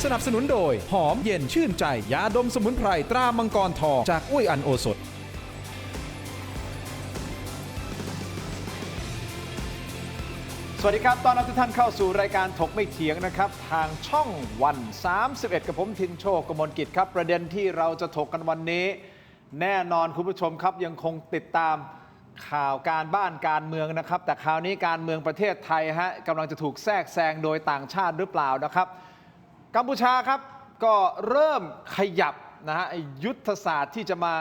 สนับสนุนโดยหอมเย็นชื่นใจยาดมสมุนไพรตรามังกรทองจากอุ้ยอันโอสถสวัสดีครับต้อนรับทุกท่านเข้าสู่รายการถกไม่เถียงนะครับทางช่องวัน31กับผมทินโชค กมลกิจครับประเด็นที่เราจะถกกันวันนี้แน่นอนคุณผู้ชมครับยังคงติดตามข่าวการบ้านการเมืองนะครับแต่คราวนี้การเมืองประเทศไทยกำลังจะถูกแทรกแซงโดยต่างชาติหรือเปล่านะครับกัมพูชาครับก็เริ่มขยับยุทธศาสตร์ที่จะมา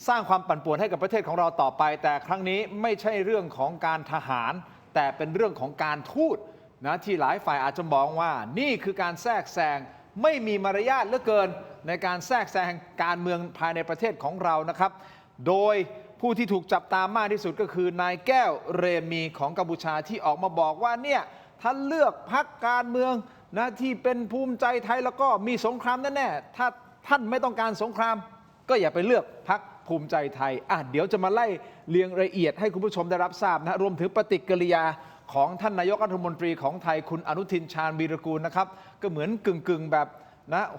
สร้างความปั่นป่วนให้กับประเทศของเราต่อไปแต่ครั้งนี้ไม่ใช่เรื่องของการทหารแต่เป็นเรื่องของการทูตที่หลายฝ่ายอาจจะมองว่านี่คือการแทรกแซงไม่มีมารยาทเหลือเกินในการแทรกแซงการเมืองภายในประเทศของเรานะครับโดยผู้ที่ถูกจับตามมากที่สุดก็คือนายแก้วเรมีของกัมพูชาที่ออกมาบอกว่าเนี่ยท่านเลือกพรรคการเมืองที่เป็นภูมิใจไทยแล้วก็มีสงครามแน่ๆถ้าท่านไม่ต้องการสงครามก็อย่าไปเลือกพรรคภูมิใจไทยเดี๋ยวจะมาไล่เรียงรายละเอียดให้คุณผู้ชมได้รับทราบรวมถึงปฏิกิริยาของท่านนายกรัฐมนตรีของไทยคุณอนุทินชาญวีรกูลนะครับก็เหมือนกึ่งแบบ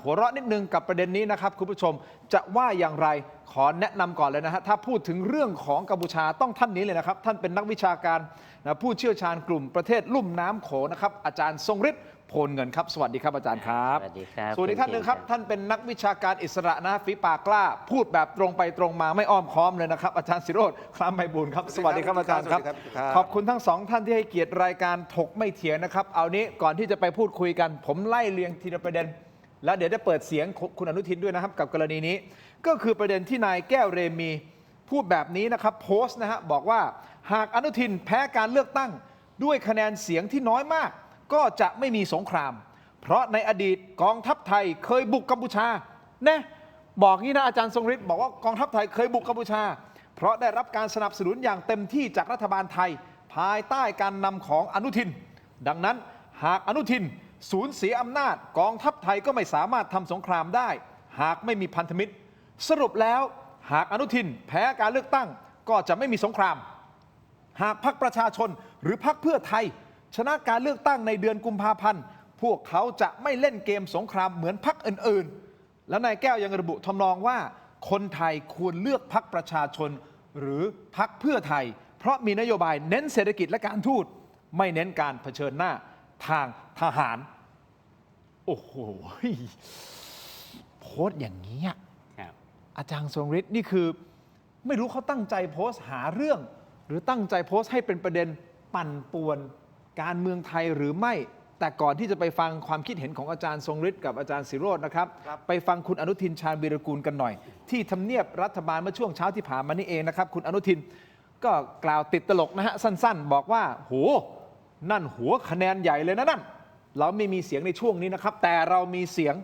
หัวเราะนิดนึงกับประเด็นนี้นะครับคุณผู้ชมจะว่าอย่างไรขอแนะนำก่อนเลยถ้าพูดถึงเรื่องของกัมพูชาต้องท่านนี้เลยนะครับท่านเป็นนักวิชาการผู้เชี่ยวชาญกลุ่มประเทศลุ่มน้ำโขงนะครับอาจารย์ทรงฤทธิ์โพลเงินครับสวัสดีครับอาจารย์ครับสวัสดีครับส่วนอีกท่านหนึ่งครับท่านเป็นนักวิชาการอิสระฝีปากกล้าพูดแบบตรงไปตรงมาไม่อ้อมค้อมเลยนะครับอาจารย์ศิโรจน์ คล้ามไพบูลย์ครับสวัสดีครับอาจารย์ครับขอบคุณทั้งสองท่านที่ให้เกียรติรายการถกไม่เถียงนะครับเอานี้ก่อนที่จะไปพูดคุยกันผมไล่เรียงทีละประเด็นแล้วเดี๋ยวจะเปิดเสียงคุณอนุทินด้วยนะครับกับกรณีนี้ก็คือประเด็นที่นายแก้วเรมีพูดแบบนี้นะครับโพสต์บอกว่าหากอนุทินแพ้การเลือกตั้งด้วยคะแนนเสียงที่น้อยมากก็จะไม่มีสงครามเพราะในอดีตกองทัพไทยเคยบุกกัมพูชาบอกงี้อาจารย์ทรงฤทธิ์บอกว่ากองทัพไทยเคยบุกกัมพูชาเพราะได้รับการสนับสนุนอย่างเต็มที่จากรัฐบาลไทยภายใต้การนำของอนุทินดังนั้นหากอนุทินสูญเสียอำนาจกองทัพไทยก็ไม่สามารถทำสงครามได้หากไม่มีพันธมิตรสรุปแล้วหากอนุทินแพ้การเลือกตั้งก็จะไม่มีสงครามหากพรรคประชาชนหรือพรรคเพื่อไทยชนะการเลือกตั้งในเดือนกุมภาพันธ์พวกเขาจะไม่เล่นเกมสงครามเหมือนพรรคอื่นๆและนายแก้วยังระบุทำนองว่าคนไทยควรเลือกพรรคประชาชนหรือพรรคเพื่อไทยเพราะมีนโยบายเน้นเศรษฐกิจและการทูตไม่เน้นการเผชิญหน้าทางทหารโอ้โหโพสต์อย่างนี้อาจารย์ทรงฤทธิ์นี่คือไม่รู้เขาตั้งใจโพสต์หาเรื่องหรือตั้งใจโพสต์ให้เป็นประเด็นปั่นป่วนการเมืองไทยหรือไม่แต่ก่อนที่จะไปฟังความคิดเห็นของอาจารย์ทรงฤทธิ์กับอาจารย์ศิโรจน์นะครับไปฟังคุณอนุทินชาญวีรกูลกันหน่อยที่ทำเนียบรัฐบาลเมื่อช่วงเช้าที่ผ่านมานี่เองนะครับคุณอนุทินก็กล่าวติดตลกสั้นๆบอกว่าโหนั่นหัวคะแนนใหญ่เลยนั่นเราไม่มีเสียงในช่วงนี้นะครับแต่เรามีเสียง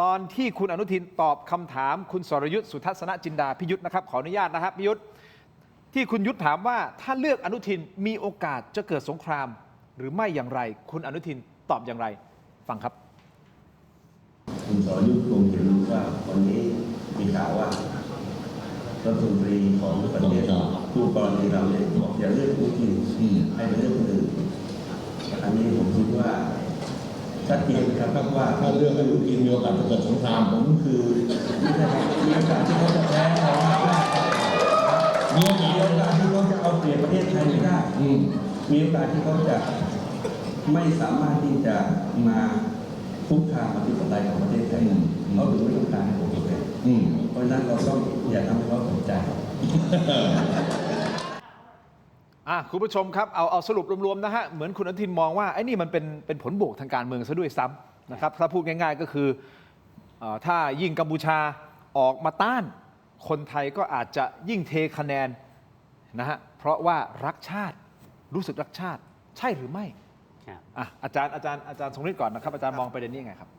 ตอนที่คุณอนุทินตอบคำถามคุณสรยุทธสุทัศนจินดาพิยุทธนะครับขออนุญาตนะครับพิยุทธที่คุณยุทธถามว่าถ้าเลือกอนุทินมีโอกาสจะเกิดสงครามหรือไม่อย่างไรคุณอนุทินตอบอย่างไรฟังครับคุณสรยุทธคงจะรู้ว่าวันนี้มีข่าวว่ารัฐมนตรีของประเทศผู้กรณีเราเนี่ยบอกอย่าเลือกผู้ที่ให้ไปเลือกคนอื่นอันนี้ผมคิดว่าชัดเจนครับว่าถ้าเลือกให้ผู้ที่มีโอกาสจะเกิดสงครามผมคือมีโอกาสที่เขาจะแพ้เรามีโอกาสที่เขาจะเอาเปรียบประเทศไทยไม่ได้มีโอกาสที่เขาจะไม่สามารถที่จะมาคุกคามอธิปไตยของประเทศไทยเขาถึงไม่ต้องการให้ผมเป็นเพราะฉะนั้นเราต้องอย่าทำให้เขาสนใจคุณผู้ชมครับเอาสรุปรวมๆเหมือนคุณอนุทินมองว่าไอ้นี่มันเป็นผลบวกทางการเมืองซะด้วยซ้ำนะครับถ้าพูดง่ายๆก็คือถ้ายิ่งกัมพูชาออกมาต้านคนไทยก็อาจจะยิ่งเทคะแนนเพราะว่ารักชาติรู้สึกรักชาติใช่หรือไม่อาจารย์ทรงฤทธิ์ก่อนนะครับอาจารย์มองประเด็นนี้ยังไงครับ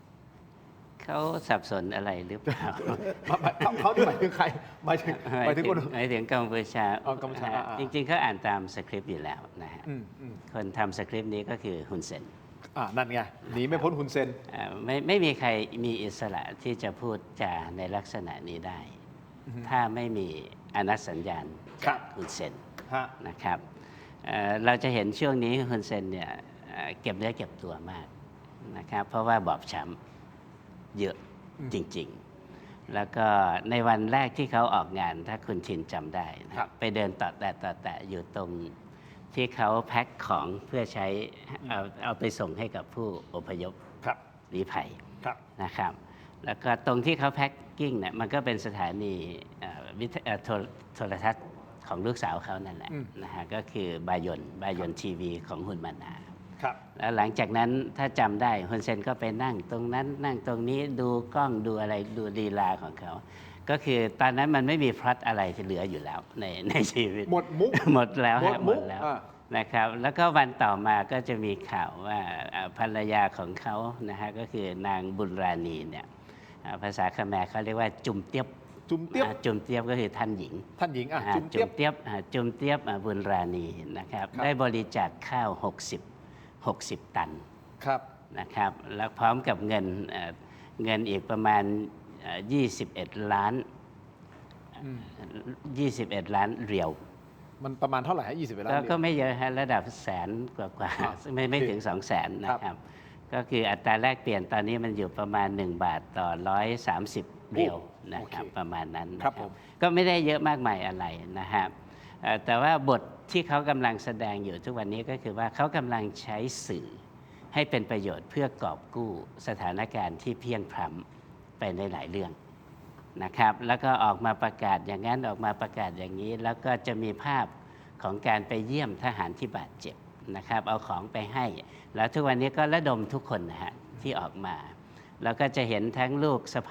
เขาสับสนอะไรหรือเปล่าเขาหมายถึงใครหมายถึงคนหมายถึงกัมพูชาจริงๆเขาอ่านตามสคริปต์อยู่แล้วนะฮะคนทำสคริปต์นี้ก็คือฮุนเซนนั่นไงหนีไม่พ้นฮุนเซนไม่มีใครมีอิสระที่จะพูดจาในลักษณะนี้ได้ถ้าไม่มีอนัตสัญญาณจากฮุนเซนนะครับเราจะเห็นช่วงนี้ฮุนเซนเนี่ยเก็บเนื้อเก็บตัวมากนะครับเพราะว่าบอบช้ เยอะจริงๆ แล้วก็ในวันแรกที่เขาออกงานถ้าคุณชินจำได้นะไปเดินต่อแตะอยู่ตรงที่เขาแพ็คของเพื่อใช้เอาไปส่งให้กับผู้อพยพลี้ภัยนะครับแล้วก็ตรงที่เขาแพ็คกิ้งเนี่ยมันก็เป็นสถานีโทรทัศน์ของลูกสาวเขานั่นแหละนะฮะก็คือบายอนทีวีของฮุนมานาแล้วหลังจากนั้นถ้าจำได้ฮุนเซนก็ไปนั่งตรงนั้นนั่งตรงนี้ดูกล้องดูอะไรดูลีลาของเขาก็คือตอนนั้นมันไม่มีพล็อตอะไรที่เหลืออยู่แล้วในชีวิตหมดมุกหมดแล้วนะครับแล้วก็วันต่อมาก็จะมีข่าวว่าภรรยาของเขานะฮะก็คือนางบุญราณีเนี่ยภาษาเขมรเขาเรียกว่าจุมเตียบจุมเตียบก็คือท่านหญิงจุมเตียบบุญราณีนะครับได้บริจาคข้าว60 ตันนะครับแล้วพร้อมกับเงินอีกประมาณ21 ล้านเหรียวมันประมาณเท่าไหร่ฮะ21 ล้านเหรียวก็ไม่เยอะฮะระดับแสนกว่าไม่ถึง200,000นะครับก็คืออัตราแลกเปลี่ยนตอนนี้มันอยู่ประมาณ1 บาทต่อ130 เหรียวนะครับประมาณนั้นนะครับก็ไม่ได้เยอะมากมายอะไรนะฮะแต่ว่าบทที่เขากำลังแสดงอยู่ทุกวันนี้ก็คือว่าเขากำลังใช้สื่อให้เป็นประโยชน์เพื่อกอบกู้สถานการณ์ที่เพียงพล้ำไปในหลายเรื่องนะครับแล้วก็ออกมาประกาศอย่างนั้นออกมาประกาศอย่างนี้แล้วก็จะมีภาพของการไปเยี่ยมทหารที่บาดเจ็บนะครับเอาของไปให้แล้วทุกวันนี้ก็ระดมทุกคนนะฮะที่ออกมาแล้วก็จะเห็นทั้งลูกสะใ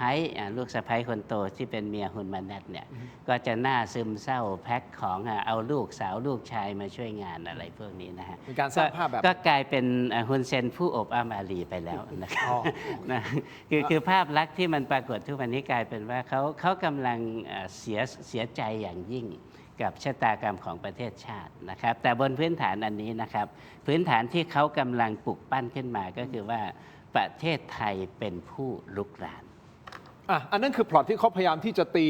ภ้คนโตที่เป็นเมียฮุนมานัตเนี่ยก็จะหน้าซึมเศร้าแพ็คของเอาลูกสาวลูกชายมาช่วยงานอะไรพวกนี้นะฮะเป็นการสร้างภาพแบบก็กลายเป็นฮุนเซนผู้อบอ้ำอารีไปแล้วนะครับคือภาพลักษณ์ที่มันปรากฏทุกวันนี้กลายเป็นว่าเขากำลังเสียใจอย่างยิ่งกับชะตากรรมของประเทศชาตินะครับแต่บนพื้นฐานอันนี้นะครับพื้นฐานที่เขากำลังปลุกปั้นขึ้นมาก็คือว่าประเทศไทยเป็นผู้ลุกรานอันนั้นคือพล็อตที่เขาพยายามที่จะตี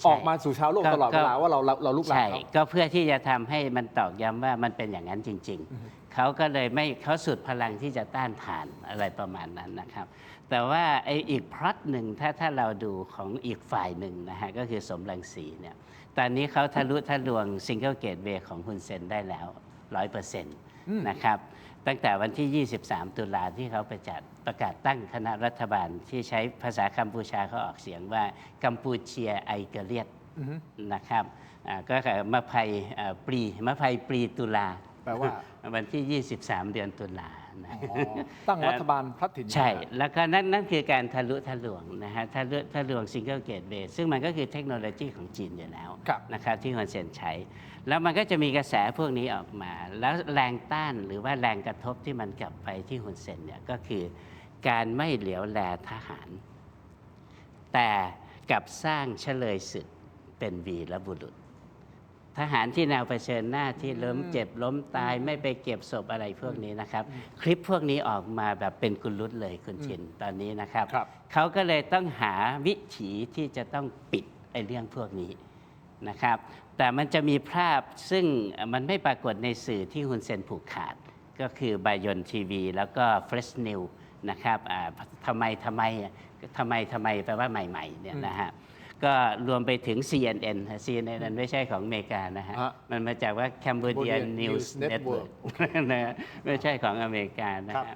ออกมาสู่ชาวโลกตลอดเวลาว่าเราลุกรานก็เพื่อที่จะทำให้มันตอกย้ำว่ามันเป็นอย่างนั้นจริงๆเขาก็เลยเขาสุดพลังที่จะต้านทานอะไรประมาณนั้นนะครับแต่ว่าอีกพล็อตหนึ่งถ้าเราดูของอีกฝ่ายหนึ่งนะฮะก็คือสมรังสีเนี่ยตอนนี้เขาทะลุทะลวงซิงเกิลเกตเวย์ของฮุนเซนได้แล้ว 100% นะครับตั้งแต่วันที่ 23 ตุลาที่เขาประกาศตั้งคณะรัฐบาลที่ใช้ภาษากัมพูชาเขาออกเสียงว่ากัมพูเชียไอเกเลียดนะครับก็คือมะไพปรีตุลาแปลว่าวันที่ 23 เดือนตุลาตั้งรัฐบาลพลัดถิ่นใช่แล้วก็นั่นคือการทะลุทะลวงนะฮะทะลวงซิงเกิลเกตเวย์ซึ่งมันก็คือเทคโนโลยีของจีนอยู่แล้วนะครับที่ฮุนเซนใช้แล้วมันก็จะมีกระแสพวกนี้ออกมาแล้วแรงต้านหรือว่าแรงกระทบที่มันกลับไปที่ฮุนเซนเนี่ยก็คือการไม่เหลียวแลทหารแต่กับสร้างเฉลยศึกเป็นวีรบุรุษทหารที่แนวเผชิญหน้าที่ล้มเจ็บล้มตายไม่ไปเก็บศพอะไรพวกนี้นะครับคลิปพวกนี้ออกมาแบบเป็นกุลุตเลยคุณชินตอนนี้นะครับเขาก็เลยต้องหาวิถีที่จะต้องปิดเรื่องพวกนี้นะครับแต่มันจะมีภาพซึ่งมันไม่ปรากฏในสื่อที่ฮุนเซนผูกขาดก็คือบายอนทีวีแล้วก็เฟรชนิวนะครับทำไมแปลว่าใหม่ๆเนี่ยนะฮะก็รวมไปถึง CNN ไม่ใช่ของอเมริกานะฮะมันมาจากว่า Cambodian News Network นะไม่ใช่ของอเมริกานะฮะ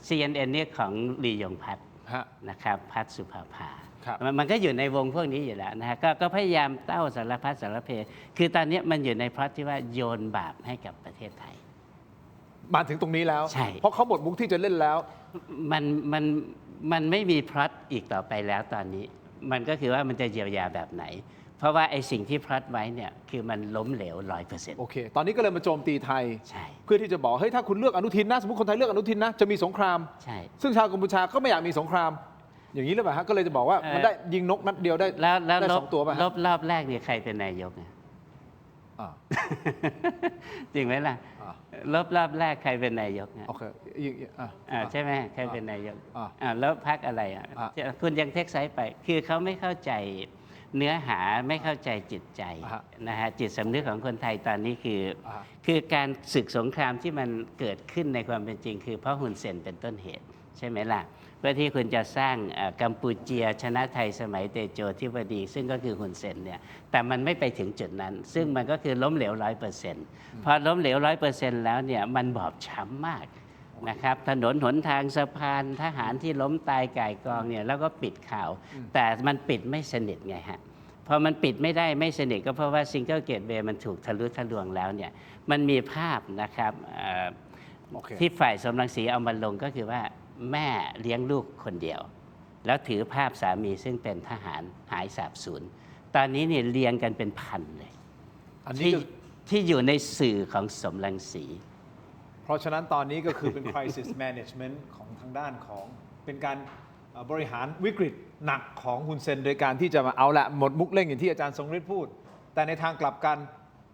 CNN เนี่ยของลียงพัฒน์นะครับพัฒน์สุภาภามันก็อยู่ในวงพวกนี้อยู่แล้วนะฮะก็พยายามเต้าสารพัดสารเพคือตอนนี้มันอยู่ในพล็อตที่ว่าโยนบาปให้กับประเทศไทยมาถึงตรงนี้แล้วใช่ เพราะเขาหมดมุกที่จะเล่นแล้วมันไม่มีพล็อตอีกต่อไปแล้วตอนนี้มันก็คือว่ามันจะเยียวยาแบบไหนเพราะว่าไอ้สิ่งที่พล็อตไว้เนี่ยคือมันล้มเหลว 100% โอเคตอนนี้ก็เลยมาโจมตีไทยใช่เพื่อที่จะบอกเฮ้ยถ้าคุณเลือกอนุทินนะสมมติคนไทยเลือกอนุทินนะจะมีสงครามใช่ซึ่งชาวกัมพูชาก็ไม่อยากมีสงครามอย่างนี้หรือเปล่าฮะก็เลยจะบอกว่ามันได้ยิงนกนัดเดียวได้2 ตัวป่ะรอบแรกเนี่ยใครเป็นนายกเนี่ยจริงไหมล่ะรอบแรกใครเป็นนายกเนี่ยโอเคใช่ไหมใครเป็นนายกแล้วพรรคอะไรคุณยังเทคไซส์ไปคือเขาไม่เข้าใจเนื้อหาไม่เข้าใจจิตใจนะฮะจิตสำนึกของคนไทยตอนนี้คือการศึกสงครามที่มันเกิดขึ้นในความเป็นจริงคือเพราะฮุนเซนเป็นต้นเหตุ ใช่ไหมล่ะเพื่อที่คุณจะสร้างกัมพูเชียชนะไทยสมัยเตโชธิบดีซึ่งก็คือฮุนเซนเนี่ยแต่มันไม่ไปถึงจุดนั้น ซึ่งมันก็คือล้มเหลว 100%พอล้มเหลว 100%แล้วเนี่ยมันบอบช้ำมากนะครับถนนหนทางสะพานทหารที่ล้มตายก่ายกองเนี่ยแล้วก็ปิดข่าว แต่มันปิดไม่สนิทไงฮะพอมันปิดไม่ได้ไม่สนิทก็เพราะว่าซิงเกิลเกตเวย์มันถูกทะลุทะลวงแล้วเนี่ยมันมีภาพนะครับที่ฝ่ายสมรังสีเอามาลงก็คือว่าแม่เลี้ยงลูกคนเดียว แล้วถือภาพสามีซึ่งเป็นทหารหายสาบสูญตอนนี้เนี่ยเรียงกันเป็นพันเลย อันนี้ที่อยู่ในสื่อของสมรังสี เพราะฉะนั้นตอนนี้ก็คือเป็น crisis management ของทางด้านของเป็นการบริหารวิกฤตหนักของฮุนเซนโดยการที่จะมาเอาละหมดมุกเล่งอย่างที่อาจารย์ทรงฤทธิ์พูด แต่ในทางกลับกั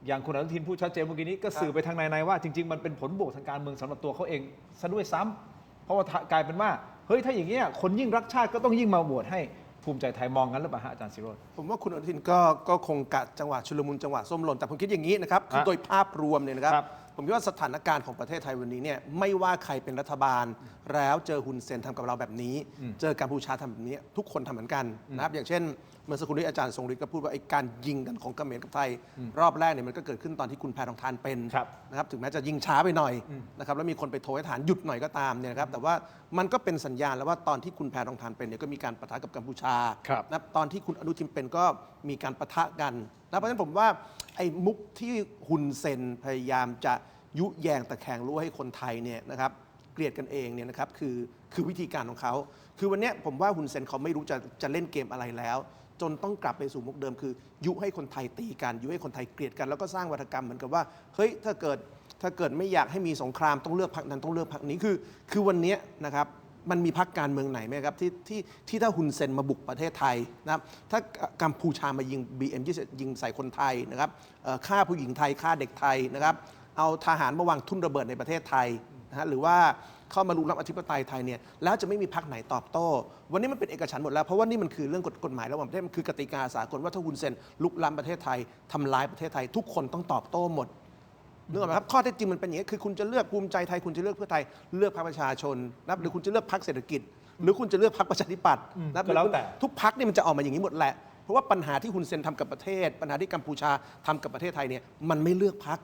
นอย่างคุณอนุทินพูดชัดเจนเมื่อกี้นี้ก็สื่อไปทางในว่าจริงๆมันเป็นผลบวกทางการเมืองสำหรับตัวเขาเองซะด้วยซ้ำเพราะว่ากลายเป็นว่าเฮ้ยถ้าอย่างเงี้ยคนยิ่งรักชาติก็ต้องยิ่งมาโหวตให้ภูมิใจไทยมองงั้นหรือเปล่าฮะอาจารย์ศิโรจน์ ผมว่าคุณอนุทินก็คงกะจังหวะชุลมุนจังหวะส้มหล่นแต่ผมคิดอย่างนี้นะครับคือโดยภาพรวมเนี่ยนะครับผมคิดว่าสถานการณ์ของประเทศไทยวันนี้เนี่ยไม่ว่าใครเป็นรัฐบาลแล้วเจอฮุนเซนทำกับเราแบบนี้เจอกัมพูชาทำแบบนี้ทุกคนทำเหมือนกันนะครับอย่างเช่นเมื่อสักครู่นี้อาจารย์ทรงฤทธิ์ก็พูดว่าไอ้การยิงกันของเขมรกับไทยรอบแรกเนี่ยมันก็เกิดขึ้นตอนที่คุณแพทองทานเป็นนะครับถึงแม้จะยิงช้าไปหน่อยนะครับแล้วมีคนไปโทรให้ทหารหยุดหน่อยก็ตามเนี่ยนะครับแต่ว่ามันก็เป็นสัญญาณแล้วว่าตอนที่คุณแพทองทานเป็นเนี่ยก็มีการปะทะกับกัมพูชานะตอนที่คุณอนุทินเป็นก็มีการปะทะกันนะเพราะฉะนั้นผมว่าไอ้มุกที่ฮุนเซนพยายามจะยุแยงตะแคงรู้ให้คนไทยเนี่ยนะครับเกลียดกันเองเนี่ยนะครับคือวิธีการของเขาคือวันนี้ผมว่าฮุนเซนเขาไม่รู้จะเล่นเกมอะไรแล้วจนต้องกลับไปสู่มุกเดิมคือยุให้คนไทยตีกันยุให้คนไทยเกลียดกันแล้วก็สร้างวัฒกรรมเหมือนกับว่าเฮ้ยถ้าเกิดไม่อยากให้มีสงครามต้องเลือกพรรคนั้นต้องเลือกพรรคนี้คือวันนี้นะครับมันมีพรรคการเมืองไหนไหมครับที่ถ้าฮุนเซนมาบุกประเทศไทยนะครับถ้ากัมพูชามายิง BM ยิงใส่คนไทยนะครับฆ่าผู้หญิงไทยฆ่าเด็กไทยนะครับเอาทหารมาวางทุ่นระเบิดในประเทศไทยนะฮะหรือว่าเข้ามาลุกล้ำอธิปไตยไทยเนี่ยแล้วจะไม่มีพรรคไหนตอบโต้วันนี้มันเป็นเอกฉันท์หมดแล้วเพราะว่านี่มันคือเรื่องกฎหมายระหว่างประเทศมันคือกติกาสากลว่าถ้าฮุนเซนลุกล้ำประเทศไทยทำลายประเทศไทยทุกคนต้องตอบโต้หมดนึกออกไหมครับข้อเท็จจริงมันเป็นอย่างนี้คือคุณจะเลือกภูมิใจไทยคุณจะเลือกเพื่อไทยเลือกพรรคประชาชนนะหรือคุณจะเลือกพรรคเศรษฐกิจหรือคุณจะเลือกพรรคประชาธิปัตย์นะก็แล้วแต่ทุกพรรคนี่มันจะออกมาอย่างนี้หมดแหละเพราะว่าปัญหาที่ฮุนเซนทำกับประเทศปัญหาที่กัมพูชาทำกับประเทศไทยเนี่ยมันไม่เลือกพรรค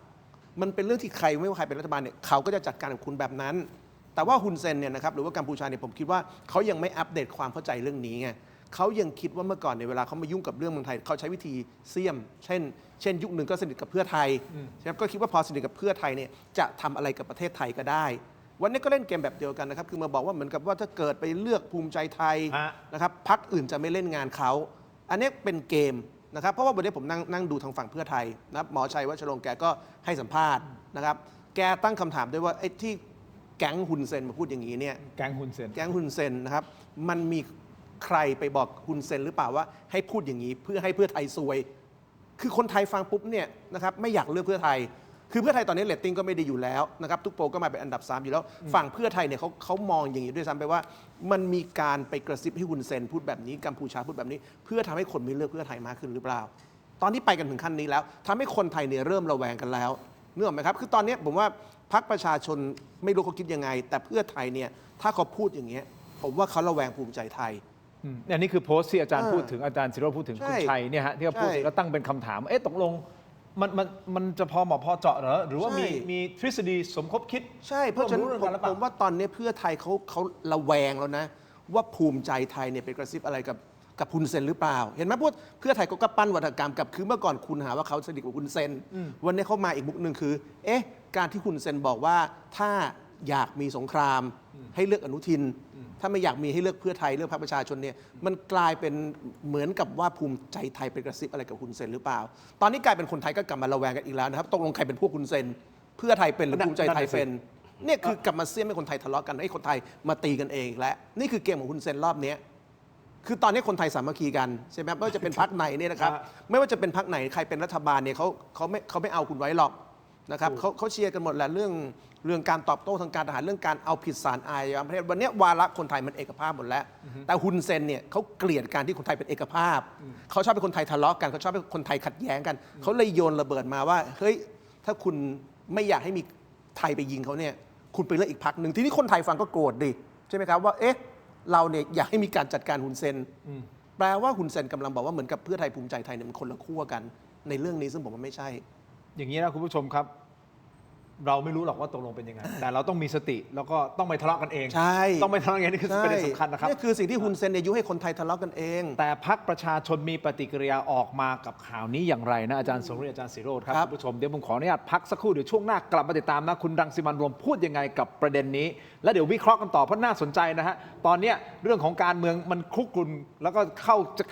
มันเป็นเรื่องที่ใครไม่ว่าใครเป็นรัฐบาลเนี่ยเขาก็จะจัดการกับคุณแบบนั้นแต่ว่าฮุนเซนเนี่ยนะครับหรือว่ากัมพูชาเนี่ยผมคิดว่าเขายังไม่อัปเดตความเข้าใจเรื่องนี้ไงเขายังคิดว่าเมื่อก่อนในเวลาเขามายุ่งกับเรื่องเมืองไทยเขาใช้วิธีเสี่ยมเช่นยุคหนึ่งก็สนิทกับเพื่อไทยใช่ไหมก็คิดว่าพอสนิทกับเพื่อไทยเนี่ยจะทำอะไรกับประเทศไทยก็ได้วันนี้ก็เล่นเกมแบบเดียวกันนะครับคือมาบอกว่าเหมือนกับว่าถ้าเกิดไปเลือกภูมิใจไทยนะครับพรรคอื่นจะไม่เล่นงานเขาอันนี้เป็นเกมนะครับเพราะว่าวันนี้ผมนั่งดูทางฝั่งเพื่อไทยนะครับหมอชัยวัชรงค์แกก็ให้สัมภาษณ์นะครับแกตั้งคำถามด้วยว่าไอ้ที่แก๊งฮุนเซนมาพูดอย่างนี้เนี่ยแก๊งฮุนเซนนะครับมันมีใครไปบอกฮุนเซนหรือเปล่าว่าให้พูดอย่างนี้เพื่อให้เพื่อไทยซวยคือคนไทยฟังปุ๊บเนี่ยนะครับไม่อยากเลือกเพื่อไทยคือเพื่อไทยตอนนี้เรตติ้งก็ไม่ดีอยู่แล้วนะครับทุกโพลก็มาเป็นอันดับ3อยู่แล้วฝั่งเพื่อไทยเนี่ยเขามองอย่างนี้ด้วยซ้ำไปว่ามันมีการไปกระซิบให้ฮุนเซนพูดแบบนี้กัมพูชาพูดแบบนี้เพื่อทำให้คนไม่เลือกเพื่อไทยมากขึ้นหรือเปล่าตอนนี้ไปกันถึงขั้นนี้แล้วทำให้คนไทยเนี่ยเริ่มระแวงกันแล้วนึกออกไหมครับคือตอนนี้ผมว่าพรรคประชาชนไม่รู้เขาคิดยังไงแต่เพื่อไทยเนี่ยถ้าเขาพูดอย่างเงี้ยผมว่าเขาระแวงภูมิใจไทยอันนี้คือโพสต์ที่อาจารย์พูดถึงอาจารย์ศิโรจน์พูดถึงคุณชัยเนี่ยฮะที่เขาพูดแล้วตั้งเป็นคำถามตกลงมันจะพอเหมาะพอเจาะเหรอหรือว่ามีทฤษฎีสมคบคิดใช่เพราะฉะนั้นผมว่าตอนนี้เพื่อไทยเขาระแวงแล้วนะว่าภูมิใจไทยเนี่ยไปกระซิบอะไรกับฮุนเซนหรือเปล่าเห็นไหมพูดเพื่อไทยก็ปั้นวัฒกรรมกับคือเมื่อก่อนคุณหาว่าเขาสนิทกับฮุนเซนวันนี้เขามาอีกมุกหนึ่งคือการที่ฮุนเซนบอกว่าถ้าอยากมีสงครามให้เลือกอนุทินถ้าไม่อยากมีให้เลือกเพื่อไทยเลือกพรรคประชาชนเนี่ยมันกลายเป็นเหมือนกับว่าภูมิใจไทยไปกระซิบอะไรกับฮุนเซนหรือเปล่าตอนนี้กลายเป็นคนไทยก็กลับมาระแวงกันอีกแล้วนะครับตกลงใครเป็นพวกฮุนเซนเพื่อไทยเป็นหรือภูมิใจไทยเป็นเนี่ยคือกลับมาเสี่ยมให้คนไทยทะเลาะกันให้คนไทยมาตีกันเองและนี่คือเกมของฮุนเซนรอบนี้คือตอนนี้คนไทยสามัคคีกันใช่ไหมไม่ว่าจะเป็นพรรคไหนเนี่ยนะครับไม่ว่าจะเป็นพรรคไหนใครเป็นรัฐบาลเนี่ยเขาไม่เอาคุณไว้หรอกนะครับเขาเชียร์กันหมดแหละเรื่องการตอบโต้ทางการทหารเรื่องการเอาผิดศาลอาญาประเทศวันนี้วาระคนไทยมันเอกภาพหมดแล้วแต่ฮุนเซนเนี่ยเขาเกลียดการที่คนไทยเป็นเอกภาพเขาชอบให้คนไทยทะเลาะกันเขาชอบให้คนไทยขัดแย้งกันเขาเลยโยนระเบิดมาว่าเฮ้ยถ้าคุณไม่อยากให้มีไทยไปยิงเขาเนี่ยคุณไปเลือกอีกพรรคหนึ่งทีนี้คนไทยฟังก็โกรธดิ ใช่ไหมครับว่าเอ๊ะเราเนี่ยอยากให้มีการจัดการฮุนเซนแปลว่าฮุนเซนกำลังบอกว่าเหมือนกับเพื่อไทยภูมิใจไทยเนี่ยมันคนละขั้วกันในเรื่องนี้ซึ่งผมว่าไม่ใช่ อย่างนี้นะคุณผู้ชมครับ เราไม่รู้หรอกว่าตกลงเป็นยังไง แต่เราต้องมีสติแล้วก็ต้องไม่ทะเลาะกันเอง ใช่ ต้องไม่ทะเลาะกันเองนี่คือประเด็นสำคัญนะครับ นี่คือสิ่งที่ฮุนเซนเนี่ยยุให้คนไทยทะเลาะกันเอง แต่พรรคประชาชนมีปฏิกิริยาออกมากับข่าวนี้อย่างไรนะอาจารย์สมฤทธิ์อาจารย์ศิโรจน์ครับ ครับ คุณผู้ชมเดี๋ยวผมขออนุญาตพักสักครู่เดี๋ยวช่วงหน้ากลับมาติดตามนะคุณรังสิมันต์โรมพูดยังไงกับประเด็นนี้ แล้วเดี๋ยววิเคราะห์กันต่อเพราะน่าสนใจนะฮะตอนเนี้ยเรื่องของการเมืองมันคลุกคลุนแล้วก็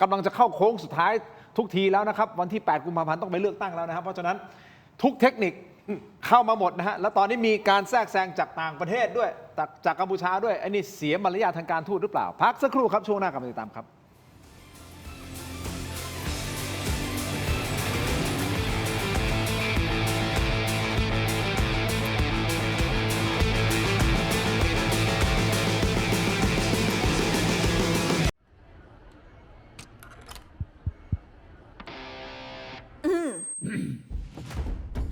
กำลังจะเข้าโค้งสุดท้ายทุกทีแล้วนะครับวันที่ 8 กุมภาพันธ์ต้องไปเลือกตั้งแล้วนะครับเพราะฉะนั้นทุกเทคนิคเข้ามาหมดนะฮะแล้วตอนนี้มีการแทรกแซงจากต่างประเทศด้วยจากกัมพูชาด้วยอันนี้เสียมารยาททางการทูตหรือเปล่าพักสักครู่ครับช่วงหน้ากลับมาติดตามครับ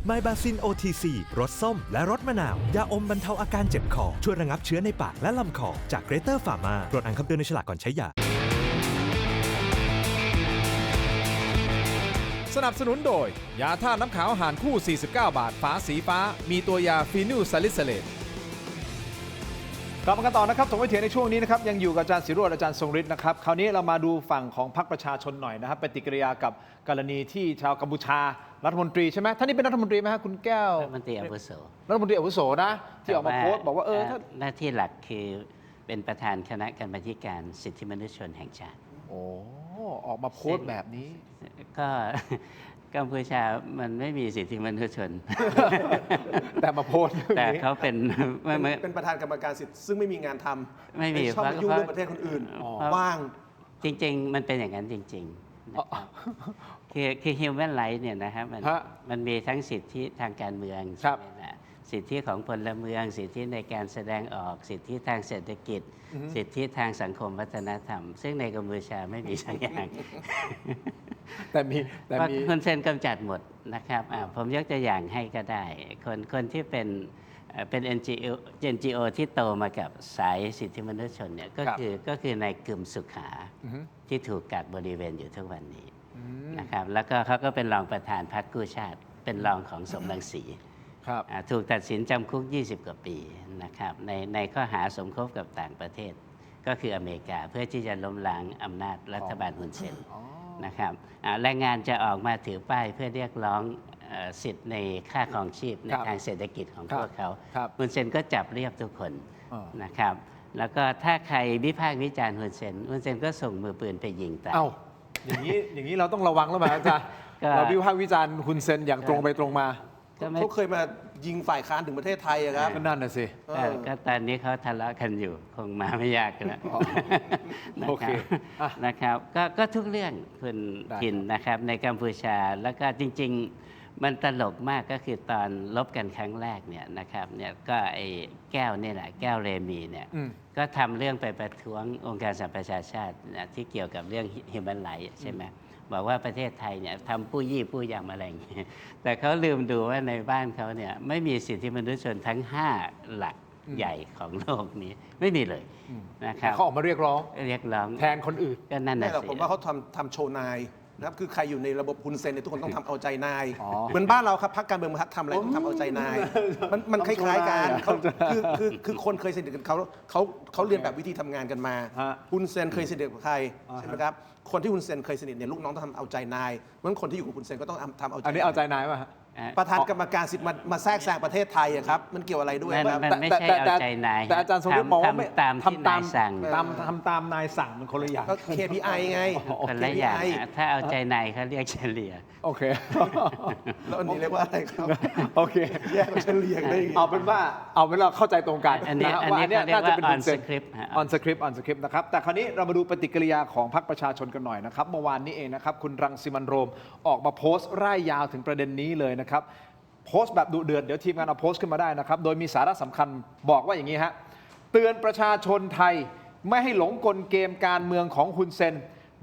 ไมบาซิน OTC รสส้มและรสมะนาว ยาอมบรรเทาอาการเจ็บคอ ช่วยระงับเชื้อในปากและลำคอ จากเกรเตอร์ฟาร์มาตรวจอ่านคำเตือนในฉลากก่อนใช้ยา สนับสนุนโดย ยาท่าตุน้ำขาวหารคู่ 49 บาท ฝาสีฟ้า มีตัวยาฟีนิลซาลิซิเลต กลับมากันต่อนะครับถกไม่เถียงในช่วงนี้นะครับยังอยู่กับอาจารย์ศิโรจน์อาจารย์ทรงฤทธิ์นะครับคราวนี้เรามาดูฝั่งของพรรคประชาชนหน่อยนะครับปฏิกิริยากับกรณีที่ชาวกัมพูชารัฐมนตรีใช่ไหมท่านนี้เป็นรัฐมนตรีไหมฮะคุณแก้ว รัฐมนตรีอาวุโส รัฐมนตรีอาวุโสนะที่ออกมาโพสต์บอกว่าถ้า หน้าที่หลักคือเป็นประธานคณะกรรมาธิการสิทธิมนุษยชนแห่งชาติ โอ้ออกมาโพสต์แบบนี้ ก็ กัมพูชามันไม่มีสิทธิมนุษยชน แต่มาโพสต์ แต่เขาเป็น เป็นประธานกรรมการสิทธิ์ซึ่งไม่มีงานทำ ไม่มี ชอบมายุ่งเรื่องประเทศคนอื่นว่าง จริง ๆ มันเป็นอย่างนั้นจริงๆนะครับคือ human right เนี่ยนะครับมันมีทั้งสิทธิทางการเมืองใช่ไหมนะสิทธิของพลเมือง สิทธิในการแสดงออกสิทธิทางเศรษฐกิจ สิทธิทางสังคมวัฒนธรรม ซึ่งในกัมพูชาไม่มีสักอย่าง แต่มี คนเซนกำจัดหมดนะครับผมยกตัวอย่างให้ก็ได้ คนที่เป็น NGO ที่โตมากับสายสิทธิมนุษยชนเนี่ยก็คือในกึมสุขาที่ถูกกักบริเวณอยู่ทุกวันนี้นะครับแล้วก็เขาก็เป็นรองประธานพรรคกู้ชาติ เป็นรองของสมรังสีถูกตัดสินจำคุก 20 กว่าปีนะครับในข้อหาสมคบกับต่างประเทศ ก็คืออเมริกาเพื่อที่จะล้มล้างอำนาจรัฐบาลฮุนเซนนะครับแรงงานจะออกมาถือป้ายเพื่อเรียกร้องสิทธิ์ในค่าครองชีพในทางเศรษฐกิจของพวกเขาฮุนเซนก็จับเรียบทุกคนนะครับแล้วก็ถ้าใครวิพากษ์วิจารณ์ฮุนเซนก็ส่งมือปืนไปยิงตายอย่างนี้เราต้องระวังแล้วไหมอาจารย์เราวิพากษ์วิจารณ์ฮุนเซนอย่างตรงไปตรงมาเขาเคยมายิงฝ่ายค้านถึงประเทศไทยอะครับก็นั่นน่ะสิก็ตอนนี้เขาทะเลาะกันอยู่คงมาไม่ยากแล้วนะครับก็ทุกเรื่องคุณกินนะครับในกัมพูชาแล้วก็จริงๆมันตลกมากก็คือตอนลบกันครั้งแรกเนี่ยนะครับเนี่ยก็ไอ้แก้วนี่แหละแก้วเรมีเนี่ยก็ทำเรื่องไปประท้วงองค์การสหประชาชาติที่เกี่ยวกับเรื่อง human rights ใช่ไหมบอกว่าประเทศไทยเนี่ยทำผู้ยี่ผู้ยำอะไรอย่างเงี้ยแต่เขาลืมดูว่าในบ้านเขาเนี่ยไม่มีสิทธิมนุษยชนทั้ง5หลักใหญ่ของโลกนี้ไม่มีเลยนะครับเขาออกมาเรียกร้องแทนคนอื่นก็นั่นแหละสิผมว่าเขาทำโชว์นายนะครับคือใครอยู่ในระบบฮุนเซนเนี่ยทุกคนต้องทำเอาใจนายเหมือนบ้านเราครับพรรคการเมืองทำอะไรต้องทำเอาใจนายมันคล้ายๆกันคือคนเคยสนิทกันเขาเรียนแบบวิธีทำงานกันมาฮุนเซนเคยสนิทกับใครใช่ไหมครับคนที่ฮุนเซนเคยสนิทเนี่ยลูกน้องต้องทำเอาใจนายเพราะคนที่อยู่กับฮุนเซนก็ต้องทำเอาใจอันนี้เอาใจนายป่ะประธานกรรมการสิทธิ์มาแทรกแซงประเทศไทยครับมันเกี่ยวอะไรด้วยครับมันไม่ใช่เอาใจนายแต่อาจารย์ทรงฤทธิ์มองว่าตามที่นายสั่งทำตามนายสั่งมันคนละอย่างก็ KPI ไงคนละอย่างถ้าเอาใจนายเขาเรียกเฉลี่ยโอเคแล้วอันนี้เรียกว่าอะไรครับโอเคแยกเฉลี่ยได้เอาเป็นว่าเข้าใจตรงกันอันนี้น่าจะเป็น on script on script นะครับแต่คราวนี้เรามาดูปฏิกิริยาของพรรคประชาชนกันหน่อยนะครับเมื่อวานนี้เองนะครับคุณรังสิมันต์โรมออกมาโพสต์ร่ายยาวถึงประเด็นนี้เลยนะครับโพสต์แบบดุเดือดเดี๋ยวทีมงานเอาโพสต์ขึ้นมาได้นะครับโดยมีสาระสำคัญบอกว่าอย่างนี้ฮะเตือนประชาชนไทยไม่ให้หลงกลเกมการเมืองของฮุนเซน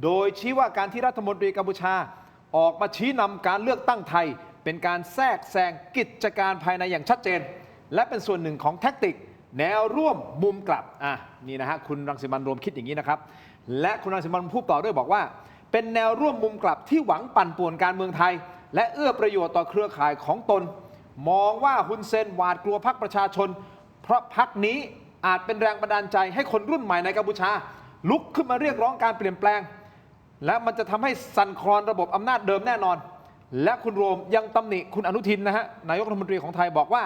โดยชี้ว่าการที่รัฐมนตรีกัมพูชาออกมาชี้นำการเลือกตั้งไทยเป็นการแทรกแซงกิจการภายในอย่างชัดเจนและเป็นส่วนหนึ่งของแท็กติก แนวร่วมมุมกลับนี่นะฮะคุณรังสิมันต์โรมคิดอย่างนี้นะครับและคุณรังสิมันต์พูดต่อด้วยบอกว่าเป็นแนวร่วมมุมกลับที่หวังปั่นป่วนการเมืองไทยและเอื้อประโยชน์ต่อเครือข่ายของตนมองว่าฮุนเซนหวาดกลัวพรรคประชาชนเพราะพรรคนี้อาจเป็นแรงบันดาลใจให้คนรุ่นใหม่ในกัมพูชาลุกขึ้นมาเรียกร้องการเปลี่ยนแปลงและมันจะทำให้สั่นคลอนระบบอำนาจเดิมแน่นอนและคุณโรมยังตำหนิคุณอนุทินนะฮะนายกรัฐมนตรีของไทยบอกว่า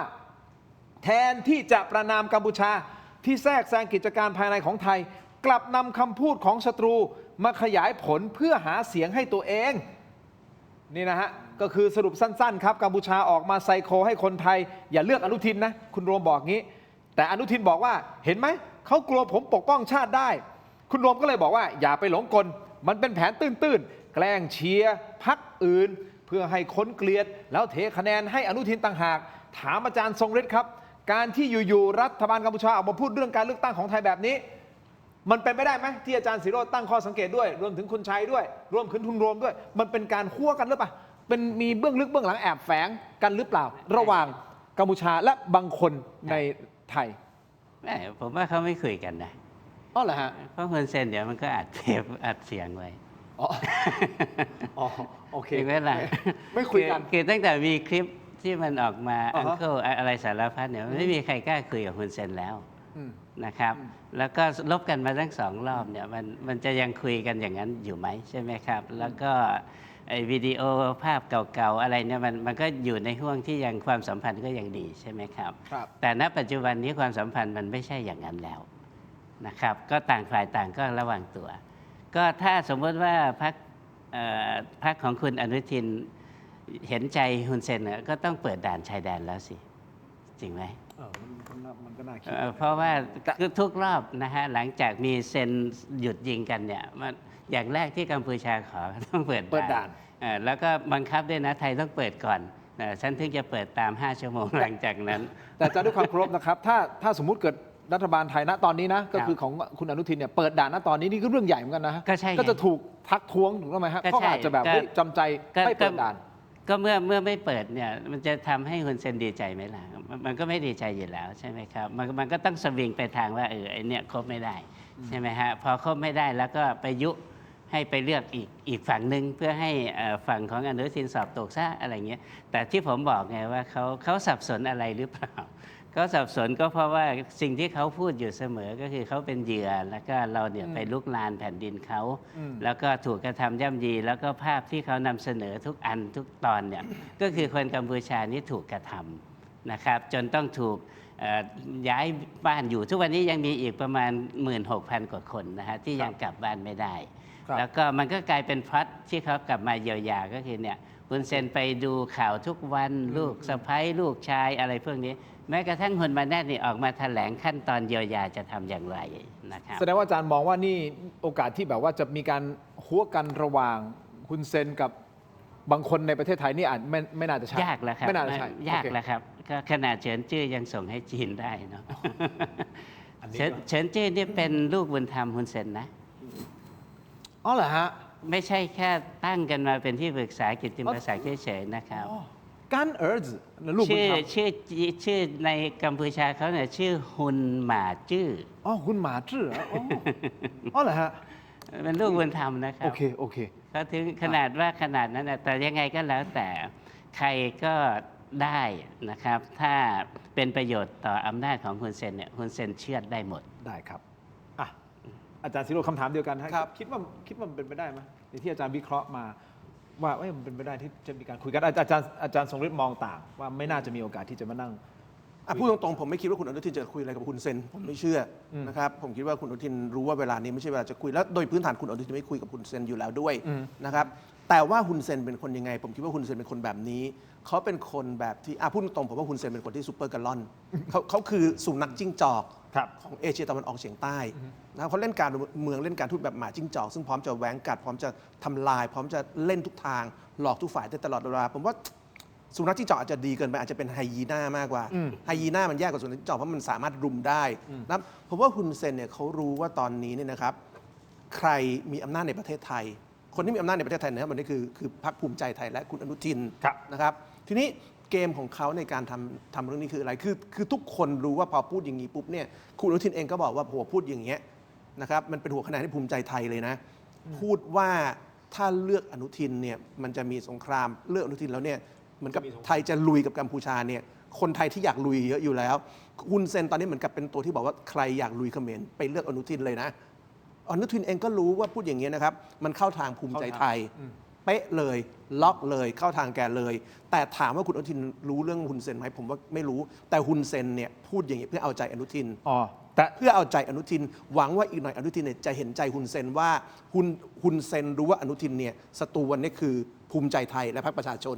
แทนที่จะประณามกัมพูชาที่แทรกแซงกิจการภายในของไทยกลับนำคำพูดของศัตรูมาขยายผลเพื่อหาเสียงให้ตัวเองนี่นะฮะก็คือสรุปสั้นๆครับกัมพูชาออกมาไซโคให้คนไทยอย่าเลือกอนุทินนะคุณโรมบอกงี้แต่อนุทินบอกว่าเห็นไหมเขากลัวผมปกป้องชาติได้คุณโรมก็เลยบอกว่าอย่าไปหลงกลมันเป็นแผนตื้นๆแกล้งเชียร์พรรคอื่นเพื่อให้คนเกลียดแล้วเทคะแนนให้อนุทินต่างหากถามอาจารย์ทรงฤทธิ์ครับการที่อยู่ๆรัฐบาลกัมพูชาออกมาพูดเรื่องการเลือกตั้งของไทยแบบนี้มันเป็นไปได้ไหมที่อาจารย์ศิโรจน์ตั้งข้อสังเกตด้วยรวมถึงคุณชัยด้วยรวมถึงคุณโรมด้วยมันเป็นการคั่วกันหรือเปล่าเป็นมีเบื้องลึกเบื้องหลังแอบแฝงกันหรือเปล่าระหว่างกัมพูชาและบางคนในไทยผมว่าเขาไม่คุยกันนะอ๋อเหรอฮะเพราะฮุนเซนเดี๋ยวมันก็อัดเทปอัดเสียงไว้อ๋อโอเคไม่เป็นไรไม่คุยกันคือตั้งแต่มีคลิปที่มันออกมาอังเคิลอะไรสารพัดเนี่ยไม่มีใครกล้าคุยกับฮุนเซนแล้วนะครับแล้วก็ลบกันมาทั้ง2 รอบเนี่ยมันจะยังคุยกันอย่างนั้นอยู่ไหมใช่ไหมครับแล้วก็ไอ้วิดีโอภาพเก่าๆอะไรเนี่ยมันก็อยู่ในห่วงที่ยังความสัมพันธ์ก็ยังดีใช่ไหมครับแต่ณปัจจุบันนี้ความสัมพันธ์มันไม่ใช่อย่างนั้นแล้วนะครับก็ต่างฝ่ายต่างก็ระวังตัวก็ถ้าสมมติว่าพรรคของคุณอนุทินเห็นใจฮุนเซนก็ต้องเปิดด่านชายแดนแล้วสิจริงไหมมันก็น่าคิดเพราะว่าทุกรอบนะฮะหลังจากมีเซ็นหยุดยิงกันเนี่ยอย่างแรกที่กัมพูชาขอต้องเปิดด่านแล้วก็บังคับด้วยนะไทยต้องเปิดก่อนฉันถึงจะเปิดตาม5 ชั่วโมงหลังจากนั้นแต่จะด้วยความเคารพนะครับถ้าสมมุติเกิดรัฐบาลไทยณตอนนี้นะก็คือของคุณอนุทินเนี่ยเปิดด่านณตอนนี้นี่ก็เรื่องใหญ่เหมือนกันนะก็จะถูกทักท้วงถูกไหมครับเขาอาจจะแบบจำใจไม่เปิดด่านก็เมื่อไม่เปิดเนี่ยมันจะทำให้ฮุนเซนดีใจไหมล่ะมันก็ไม่ดีใจอยู่แล้วใช่ไหมครับมันก็ต้องสวิงไปทางว่าไอเนี่ยครบไม่ได้ใช่ไหมฮะพอครบไม่ได้แล้วก็ไปยุให้ไปเลือกอีกฝั่งหนึ่งเพื่อให้ฝั่งของอนุทินสอบตกซะอะไรเงี้ยแต่ที่ผมบอกไงว่าเขาสับสนอะไรหรือเปล่าเขาสับสนก็เพราะว่าสิ่งที่เขาพูดอยู่เสมอก็คือเขาเป็นเหยื่อแล้วก็เราเนี่ยไปลุกลานแผ่นดินเขาแล้วก็ถูกกระทำย่ำยีแล้วก็ภาพที่เขานำเสนอทุกอันทุกตอนเนี่ยก็คือคนกัมพูชานี่ถูกกระทำนะครับจนต้องถูกย้ายบ้านอยู่ทุกวันนี้ยังมีอีกประมาณ 16,000 กว่าคนนะฮะที่ยังกลับบ้านไม่ได้แล้วก็มันก็กลายเป็นพล็อตที่เขากลับมาเยียวยาก็คือเนี่ยคุณเซนไปดูข่าวทุกวันลูกสะใภ้ลูกชายอะไรพวกนี้แม้กระทั่งฮุนมาแนตนี่ออกมาแถลงขั้นตอนเยียวยาจะทำอย่างไรนะครับแสดงว่าอาจารย์มองว่านี่โอกาสที่แบบว่าจะมีการหัวกันระหว่างฮุนเซนกับบางคนในประเทศไทยนี่อาจไม่น่าจะใช่ยากแล้วครับไม่น่าจะใช่ยากแล้วครับก็ขนาดเฉินจื้อยังส่งให้จีนได้เนาะเฉินจื้อนี่เป็นลูกบุญธรรมฮุนเซนนะอ๋อเหรอฮะไม่ใช่แค่ตั้งกันมาเป็นที่ปรึกษากิตติมศักดิ์เฉยๆนะครับกันลูกบุญธรรมชื่อในกัมพูชาเขาเนี่ยชื่อฮุนหมาจื้อฮุนหมาจื้ออ๋อเหรอฮะเป็นลูกบุญธรรมนะครับโอเคก็ถึงขนาดนั้นแต่ยังไงก็แล้วแต่ใครก็ได้นะครับถ้าเป็นประโยชน์ต่ออำนาจของฮุนเซนเนี่ยฮุนเซนเชื่อได้หมดได้ครับอาจารย์ศิโรจน์คำถามเดียวกันครับคิดว่ามันเป็นไปได้ไหมที่อาจารย์วิเคราะห์มาว่ามันเป็นไปได้ที่จะมีการคุยกันอาจารย์ทรงฤทธิ์มองต่างว่าไม่น่าจะมีโอกาสที่จะมานั่งพูดตรงๆผมไม่คิดว่าคุณอนุทินจะคุยอะไรกับคุณเซนผมไม่เชื่อนะครับผมคิดว่าคุณอนุทินรู้ว่าเวลานี้ไม่ใช่เวลาจะคุยแล้วโดยพื้นฐานคุณอนุทินไม่คุยกับคุณเซนอยู่แล้วด้วยนะครับแต่ว่าฮุนเซนเป็นคนยังไงผมคิดว่าฮุนเซนเป็นคนแบบนี้เขาเป็นคนแบบที่พูดตรงผมว่าฮุนเซนเป็นคนที่ซูเปอร์กาลอนเขาคือสุนัขจิ้งจอกของเอเชียตะวันออกเฉียงใต้นะเขาเล่นการเมืองเล่นการทูตแบบหมาจิ้งจอกซึ่งพร้อมจะแหวงกัดพร้อมจะทำลายพร้อมจะเล่นทุกทางหลอกทุกฝ่ายได้ตลอดเวลาผมว่าสุนัขจิ้งจอกอาจจะดีเกินไปอาจจะเป็นไฮยีน่ามากกว่าไฮยีน่ามันแย่กว่าสุนัขจิ้งจอกเพราะมันสามารถรุมได้นะผมว่าฮุนเซนเนี่ยเขารู้ว่าตอนนี้เนี่ยนะครับใครมีอำนาจในประเทศไทยคนที่มีอำนาจในประเทศไทยนะครับมันนี่คือพรรคภูมิใจไทยและคุณอนุทินนะครับทีนี้เ เกมของเขาในการทำเรื่องนี้คืออะไรคือทุกคนรู้ว่าพอพูดอย่างนี้ปุ๊บเนี่ยคุณอนุทินเองก็บอกว่าหัวพูดอย่างเงี้ยนะครับมันเป็นหัวคะแนนให้ภูมิใจไทยเลยนะพูดว่าถ้าเลือกอนุทินเนี่ยมันจะมีสงครามเลือกอนุทินแล้วเนี่ยเหมือนกับไทยจะลุยกับกัมพูชาเนี่ยคนไทยที่อยากลุยเยอะอยู่แล้วฮุนเซนตอนนี้เหมือนกับเป็นตัวที่บอกว่าใครอยากลุยเขมรไปเลือกอนุทินเลยนะอนุทินเองก็รู้ว่าพูดอย่างนี้นะครับมันเข้าทางภูมิใจไทยเป๊ะเลยล็อกเลยเข้าทางแกเลย แต่ถามว่าคุณอนุทินรู้เรื่องฮุนเซนไหมผมว่าไม่รู้แต่ฮุนเซนเนี่ยพูดอย่างนี้เพื่อเอาใจอนุทินแต่เพื่อเอาใจอนุทินหวังว่าอีกหน่อยอนุทินเนี่ยจะเห็นใจฮุนเซนว่าฮุนเซนรู้ว่าอนุทินเนี่ยศัตรูวันนี้คือภูมิใจไทยและพรรคประชาชน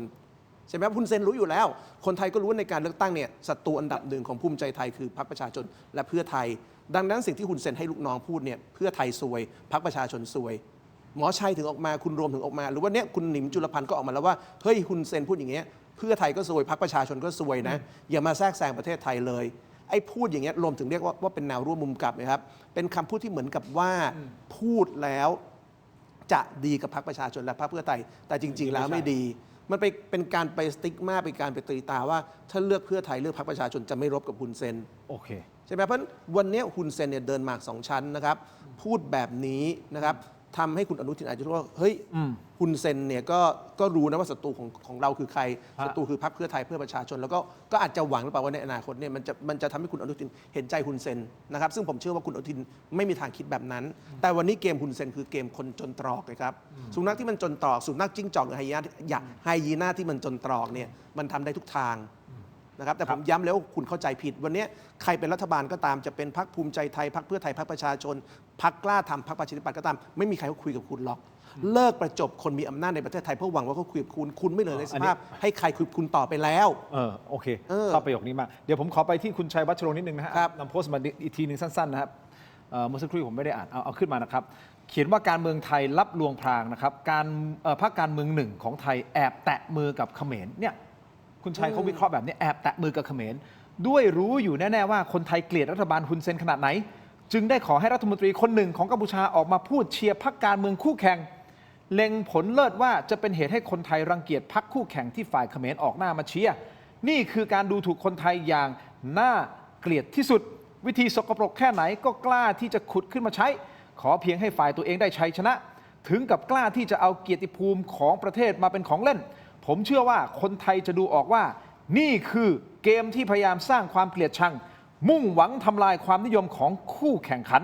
ใช่ไหมครับฮุนเซนรู้อยู่แล้วคนไทยก็รู้ว่าในการเลือกตั้งเนี่ยศัตรูอันดับหนึ่งของภูมิใจไทยคือพรรคประชาชนและเพื่อไทยดังนั้นสิ่งที่ฮุนเซนให้ลูกน้องพูดเนี่ยเพื่อไทยซวยพรรคประชาชนซวยหมอชัยถึงออกมาคุณรวมถึงออกมาหรือว่าเนี่ยคุณหนิมจุลพันธ์ก็ออกมาแล้วว่าเฮ้ยฮุนเซนพูดอย่างเงี้ยเพื่อไทยก็ซวยพรรคประชาชนก็ซวยนะอย่ามาแทรกแซงประเทศไทยเลยไอ้พูดอย่างเงี้ยรวมถึงเรียกว่าเป็นแนวร่วมมุมกลับนะครับเป็นคำพูดที่เหมือนกับว่าพูดแล้วจะดีกับพรรคประชาชนและพรรคเพื่อไทยแต่จริงๆแล้วไม่ดีมันเป็นการไปสติ๊กมาเป็นการไปตีตาว่าถ้าเลือกเพื่อไทยเลือกพรรคประชาชนจะไม่รบกับฮุนเซนโอเคใช่ไหมเพราะวันนี้ฮุนเซนเนี่ยเดินหมาก2 ชั้นนะครับพูดแบบนี้นะครับทำให้คุณอนุทินอาจจะรู้ว่าเฮ้ยฮุนเซนเนี่ยก็รู้นะว่าศัตรูของเราคือใครศัตรูคือพรรคเพื่อไทยเพื่อประชาชนแล้วก็อาจจะหวังหรือเปล่าว่าในอนาคตเนี่ยมันจะทำให้คุณอนุทินเห็นใจฮุนเซนนะครับซึ่งผมเชื่อว่าคุณอนุทินไม่มีทางคิดแบบนั้นแต่วันนี้เกมฮุนเซนคือเกมคนจนตรอกนะครับสุนัขที่มันจนตรอกสุนัขจิ้งจอกหรือไฮยีน่าที่มันจนตรอกเนี่ยมันทำได้ทุกทางนะครับแต่ผมย้ำแล้วคุณเข้าใจผิดวันนี้ใครเป็นรัฐบาลก็ตามจะเป็นพรรคภูมิใจไทยพรรคเพื่อไทยพรรคประชาชนพรรคกล้าทำพรรคประชาธิปัตย์ก็ตามไม่มีใครเขาคุยกับคุณหรอกเลิกประจบคนมีอำนาจในประเทศไทยเพื่อหวังว่าเขาคุยกับคุณไม่เหลือในสภาพให้ใครคุยคุณต่อไปแล้วโอเคเข้าประโยคนี้มาเดี๋ยวผมขอไปที่คุณชัยวัชรงค์นิดนึงนะฮะนำโพสต์มาอีกทีหนึ่งสั้นๆนะครับเมื่อสักครู่ผมไม่ได้อ่านเอาขึ้นมานะครับเขียนว่าการเมืองไทยรับลวงพรางนะครับการพรรคการเมืองหนึ่งของไทยแอบแตะมือกับเขมรเนี่ยคุณชัยเขาวิเคราะห์แบบนี้แอบแตะมือกับเขมรด้วยรู้อยู่แน่ๆว่าคนไทยเกลียดรัฐบาลฮุนเซนขนาดไหนจึงได้ขอให้รัฐมนตรีคนหนึ่งของกัมพูชาออกมาพูดเชียร์พรรคการเมืองคู่แข่งเล็งผลเลิศว่าจะเป็นเหตุให้คนไทยรังเกียจพรรคคู่แข่งที่ฝ่ายเขมรออกหน้ามาเชียร์นี่คือการดูถูกคนไทยอย่างน่าเกลียดที่สุดวิธีสกปรกแค่ไหนก็กล้าที่จะขุดขึ้นมาใช้ขอเพียงให้ฝ่ายตัวเองได้ชัยชนะถึงกับกล้าที่จะเอาเกียรติภูมิของประเทศมาเป็นของเล่นผมเชื่อว่าคนไทยจะดูออกว่านี่คือเกมที่พยายามสร้างความเกลียดชังมุ่งหวังทำลายความนิยมของคู่แข่งขัน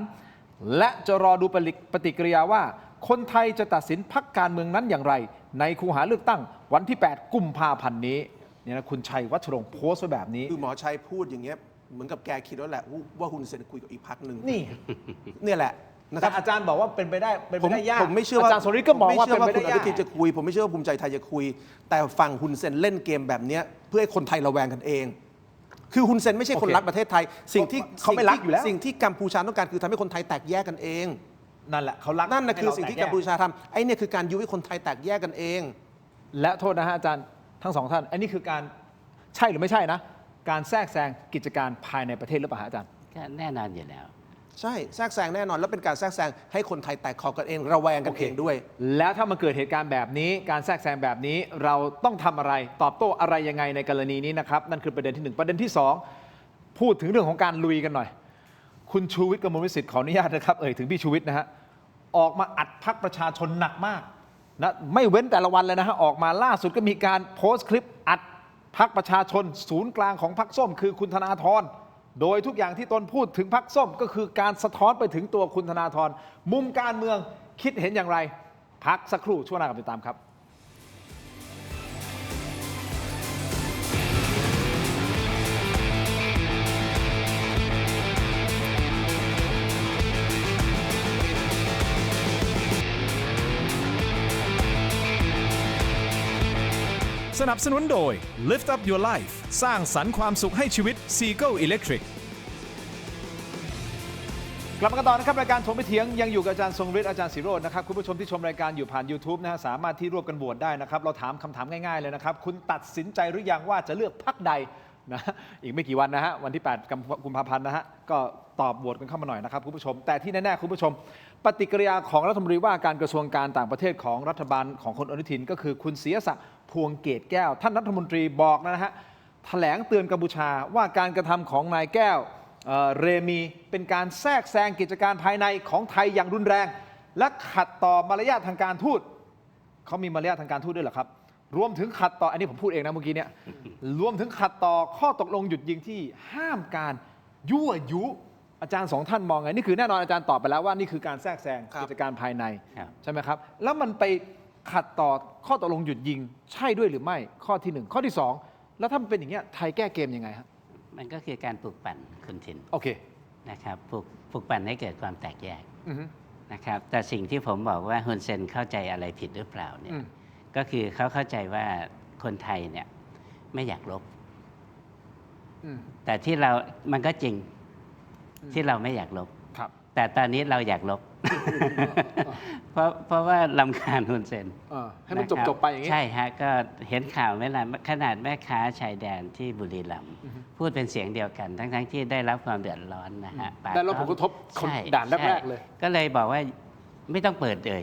และจะรอดูปฏิกิริยาว่าคนไทยจะตัดสินพรรคการเมืองนั้นอย่างไรในคูหาเลือกตั้งวันที่8 กุมภาพันธ์นี้เนี่ยนะคุณชัยวัชรงค์โพสต์ไว้แบบนี้คือหมอชัยพูดอย่างเงี้ยเหมือนกับแกคิดแล้วแหละว่าฮุนเซนคุยกับอีกพรรคหนึ่งนี่เนี่ยแหละแต่อาจารย์บอกว่าเป็นไปได้ยากผมไม่เชื่อว่าอาจารย์สริก็มองว่าเป็นไปได้ยากคุณอนุทินจะคุยผมไม่เชื่อว่าภูมิใจไทยจะคุยแต่ฝั่งฮุนเซนเล่นเกมแบบนี้เพื่อให้คนไทยระแวงกันเองคือฮุนเซนไม่ใช่คนรักประเทศไทยสิ่งที่เขาไม่รักอยู่แล้วสิ่งที่กัมพูชาต้องการคือทำให้คนไทยแตกแยกกันเองนั่นแหละเขารักนั่นคือสิ่งที่กัมพูชาทำไอ้เนี่ยคือการยุให้คนไทยแตกแยกกันเองและโทษนะฮะอาจารย์ทั้งสองท่านอันนี้คือการใช่หรือไม่ใช่นะการแทรกแซงกิจการภายในประเทศหรือเปล่าอาจารย์ก็แน่นอนอยู่แล้วใช่แทรกแซงแน่นอนแล้วเป็นการแทรกแซงให้คนไทยแตกคอกันเองระแวงกันเองด้วยแล้วถ้ามันเกิดเหตุการณ์แบบนี้การแทรกแซงแบบนี้เราต้องทำอะไรตอบโต้อะไรยังไงในกรณีนี้นะครับนั่นคือประเด็นที่1ประเด็นที่2พูดถึงเรื่องของการลุยกันหน่อยคุณชูวิทย์กมลวิสิทธิ์ขออนุญาตนะครับถึงพี่ชูวิทย์นะฮะออกมาอัดพรรคประชาชนหนักมากนะไม่เว้นแต่ละวันเลยนะฮะออกมาล่าสุดก็มีการโพสต์คลิปอัดพรรคประชาชนศูนย์กลางของพรรคส้มคือคุณธนาธรโดยทุกอย่างที่ตนพูดถึงพรรคส้มก็คือการสะท้อนไปถึงตัวคุณธนาธรมุมการเมืองคิดเห็นอย่างไรพักสักครู่ช่วงหน้ากลับติดตามครับ สนับสนุนโดย Lift Up Your Life สร้างสรรค์ความสุขให้ชีวิต Seagull Electric กลับมากันต่อนะครับรายการถกไม่เถียงยังอยู่กับอาจารย์ทรงฤทธิ์อาจารย์ศิโรจน์นะครับคุณผู้ชมที่ชมรายการอยู่ผ่าน YouTube นะฮะสามารถที่ร่วมกันโหวตได้นะครับเราถามคำถามง่ายๆเลยนะครับคุณตัดสินใจหรือยังว่าจะเลือกพรรคใด นะอีกไม่กี่วันนะฮะวันที่ 8 กุมภาพันธ์นะฮะก็ตอบโหวตกันเข้ามาหน่อยนะครับคุณผู้ชมแต่ที่แน่ๆคุณผู้ชม ปฏิกิริยาของรัฐมนตรีว่าการกระทรวงการต่างประเทศของรัฐบาลของคุณอนุทินก็คือคุณศรีศักดิ์พวงเกตแก้วท่านรัฐมนตรีบอกนะฮะแถลงเตือนกัมพูชาว่าการกระทำของนายแก้วเรมีเป็นการแทรกแซงกิจการภายในของไทยอย่างรุนแรงและขัดต่อมารยาททางการทูตเขามีมารยาททางการทูตด้วยเหรอครับรวมถึงขัดต่ออันนี้ผมพูดเองนะเมื่อกี้เนี่ยรวมถึงขัดต่อข้อตกลงหยุดยิงที่ห้ามการยั่วยุอาจารย์สองท่านมองไงนี่คือแน่นอนอาจารย์ตอบไปแล้วว่านี่คือการแทรกแซงกิจการภายในใช่ไหมครับแล้วมันไปขัดต่อข้อตกลงหยุดยิงใช่ด้วยหรือไม่ข้อที่1ข้อที่2แล้วถ้ามันเป็นอย่างเงี้ยไทยแก้เกมยังไงครับมันก็คือการปลุกปั่นคุณทินโอเคนะครับปลุกปั่นให้เกิดความแตกแยกนะครับแต่สิ่งที่ผมบอกว่าฮุนเซนเข้าใจอะไรผิดหรือเปล่าเนี่ยก็คือเขาเข้าใจว่าคนไทยเนี่ยไม่อยากลบแต่ที่เรามันก็จริงที่เราไม่อยากลบแต่ตอนนี้เราอยากลบ เพราะว่าลำคาญฮุนเซนให้มันจบไปอย่างนี้ใช่ฮะก็เห็นข่าวไหมล่ะขนาดแม่ค้าชายแดนที่บุรีรัมย์พูดเป็นเสียงเดียวกันทั้งที่ได้รับความเดือดร้อนนะฮะได้รับผลกระทบคนด่านแรกๆเลยก็เลยบอกว่าไม่ต้องเปิดเลย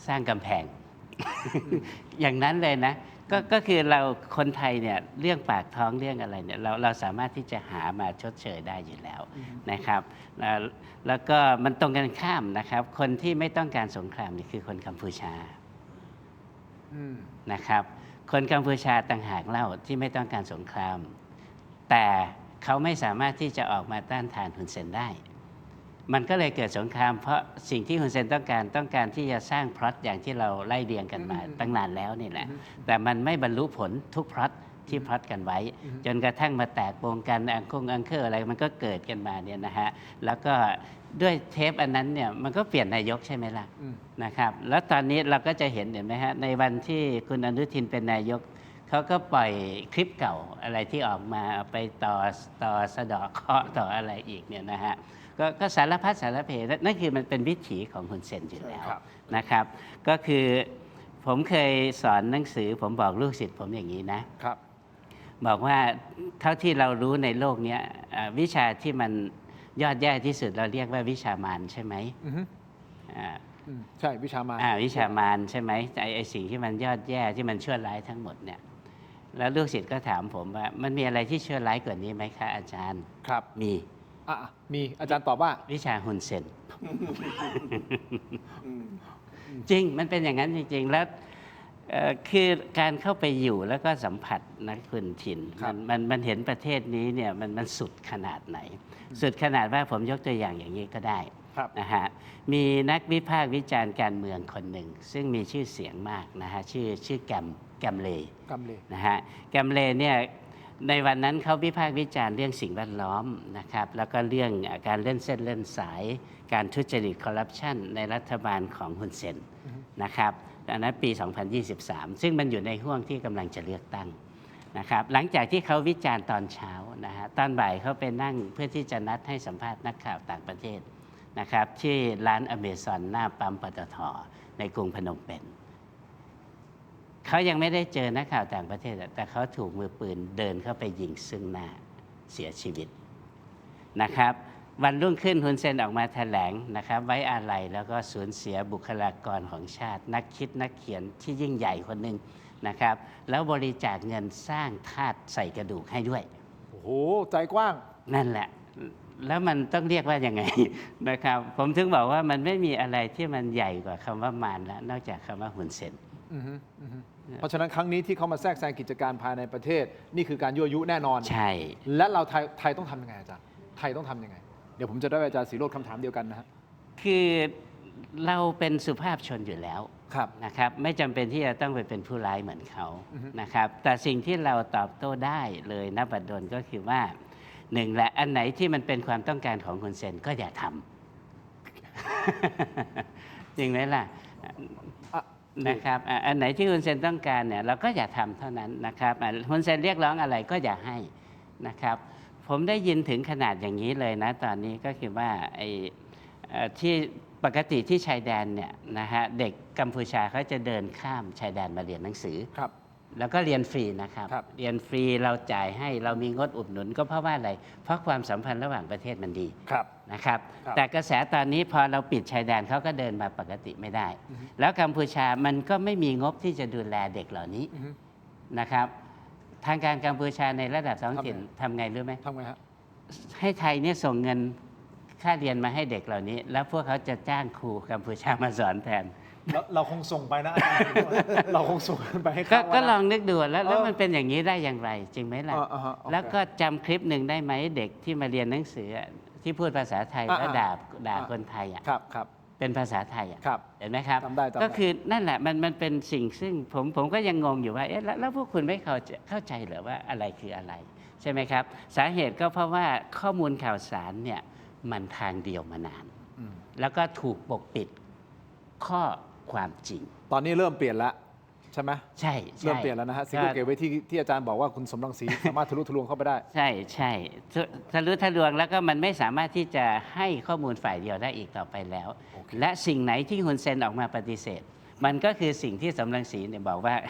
สร้างกำแพง อย่างนั้นเลยนะก็คือเราคนไทยเนี่ยเรื่องปากท้องเรื่องอะไรเนี่ยเราสามารถที่จะหามาชดเชยได้อยู่แล้วนะครับแล้วก็มันตรงกันข้ามนะครับคนที่ไม่ต้องการสงครามนี่คือคนกัมพูชานะครับคนกัมพูชาต่างหากเล่าที่ไม่ต้องการสงครามแต่เขาไม่สามารถที่จะออกมาต้านทานฮุนเซนได้มันก็เลยเกิดสงครามเพราะสิ่งที่ฮุนเซนต้องการที่จะสร้างพล็อตอย่างที่เราไล่เรียงกันมาตั้งนานแล้วนี่แหละแต่มันไม่บรรลุผลทุกพล็อตที่พล็อตกันไว้จนกระทั่งมาแตกวงกันอังเคอร์อะไรมันก็เกิดกันมาเนี่ยนะฮะแล้วก็ด้วยเทปอันนั้นเนี่ยมันก็เปลี่ยนนายกใช่ไหมล่ะนะครับแล้วตอนนี้เราก็จะเห็นไหมฮะในวันที่คุณอนุทินเป็นนายกเขาก็ปล่อยคลิปเก่าอะไรที่ออกมาไปต่อสะเดาะเคราะห์ต่ออะไรอีกเนี่ยนะฮะก็สารพัดสารเพนั่นคือมันเป็นวิถีของฮุนเซนอยู่แล้วนะครับก็คือผมเคยสอนหนังสือผมบอกลูกศิษย์ผมอย่างนี้นะครับบอกว่าเท่าที่เรารู้ในโลกนี้วิชาที่มันยอดแย่ที่สุดเราเรียกว่าวิชามารใช่ไหมใช่วิชามารวิชามารใช่ไหมไอ้สิ่งที่มันยอดแย่ที่มันชั่วร้ายทั้งหมดเนี่ยแล้วลูกศิษย์ก็ถามผมว่ามันมีอะไรที่ชั่วร้ายกว่านี้ไหมคะอาจารย์ครับมีอาจารย์ตอบว่าวิชาฮุนเซน จริงมันเป็นอย่างนั้นจริงๆแล้วคือการเข้าไปอยู่แล้วก็สัมผัสนะคุณทินมันเห็นประเทศนี้เนี่ยมันสุดขนาดไหนสุดขนาดว่าผมยกตัวอย่างนี้ก็ได้นะฮะมีนักวิพากษ์วิจารณ์การเมืองคนหนึ่งซึ่งมีชื่อเสียงมากนะฮะชื่อแกมเลนะฮะแกมเลเนี่ยในวันนั้นเขาวิพากษ์วิจารณ์เรื่องสิ่งแวดล้อมนะครับแล้วก็เรื่องการเล่นเส้นเล่นสายการทุจริตคอร์รัปชันในรัฐบาลของฮุนเซนนะครับอันนั้นปี 2023 ซึ่งมันอยู่ในห่วงที่กำลังจะเลือกตั้งนะครับหลังจากที่เขาวิจารณ์ตอนเช้านะฮะตอนบ่ายเขาไปนั่งเพื่อที่จะนัดให้สัมภาษณ์นักข่าวต่างประเทศนะครับที่ร้านอเมซอนหน้าปั๊มปตท.ในกรุงพนมเปญเขายังไม่ได้เจอนักข่าวต่างประเทศแต่เขาถูกมือปืนเดินเข้าไปยิงซึ่งหน้าเสียชีวิตนะครับวันรุ่งขึ้นฮุนเซนออกมาแถลงนะครับไว้อาลัยแล้วก็สูญเสียบุคลากรของชาตินักคิดนักเขียนที่ยิ่งใหญ่คนหนึ่งนะครับแล้วบริจาคเงินสร้างธาตุใส่กระดูกให้ด้วยโอ้โหใจกว้างนั่นแหละแล้วมันต้องเรียกว่ายังไงนะครับผมถึงบอกว่ามันไม่มีอะไรที่มันใหญ่กว่าคำว่ามารแล้วนอกจากคำว่าฮุนเซนเพราะฉะนั้นครั้งนี้ที่เขามาแทรกแซงกิจการภายในประเทศนี่คือการยั่วยุแน่นอนใช่และเราไทยต้องทำยังไงอาจารย์ไทยต้องทำยังไงเดี๋ยวผมจะได้อาจารย์ศิโรจน์คำถามเดียวกันนะฮะคือเราเป็นสุภาพชนอยู่แล้วนะครับไม่จำเป็นที่จะต้องไปเป็นผู้ร้ายเหมือนเขานะครับแต่สิ่งที่เราตอบโต้ได้เลยณบัดดลก็คือว่าหนึ่งแหละอันไหนที่มันเป็นความต้องการของฮุนเซนก็อย่าทำ จริงไหมล่ะนะครับอันไหนที่ฮุนเซนต้องการเนี่ยเราก็อย่าทำเท่านั้นนะครับฮุนเซนเรียกร้องอะไรก็อย่าให้นะครับผมได้ยินถึงขนาดอย่างนี้เลยนะตอนนี้ก็คือว่าไอ้ที่ปกติที่ชายแดนเนี่ยนะฮะเด็กกัมพูชาเขาจะเดินข้ามชายแดนมาเรียนหนังสือ แล้วก็เรียนฟรีนะครับ ครับ เรียนฟรีเราจ่ายให้เรามีงดอุดหนุนก็เพราะว่าอะไร เพราะความสัมพันธ์ระหว่างประเทศมันดี ครับ นะครับ ครับ แต่กระแสตอนนี้พอเราปิดชายแดนเขาก็เดินมาปกติไม่ได้ แล้วกัมพูชามันก็ไม่มีงบที่จะดูแลเด็กเหล่านี้นะครับ ทางการกัมพูชาในระดับท้องถิ่นทำไงรู้ไหม ทำไงฮะ ให้ไทยเนี่ยส่งเงินค่าเรียนมาให้เด็กเหล่านี้ แล้วพวกเขาจะจ้างครูกัมพูชามาสอนแทน เราคงส่งไปนะอาจารย์เราคงส่งไปให้ ก็ เขา ก็ นะ ลองนึกดูแล้วมันเป็นอย่างนี้ได้อย่างไร จริงไหมล่ะ อ่าฮะโอเค แล้วก็จำคลิปหนึ่งได้ไหมเด็กที่มาเรียนหนังสือที่พูดภาษาไทยแล้วด่าคนไทยอ่ะ ครับ เป็นภาษาไทยอ่ะ ครับ เห็นไหมครับ จำได้ ก็คือนั่นแหละมันเป็นสิ่งซึ่งผมก็ยังงงอยู่ว่าเอ๊ะแล้วพวกคุณไม่เข้าใจเหรือว่าอะไรคืออะไร ใช่ไหมครับ สาเหตุก็เพราะว่าข้อมูลข่าวสารเนี่ยมันทางเดียวมานาน แล้วก็ถูกปกปิดข้อความจริง ตอนนี้เริ่มเปลี่ยนแล้วใช่ไหม ใช่ เริ่มเปลี่ยนแล้วนะฮะซิงเกิลเกตไว้ที่อาจารย์บอกว่าคุณสมรังสี สามารถทะลุทะลวงเข้าไปได้ ใช่ทะลุทะลวงแล้วก็มันไม่สามารถที่จะให้ข้อมูลฝ่ายเดียวได้อีกต่อไปแล้ว โอเค และสิ่งไหนที่ฮุนเซนออกมาปฏิเสธ มันก็คือสิ่งที่สมรังสีเนี่ยบอกว่า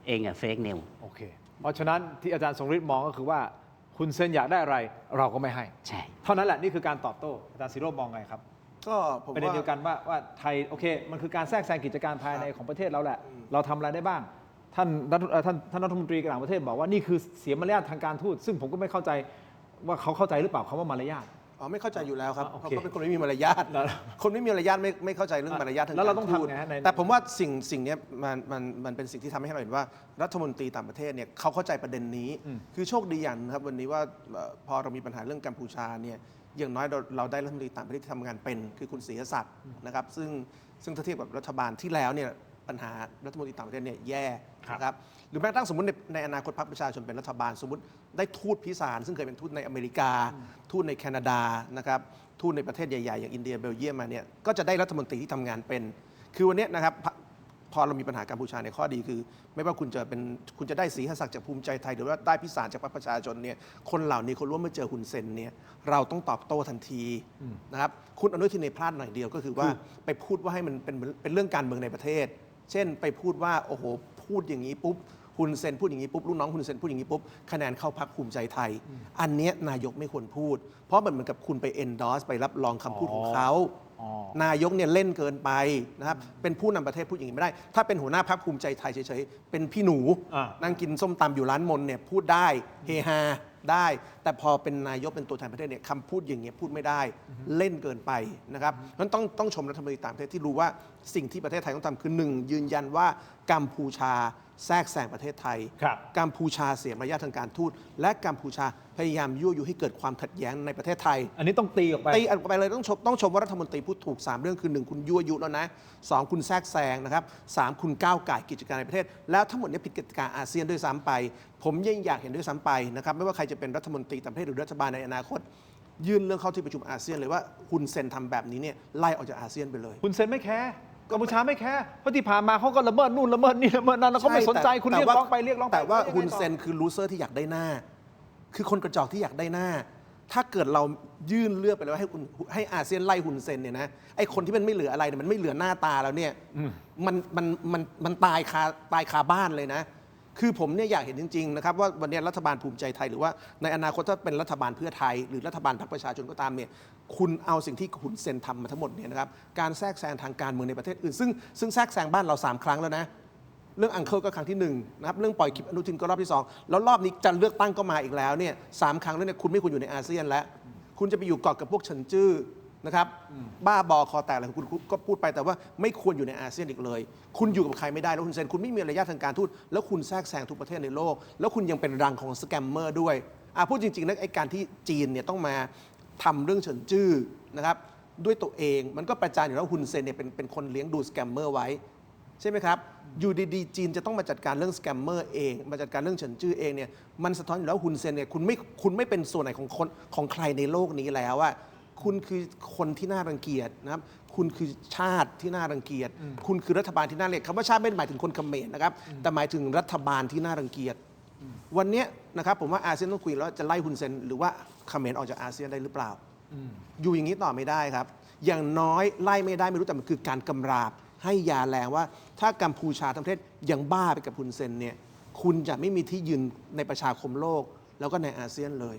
เองอะเฟกนิว โอเค เพราะฉะนั้นที่อาจารย์ทรงฤทธิ์มองก็คือว่าคุณเซนอยากได้อะไรเราก็ไม่ให้ ใช่ เท่านั้นแหละนี่คือการตอบโต้อาจารย์ศิโรจน์มองไงครับ ก็ผม ประเด็น ว่า เดียวกันว่าไทยโอเค มันคือการแทรกแซงกิจการภายในของประเทศเราแหละ เราทำอะไรได้บ้าง ท่านรัฐมนตรีต่างประเทศบอกว่านี่คือเสียมารยาททางการทูตซึ่งผมก็ไม่เข้าใจว่าเขาเข้าใจหรือเปล่าคำว่ามารยาท อ๋อไม่เข้าใจอยู่แล้วครับ โอ เขา เค ก็เป็นคนไม่มีมารยาท แล้ว คนไม่มีมารยาทไม่เข้าใจเรื่องมารยาททาง แล้วเรา การ ต้อง ทูต ทำไงฮะใน แต่ผมว่าสิ่งเนี้ยมันเป็นสิ่งที่ทำให้เราเห็นว่ารัฐมนตรีต่างประเทศเนี่ยเขาเข้าใจประเด็นนี้ คือโชคดีอย่างนะครับวันนี้ว่าพอเรามีปัญหาเรื่องกัมพูชาเนี่ยอย่างน้อยเราได้รัฐมนตรีต่างประเทศที่ทำงานเป็นคือคุณศรีศักดิ์นะครับซึ่งถ้าเทียบกับรัฐบาลที่แล้วเนี่ยปัญหารัฐมนตรีต่างประเทศเนี่ยแย่นะครับหรือแม้กระทั่งสมมติในอนาคตพรรคประชาชนเป็นรัฐบาลสมมติได้ทูตพิสารซึ่งเคยเป็นทูตในอเมริกา ทูตในแคนาดานะครับทูตในประเทศใหญ่ๆอย่างอินเดียเบลเยียมมาเนี่ยก็จะได้รัฐมนตรีที่ทำงานเป็น คือวันนี้นะครับพอเรามีปัญหากัมพูชาในยข้อดีคือ ไม่ว่าคุณจะได้ศรีหศักดิ์จากภูมิใจไทยหรือว่าได้พิสารจากพรรคประชาชนเนี่ยคนเหล่านี้คนร่วมมาเจอคุณเซนเนี่ยเราต้องตอบโต้ทันทีนะครับคุณอนุทินในพลาดหน่อยเดียวก็คือว่าไปพูดว่าให้มันเป็นเรื่องการเมืองในประเทศ เช่นไปพูดว่าโอ้โหพูดอย่างนี้ปุ๊บฮุนเซนพูดอย่างนี้ปุ๊บลูกน้องฮุนเซนพูดอย่างนี้ปุ๊บคะแนนเข้าพรรคภูมิใจไทย อันเนี้ยนายกไม่ควรพูด เพราะมันเหมือนกับคุณไป endorse ไปรับรองคำพูดของเขา นายกเนี่ยเล่นเกินไปนะครับเป็นผู้นำประเทศพูดอย่างนี้ไม่ได้ ถ้าเป็นหัวหน้าพรรคภูมิใจไทยเฉยๆเป็นพี่หนู นั่งกินส้มตำอยู่ร้านมนเนี่ยพูดได้เฮฮาได้ แต่พอเป็นนายกเป็นตัวแทนประเทศเนี่ยคำพูดอย่างเงี้ยพูดไม่ได้เล่นเกินไปนะครับนั้นต้องชมรัฐมนตรีต่างประเทศที่รู้ว่าสิ่งที่ประเทศไทยต้องทำคือ 1. ยืนยันว่ากัมพูชาแทรกแซงประเทศไทย ครับ กัมพูชาเสียมารยาททางการทูตและกัมพูชาพยายามยั่วยุให้เกิดความขัดแย้งในประเทศไทย อันนี้ต้องตีออกไป ตีออกไปเลยต้องชมว่ารัฐมนตรีพูดถูก 3 เรื่องคือ 1 คุณยั่วยุแล้วนะ 2 คุณแทรกแซงนะครับ 3 คุณก้าวไก่ายกิจการในประเทศ แล้วทั้งหมดนี้ผิดกติกาอาเซียนด้วยซ้ำไป ผมยังอยากเห็นด้วยซ้ำไปนะครับไม่ว่าใครจะเป็นรัฐมนตรีต่างประเทศหรือรัฐบาลในอนาคต ยื่นเรื่องเข้าที่ประชุมอาเซียนเลยว่าคุณเซนทำแบบนี้เนี่ยไล่ออกจากอาเซียนไปเลย คุณเซนไม่แคร์กัมพูชาไม่แคร์เพราะที่ผ่านมาเขาก็ละเมิดนู่นละเมิดนี่ละเมิดนั่นแล้วเขาไม่สนใจคุณเรียกร้องไปเรียกร้องไป แต่ว่า ยังไงต่อ ฮุนเซนคือลูเซอร์ที่อยากได้หน้า คือคนกระจอกที่อยากได้หน้า ถ้าเกิดเรายื่นเลือกไปแล้วให้อาเซียนไล่ฮุนเซนเนี่ยนะไอคนที่มันไม่เหลืออะไรเนี่ยมันไม่เหลือหน้าตาแล้วเนี่ยมันตายคาบ้านเลยนะ คือผมเนี่ยอยากเห็นจริงๆนะครับว่าวันนี้รัฐบาลภูมิใจไทยหรือว่าในอนาคตถ้าเป็นรัฐบาลเพื่อไทย หรือรัฐบาลพรรคประชาชนก็ตามเนี่ยคุณเอาสิ่งที่คุณเซนทำมาทั้งหมดเนี่ยนะครับการแทรกแซงทางการเมืองในประเทศอื่นซึ่งแทรกแซงบ้านเรา3 ครั้งแล้วนะเรื่องอังเคิลก็ครั้งที่1นะครับเรื่องปล่อยคลิปอนุทินก็รอบที่2แล้วรอบนี้จะเลือกตั้งก็มาอีกแล้วเนี่ย3 ครั้งแล้วเนี่ยคุณไม่ควรอยู่ในอาเซียนแล้วคุณจะไปอยู่เกาะกับพวกเฉินจื้อนะครับบ้าบอคอแตกอะไรคุณก็พูดไปแต่ว่าไม่ควรอยู่ในอาเซียนอีกเลย คุณอยู่กับใครไม่ได้แล้วคุณเซนคุณไม่มีมารยาททางการทูตแล้วคุณแทรกแซงทุกประเทศในโลก แล้วคุณยังเป็นรังของสแกมเมอร์ด้วยพูดจริงๆนะไอ้การที่จีนเนี่ยต้องมาทำเรื่องเฉินจื้อนะครับด้วยตัวเองมันก็ประจานอยู่แล้วฮุนเซนเนี่ยเป็นคนเลี้ยงดูสแกมเมอร์ไว้ใช่ไหมครับอยู่ดีๆจีนจะต้องมาจัดการเรื่องสแกมเมอร์เองมาจัดการเรื่องเฉินจื้อเองเนี่ยมันสะท้อนอยู่แล้วฮุนเซนเนี่ยคุณไม่เป็นส่วนไหนของใครในโลกนี้แล้วอะคุณคือคนที่น่ารังเกียจนะครับคุณคือชาติที่น่ารังเกียจคุณคือรัฐบาลที่น่าเกลียดคำว่าชาติไม่ได้หมายถึงคนเขมรนะครับแต่หมายถึงรัฐบาลที่น่ารังเกียจวันนี้นะครับผมว่าอาเซียนต้องคุยแล้วจะไล่ฮุนเซนหรือว่าเขมรออกจากอาเซียนได้หรือเปล่าอยู่อย่างนี้ต่อไม่ได้ครับอย่างน้อยไล่ไม่ได้ไม่รู้แต่มันคือการกำราบ ให้ยาแรงว่าถ้ากัมพูชาทั้งประเทศยังบ้าไปกับฮุนเซนเนี่ยคุณจะไม่มีที่ยืนในประชาคมโลก แล้วก็ในอาเซียนเลย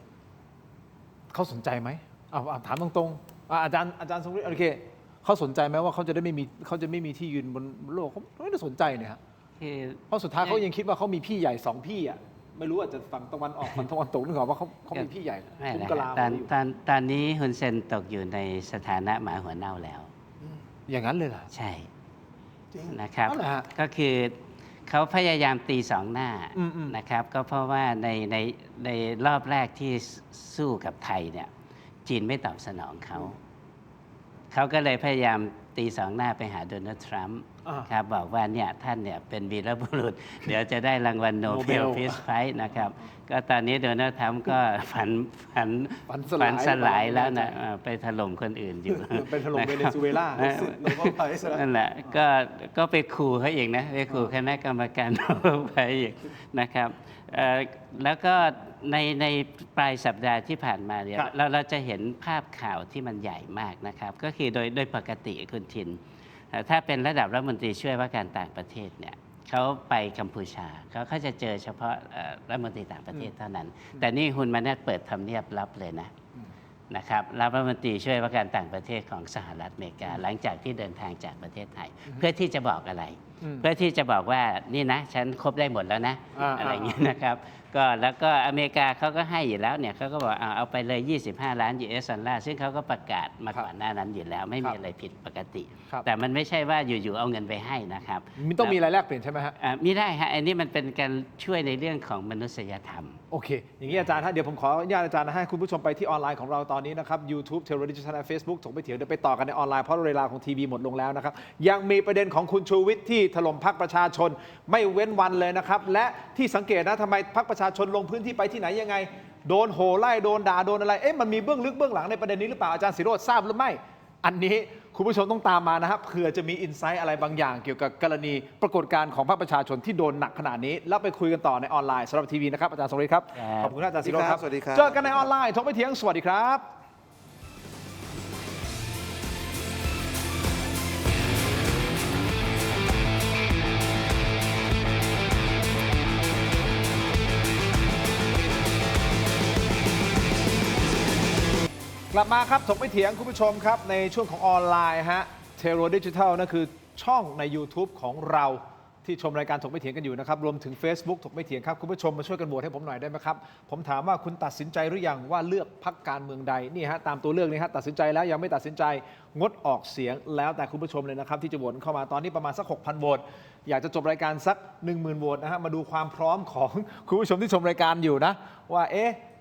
เขาสนใจไหมเอาถามตรงๆอาจารย์ทรงฤทธิ์โอเคเขาสนใจไหมว่าเขาจะไม่มีที่ยืนบนโลกเขาไม่ได้สนใจเนี่ยฮะ คือ เพราะสุดท้ายเขายังคิดว่าเขามีพี่ใหญ่2พี่อ่ะไม่รู้อาจจะฝั่งตะวันออกฝั่งตะวันตกนึกออกว่าเขามีพี่ใหญ่ ไม่ คุ้ม นะ กะ ค ลา รับ ไว้อยู่ ตอนนี้ฮุนเซนตกอยู่ในสถานะหมาหัวเน่าแล้ว อย่างนั้นเลยเหรอ ใช่ จริง นะครับ อ๋อเหรอฮะ ก็คือเขาพยายามตีสองหน้า อืม นะครับ ก็เพราะว่าในรอบแรกที่สู้กับไทยเนี่ยจีนไม่ตอบสนองเขาก็เลยพยายามตีสองหน้าไปหาโดนัลด์ทรัมป์ อ่า ครับบอกว่าเนี่ยท่านเนี่ยเป็นวีรบุรุษ เดี๋ยวจะได้รางวัลโนเบล Nobel พีซไพรส์นะครับ ก็ตอนนี้โดนัลด์ทรัมป์ก็ฝันสลายแล้วนะไปถล่มคนอื่นอยู่ ไปถล่มเวเนซุเอลา นั่นแหละก็ไปขู่เขาอีกนะไปขู่คณะกรรมการโนเบลไพรส์อีกนะครับแล้วก็ในปลายสัปดาห์ที่ผ่านมาเนี่ย ครับ เราจะเห็นภาพข่าวที่มันใหญ่มากนะครับ ก็คือโดยปกติคุณทินถ้าเป็นระดับรัฐมนตรีช่วยว่าการต่างประเทศเนี่ยเขาไปกัมพูชาเขาจะเจอเฉพาะรัฐมนตรีต่างประเทศเท่านั้น แต่นี่ฮุนมาเนตเปิดทำเนียบลับเลยนะครับรับรัฐมนตรีช่วยว่าการต่างประเทศของสหรัฐอเมริกา หลังจากที่เดินทางจากประเทศไทย เพื่อที่จะบอกอะไร เพื่อที่จะบอกว่านี่นะฉันครบได้หมดแล้วนะ อะไรอย่างเงี้ยนะครับแล้วก็อเมริกาเขาก็ให้อยู่แล้วเนี่ยเขาก็บอกเอาไปเลย 25 ล้าน US ดอลลาร์ซึ่งเขาก็ประกาศมาก่อนหน้านั้นอยู่แล้ว ไม่มีอะไรผิดปกติ ครับ แต่มันไม่ใช่ว่าอยู่ๆเอาเงินไปให้นะครับ มันต้องมีอะไรแลกเปลี่ยนใช่ไหมฮะ มีได้ฮะอันนี้มันเป็นการช่วยในเรื่องของมนุษยธรรม โอเค อย่างนี้อาจารย์ฮะเดี๋ยวผมขออนุญาตอาจารย์นะให้คุณผู้ชมไปที่ออนไลน์ของเราตอนนี้นะครับ YouTube t e r r o r i s t Channel Facebook ถกไปเถียงเดี๋ยวไปต่อกันในออนไลน์เพราะเวลาของทีวีหมดลงแล้วนะครับ ยังมีประเด็นของคุณชูวิทย์ที่ถล่มพรรคประชาชนไม่เว้นวันเลยนะครับ และที่สังเกตนะทำไมพรรคประชาชนลงพื้นที่ไปที่ไหนยังไง โดนโห่ไล่โดนด่าโดนอะไรมันมีเบื้องลึกเบื้องหลังในประเด็นนี้หรือเปล่าอาจารย์ศิโรจน์ทราบหรือไม่อันนี้คุณผู้ชมต้องตามมานะครับเผื่อจะมีอินไซต์อะไรบางอย่างเกี่ยวกับกรณีปรากฏการณ์ของพรรคประชาชนที่โดนหนักขนาดนี้แล้วไปคุยกันต่อในออนไลน์สำหรับทีวีนะครับอาจารย์ทรงฤทธิ์ครับ ครับ ขอบคุณอาจารย์ศิโรจน์ครับ สวัสดีครับ เจอกันในออนไลน์ถกไปเถียงสวัสดีครับ กลับมาครับถกไม่เถียงคุณผู้ชมครับในช่วงของออนไลน์ฮะเทโรดิจิทัลนั่นคือช่องใน YouTube ของเราที่ชมรายการถกไม่เถียงกันอยู่นะครับรวมถึง Facebook ถกไม่เถียงครับคุณผู้ชมมาช่วยกันโหวตให้ผมหน่อยได้ไหมครับผมถามว่าคุณตัดสินใจหรือยังว่าเลือกพรรคการเมืองใดนี่ฮะตามตัวเลือกนี้ฮะตัดสินใจแล้วยังไม่ตัดสินใจงดออกเสียงแล้วแต่คุณผู้ชมเลยนะครับที่จะโหวตเข้ามาตอนนี้ประมาณสัก 6,000 โหวตอยากจะจบรายการสัก 10,000 โหวตนะฮะมาดูความพร้อมของคุณผู้ชมที่ชมรายการอยู่นะว่า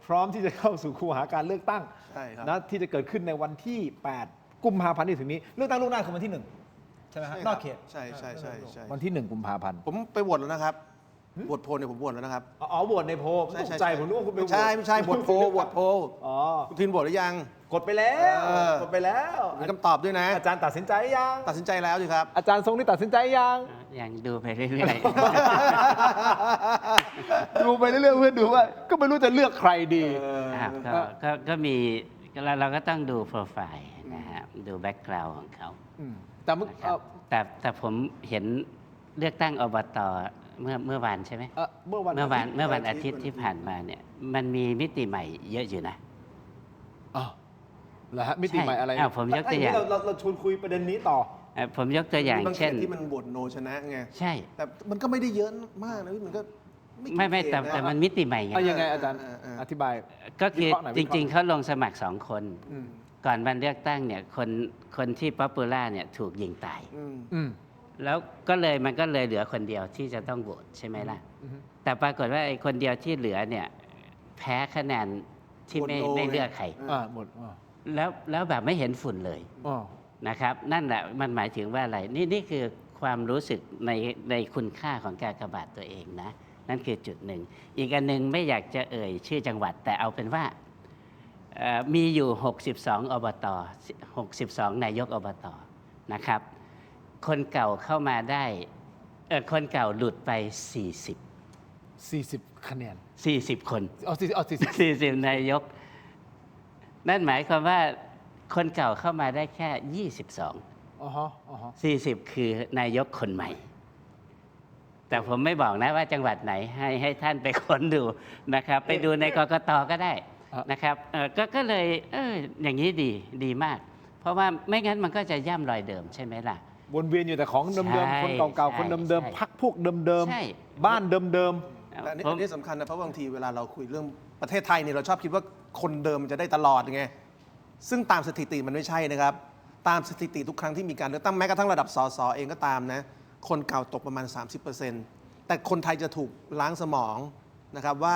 พร้อมที่จะเข้าสู่คูหาการเลือกตั้ง ใช่ครับ นะที่จะเกิดขึ้นในวันที่ 8 กุมภาพันธ์ที่ถึงนี้เลือกตั้งล่วงหน้าคือวันที่ 1 ใช่ไหมฮะนอกเขต ใช่ใช่ใช่ใช่ วันที่ 1 กุมภาพันธ์ ผมไปโหวตแล้วนะครับโหวตโพลเนี่ยผมโหวตแล้วนะครับ อ๋อโหวตในโพลผมตกใจผมนึกว่าคุณไปโหวต ไม่ใช่โหวตโพลโหวตโพล อ๋อ คุณทินโหวตหรือยัง กดไปแล้ว เออ กดไปแล้ว มีคำตอบด้วยนะ อาจารย์ตัดสินใจยัง ตัดสินใจแล้วสิครับ อาจารย์ทรงนี่ตัดสินใจยัง ยังดูไปเรื่อย ดูไปเรื่อยๆเพื่อดูว่าก็ไม่รู้จะเลือกใครดี ๆครับก็มีเราก็ต้องดูโปรไฟล์นะฮะดูแบ็กกราวด์ของเขา แต่เมื่อ นะครับแต่ผมเห็นเลือกตั้งอบตเมื่อวานใช่ไหม เมื่อวัน เมื่อวันอาทิตย์ที่ผ่านมาเนี่ยมันมีมิติใหม่เยอะอยู่นะ อ๋อเหรอฮะมิติใหม่อะไร ใช่ผมยกตัวอย่าง เราชวนคุยประเด็นนี้ต่อ ผมยกตัวอย่าง บางเข เช่น ตที่มันโหวตโนชนะไง ใช่ แต่มันก็ไม่ได้เยอะมากนะพี่มันก็กี่ ไม่ เข แต่ นะ มันมิติใหม่ไง เอายังไงอาจารย์ อธิบาย ก็คือ วิเคราะห์หน่อย จ วิเคราะห์ ริง ๆเขาลงสมัคร 2 คน อืม ก่อนวันเลือกตั้งเนี่ยคนที่ป๊อปปูล่าเนี่ยถูกยิงตาย อืม แล้วมันก็เลยเหลือคนเดียวที่จะต้องโหวตใช่ไหมล่ะ อืม แต่ปรากฏว่าไอ้คนเดียวที่เหลือเนี่ยแพ้คะแนนที่ไม่ โหวตโน ไม่เลือกใคร หมด แล้วแบบไม่เห็นฝุ่นเลย อ๋อ นะครับ นั่นแหละมันหมายถึงว่าอะไรนี่คือความรู้สึกในคุณค่าของการกบาดตัวเองนะนั่นคือจุดหนึ่งอีกอันหนึ่งไม่อยากจะเอ่ยชื่อจังหวัดแต่เอาเป็นว่ามีอยู่ 62 อบต 62 นายกอบตนะครับคนเก่าเข้ามาได้คนเก่าหลุดไป 40 คะแนน 40 คน เอา40 40 นายก นั่นหมายความว่าคนเก่าเข้ามาได้แค่ 22 40 คือนายกคนใหม่ แต่ผมไม่บอกนะว่าจังหวัดไหนให้ท่านไปค้นดูนะครับ ไปดูในกกตก็ได้นะครับก็เลยอย่างนี้ดีมาก เพราะว่าไม่งั้นมันก็จะย่ำรอยเดิมใช่ไหมล่ะ วนเวียนอยู่แต่ของเดิมๆคนเก่าๆคนเดิมๆพรรคพวกเดิม ใช่ ๆบ้านเดิม แต่อันนี้สำคัญนะเพราะบางทีเวลาเราคุยเรื่องประเทศไทยเนี่ยเราชอบคิดว่าคนเดิมจะได้ตลอดไงซึ่งตามสถิติมันไม่ใช่นะครับตามสถิติทุกครั้งที่มีการเลือกตั้งแม้กระทั่งระดับสสเองก็ตามนะคนเก่าตกประมาณ 30%แต่คนไทยจะถูกล้างสมองนะครับว่า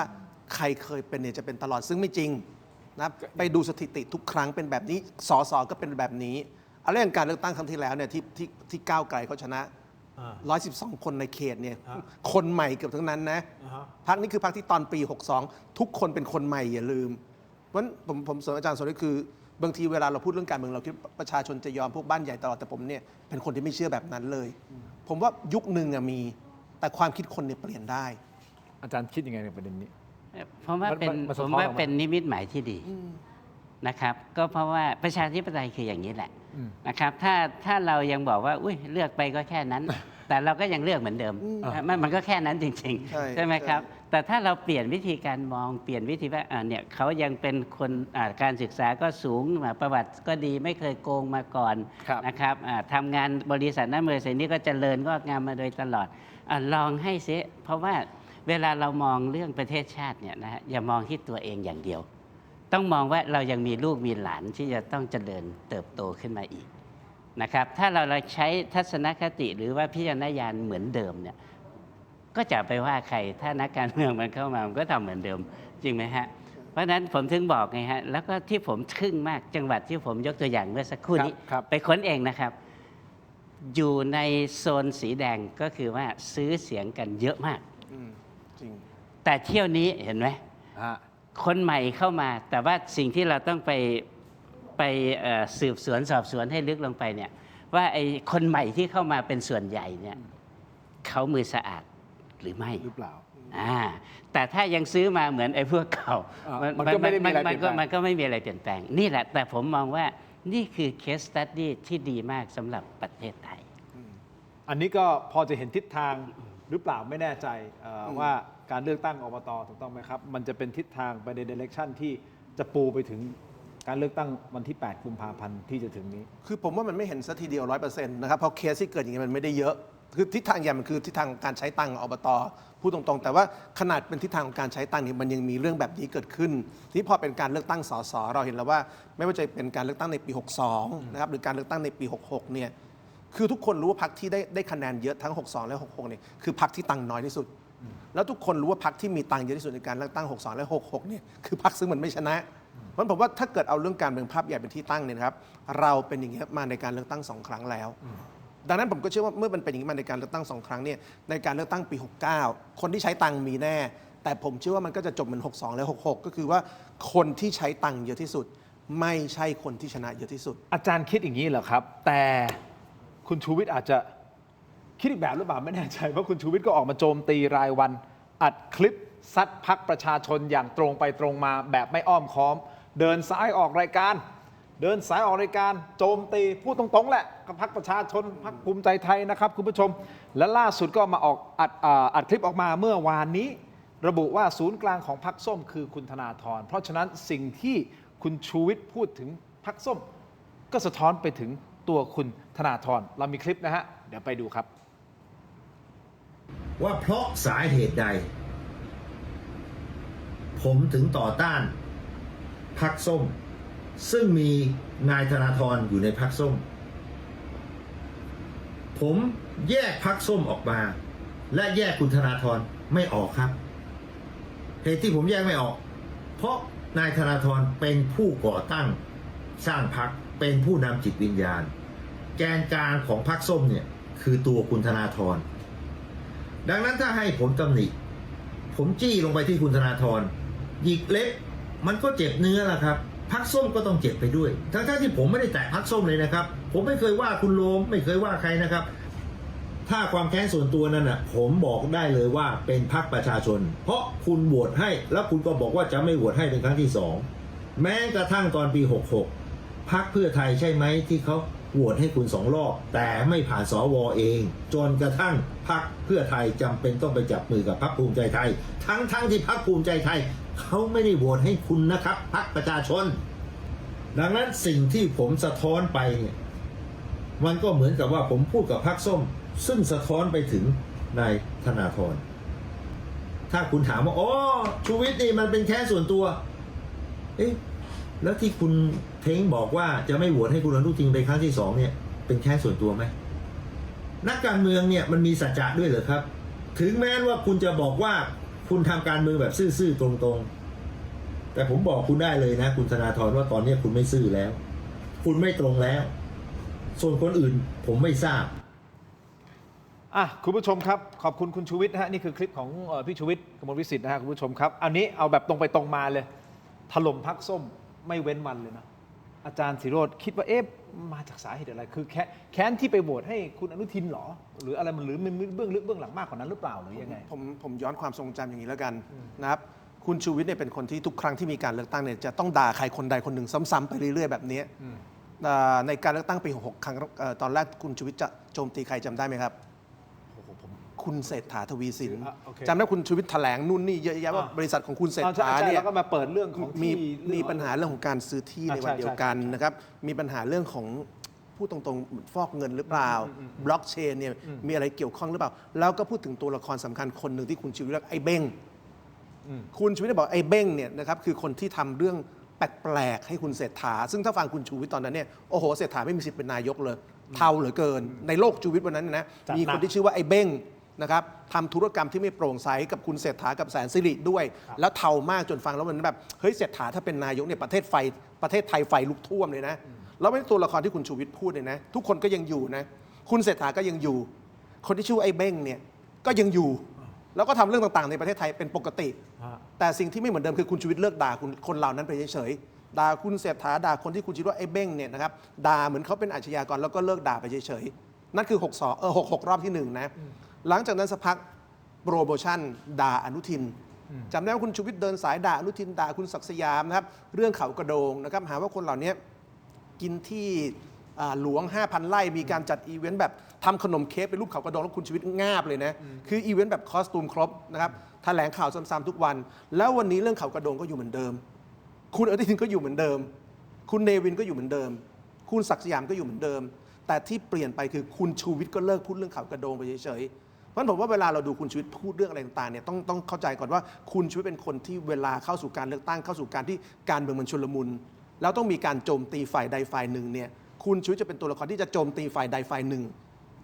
ใครเคยเป็นเนี่ยจะเป็นตลอดซึ่งไม่จริงนะไปดูสถิติทุกครั้งเป็นแบบนี้สสก็เป็นแบบนี้เอาเรื่องการเลือกตั้งครั้งที่แล้วเนี่ยที่ก้าวไกลเขาชนะ112 คนในเขตเนี่ยคนใหม่เกือบทั้งนั้นนะพรรคนี้คือพรรคที่ตอนปี 62 ทุกคนเป็นคนใหม่อย่าลืมเพราะฉะนั้นผมเสริมอาจารย์โสริคือบางทีเวลาเราพูดเรื่องการเมืองเราคิดประชาชนจะยอมพวกบ้านใหญ่ตลอดแต่ผมเนี่ยเป็นคนที่ไม่เชื่อแบบนั้นเลย ผมว่ายุคหนึ่งมีแต่ความคิดคนเนี่ยเปลี่ยนได้ ๆอาจารย์คิดยังไงในประเด็นนี้ เพราะว่าเป็น มันสะท้ ผ อน มว่า ออกมา เป็นนิมิตหมายที่ดีนะครับก็เพราะว่าประชาธิปไตยคืออย่างนี้แหละนะครับถ้าเรายังบอกว่าอุ้ยเลือกไปก็แค่นั้น แต่เราก็ยังเลือกเหมือนเดิมมันก็แค่นั้นจริง ใช่ ๆไหมครับ ใช่ แต่ถ้าเราเปลี่ยนวิธีการมองเปลี่ยนวิธีว่าเนี่ยเขายังเป็นคนการศึกษาก็สูงประวัติก็ดีไม่เคยโกงมาก่อน ครับ นะครับทำงานบริษัทนั้นบริษัทนี้ก็เจริญงอกงามมาโดยตลอดลองให้เสียเพราะว่าเวลาเรามองเรื่องประเทศชาติเนี่ยนะฮะอย่ามองที่ตัวเองอย่างเดียว ต้องมองว่าเรายังมีลูกมีหลานที่จะต้องเจริญเติบโตขึ้นมาอีกนะครับถ้าเราใช้ทัศนคติหรือว่าพิจารณญาณเหมือนเดิมเนี่ยก็จะไปว่าใครถ้านักการเมืองมันเข้ามามันก็ทำเหมือนเดิมจริงไหมฮะเพราะฉะนั้นผมถึงบอกไงฮะแล้วก็ที่ผมทึ่งมากจังหวัดที่ผมยกตัวอย่างเมื่อสักครู่นี้ ครับ ไปค้นเองนะครับ อยู่ในโซนสีแดงก็คือว่าซื้อเสียงกันเยอะมาก จริง แต่เที่ยวนี้เห็นไหม คนใหม่เข้ามาแต่ว่าสิ่งที่เราต้องไปสืบสวนสอบสวนให้ลึกลงไปเนี่ยว่าไอ้คนใหม่ที่เข้ามาเป็นส่วนใหญ่เนี่ยเขามือสะอาดหรือไม่ หรือเปล่า แต่ถ้ายังซื้อมาเหมือนไอ้พวกเก่า มันก็ไม่ได้มีอะไรเปลี่ยนแปลง มันก็ไม่มีอะไรเปลี่ยนแปลงนี่แหละแต่ผมมองว่านี่คือ case study ที่ดีมากสำหรับประเทศไทย อันนี้ก็พอจะเห็นทิศทางหรือเปล่าไม่แน่ใจว่าการเลือกตั้งอบตถูกต้องไหมครับ มันจะเป็นทิศทางไปในเดเรคชั่นที่จะปูไปถึงการเลือกตั้งวันที่ 8 กุมภาพันธ์ที่จะถึงนี้ คือผมว่ามันไม่เห็นซะทีเดียว 100% นะครับเพราะเคสที่เกิดอย่างนี้มันไม่ได้เยอะคือทิศทางใหญ่มันคือทิศทางการใช้ตังค์อบตพูดตรงๆ แต่ว่าขนาดเป็นทิศทางของการใช้ตังค์เนี่ยมันยังมีเรื่องแบบนี้เกิดขึ้นที่พอเป็นการเลือกตั้งสสเราเห็นแล้วว่าไม่ว่าจะเป็นการเลือกตั้งในปี 62 นะครับหรือการเลือกตั้งในปี 66 เนี่ยคือทุกคนรู้ว่าพรรคที่ได้คะแนนเยอะทั้ง 62 และ 66 เนี่ยคือพรรคที่ตังค์น้อยที่สุด แล้วทุกคนรู้ว่าพรรคที่มีตังค์เยอะที่สุดในการเลือกตั้ง 62 และ 66 เนี่ยคือพรรคซึ่งมันไม่ชนะเพราะฉะนั้นผมว่าถ้าเกิดเอาเรื่องการเมืองภาพใหญ่เป็นที่ตั้งเนี่ยนะครับเราเป็นอย่างนี้มาในการเลือกตั้ง2 ครั้งแล้ว ดังนั้นผมก็เชื่อว่าเมื่อมันเป็นอย่างนี้มาในการเลือกตั้ง2 ครั้งเนี่ยในการเลือกตั้งปี 69 คนที่ใช้ตังค์มีแน่ แต่ผมเชื่อว่ามันก็จะจบเหมือน 62 และ 66 ก็คือว่าคนที่ใช้ตังค์เยอะที่สุด ไม่ใช่คนที่ชนะเยอะที่สุด อาจารย์คิดอย่างนี้เหรอครับ แต่คุณชูวิทย์อาจจะคิดอีกแบบหรือเปล่าไม่แน่ใจเพราะคุณชูวิทย์ก็ออกมาโจมตีรายวัน อัดคลิปซัดพักประชาชนอย่างตรงไปตรงมาแบบไม่อ้อมค้อม เดินซ้ายออกรายการ เดินสายออกรายการโจมตีพูดตรงๆแหละกับพรรคประชาชนพรรคภูมิใจไทยนะครับคุณผู้ชม และล่าสุดก็มาออกอัดคลิปออกมาเมื่อวานนี้ ระบุว่าศูนย์กลางของพรรคส้มคือคุณธนาธรเพราะฉะนั้นสิ่งที่คุณชูวิทย์พูดถึงพรรคส้ม ก็สะท้อนไปถึงตัวคุณธนาธรเรามีคลิปนะฮะเดี๋ยวไปดูครับ ว่าเพราะสาเหตุใด ผมถึงต่อต้านพรรคส้มซึ่งมีนายธนาธรอยู่ในพรรคส้มผมแยกพรรคส้มออกมาและแยกคุณธนาธรไม่ออกครับเหตุที่ผมแยกไม่ออกเพราะนายธนาธรเป็นผู้ก่อตั้งสร้างพรรคเป็นผู้นำจิตวิญญาณแกนกลางของพรรคส้มเนี่ยคือตัวคุณธนาธรดังนั้นถ้าให้ผมตำหนิผมจี้ลงไปที่คุณธนาธรหยิกเล็บมันก็เจ็บเนื้อละครับพรรคส้มก็ต้องเจ็บไปด้วยทั้งที่ผมไม่ได้แตะพรรคส้มเลยนะครับผมไม่เคยว่าคุณโรมไม่เคยว่าใครนะครับถ้าความแค้นส่วนตัวนั้นน่ะผมบอกได้เลยว่าเป็นพรรคประชาชนเพราะคุณโหวตให้แล้วคุณก็บอกว่าจะไม่โหวตให้เป็นครั้งที่2แม้กระทั่งตอนปี66พรรคเพื่อไทยใช่ไหมที่เขา โหวตให้คุณ2 รอบ แต่ไม่ผ่านสวเอง จนกระทั่งพรรคเพื่อไทยจำเป็นต้องไปจับมือกับพรรคภูมิใจไทย ทั้งที่พรรคภูมิใจไทยเขาไม่ได้โหวตให้คุณนะครับพรรคประชาชน ดังนั้นสิ่งที่ผมสะท้อนไปเนี่ยมันก็เหมือนกับว่าผมพูดกับพรรคส้มซึ่งสะท้อนไปถึงนายธนาธรถ้าคุณถามว่าอ๋อชูวิทย์นี่มันเป็นแค่ส่วนตัวเอ๊ะแล้วที่คุณเท้งบอกว่าจะไม่โหวตให้คุณอนุทินไปครั้งที่2เนี่ยเป็นแค่ส่วนตัวไหมนักการเมืองเนี่ยมันมีสัจจะด้วยเหรอครับ ถึงแม้ว่าคุณจะบอกว่าคุณทำการเมืองแบบซื่อๆตรงๆแต่ผมบอกคุณได้เลยนะคุณธนาธรว่าตอนนี้คุณไม่ซื่อแล้ว คุณไม่ตรงแล้ว ส่วนคนอื่นผมไม่ทราบ คุณผู้ชมครับขอบคุณคุณชูวิทย์นะฮะนี่คือคลิปของพี่ชูวิทย์กมลวิสิทธิ์นะฮะคุณผู้ชมครับอันนี้เอาแบบตรงไปตรงมาเลยถล่มพรรคส้มไม่เว้นวันเลยนะอาจารย์ศิโรจน์คิดว่ามาจากสาเหตุอะไรคือแค้นที่ไปโหวตให้คุณอนุทินหรอหรืออะไรมันหรือมันเบื้องลึกเบื้องหลังมากกว่านั้นหรือเปล่าหรือยังไงผมย้อนความทรงจำอย่างนี้แล้วกันนะครับคุณชูวิทย์เนี่ยเป็นคนที่ทุกครั้งที่มีการเลือกตั้งเนี่ยจะต้องด่าใครคนใดคนหนึ่งซ้ำๆไปเรื่อยๆแบบนี้ในการเลือกตั้งปี66ครั้งตอนแรกคุณชูวิทย์จะโจมตีใครจำได้ไหมครับคุณเศรษฐาทวีสินจำได้คุณชูวิทย์แถลงนู่นนี่เยอะแยะว่าบริษัทของคุณเศรษฐาเนี่ยแล้วก็มาเปิดเรื่องของมีปัญหาเรื่องของการซื้อที่ในวันเดียวกันนะครับมีปัญหาเรื่องของพูดตรงๆฟอกเงินหรือเปล่าบล็อกเชนเนี่ยมีอะไรเกี่ยวข้องหรือเปล่าแล้วก็พูดถึงตัวละครสำคัญคนหนึ่งที่คุณชูวิทย์เรียกไอ้เบ้งคุณชูวิทย์บอกไอ้เบ้งเนี่ยนะครับคือคนที่ทำเรื่องแปลกๆให้คุณเศรษฐาซึ่งถ้าฟังคุณชูวิทย์ตอนนั้นเนี่ยโอ้โหเศรษฐาไม่มีสิทธิ์เป็นนายกเลยเท่าเหลือเกินในโลกชูวิทย์วันนั้นนะมีคนที่ชื่อว่าไอ้เบ้งนะครับทำธุรกรรมที่ไม่โปร่งใสกับคุณเศรษฐากับแสนสิริด้วยแล้วเทามากจนฟังแล้วมันแบบเฮ้ยเศรษฐาถ้าเป็นนายกเนี่ยประเทศไทยไฟลุกท่วมเลยนะแล้วไม่ตัวละครที่คุณชูวิทย์พูดเนี่ยนะทุกคนก็ยังอยู่นะคุณเศรษฐาก็ยังอยู่คนที่ชื่อไอ้เบ้งเนี่ยก็ยังอยู่แล้วก็ทำเรื่องต่างๆในประเทศไทยเป็นปกติแต่สิ่งที่ไม่เหมือนเดิมคือคุณชูวิทย์เลิกด่าคนเหล่านั้นไปเฉยๆด่าคุณเศรษฐาด่าคนที่คุณคิดว่าไอ้เบ้งเนี่ยนะครับด่าเหมือนเขาเป็นอาชญากรแล้วก็เลิกด่าไปเฉยๆนั่นคือ66รอบที่1นะหลังจากนั้นสักพักโปรโมชั่นด่าอนุทินจำได้ว่าคุณชูวิทย์เดินสายด่าอนุทินด่าคุณศักดิ์สยามนะครับเรื่องเขากระโดงนะครับหาว่าคนเหล่านี้กินที่หลวง 5,000 ไร่มีการจัดอีเวนต์แบบทำขนมเค้กเป็นรูปเขากระโดงแล้วคุณชูวิทย์งาบเลยนะคืออีเวนต์แบบคอสตูมครบนะครับแถลงข่าวซ้ำๆทุกวันแล้ววันนี้เรื่องเขากระโดงก็อยู่เหมือนเดิมคุณอนุทินก็อยู่เหมือนเดิมคุณเนวินก็อยู่เหมือนเดิมคุณศักดิ์สยามก็อยู่เหมือนเดิมแต่ที่เปลี่ยนไปคือคุณชูวิทย์ก็เลิกพูดเรื่องเขากระโดงไปเฉยๆเพราะผมว่าเวลาเราดูคุณชูวิทย์พูดเรื่องอะไรต่างๆเนี่ยต้องเข้าใจก่อนว่าคุณชูวิทย์เป็นคนที่เวลาเข้าสู่การเลือกตั้งเข้าสู่การที่การเมืองมันชุลมุนแล้วต้องมีการโจมตีฝ่ายใดฝ่ายหนึ่งเนี่ยคุณชูวิทย์จะเป็นตัวละครที่จะโจมตีฝ่ายใดฝ่ายหนึ่ง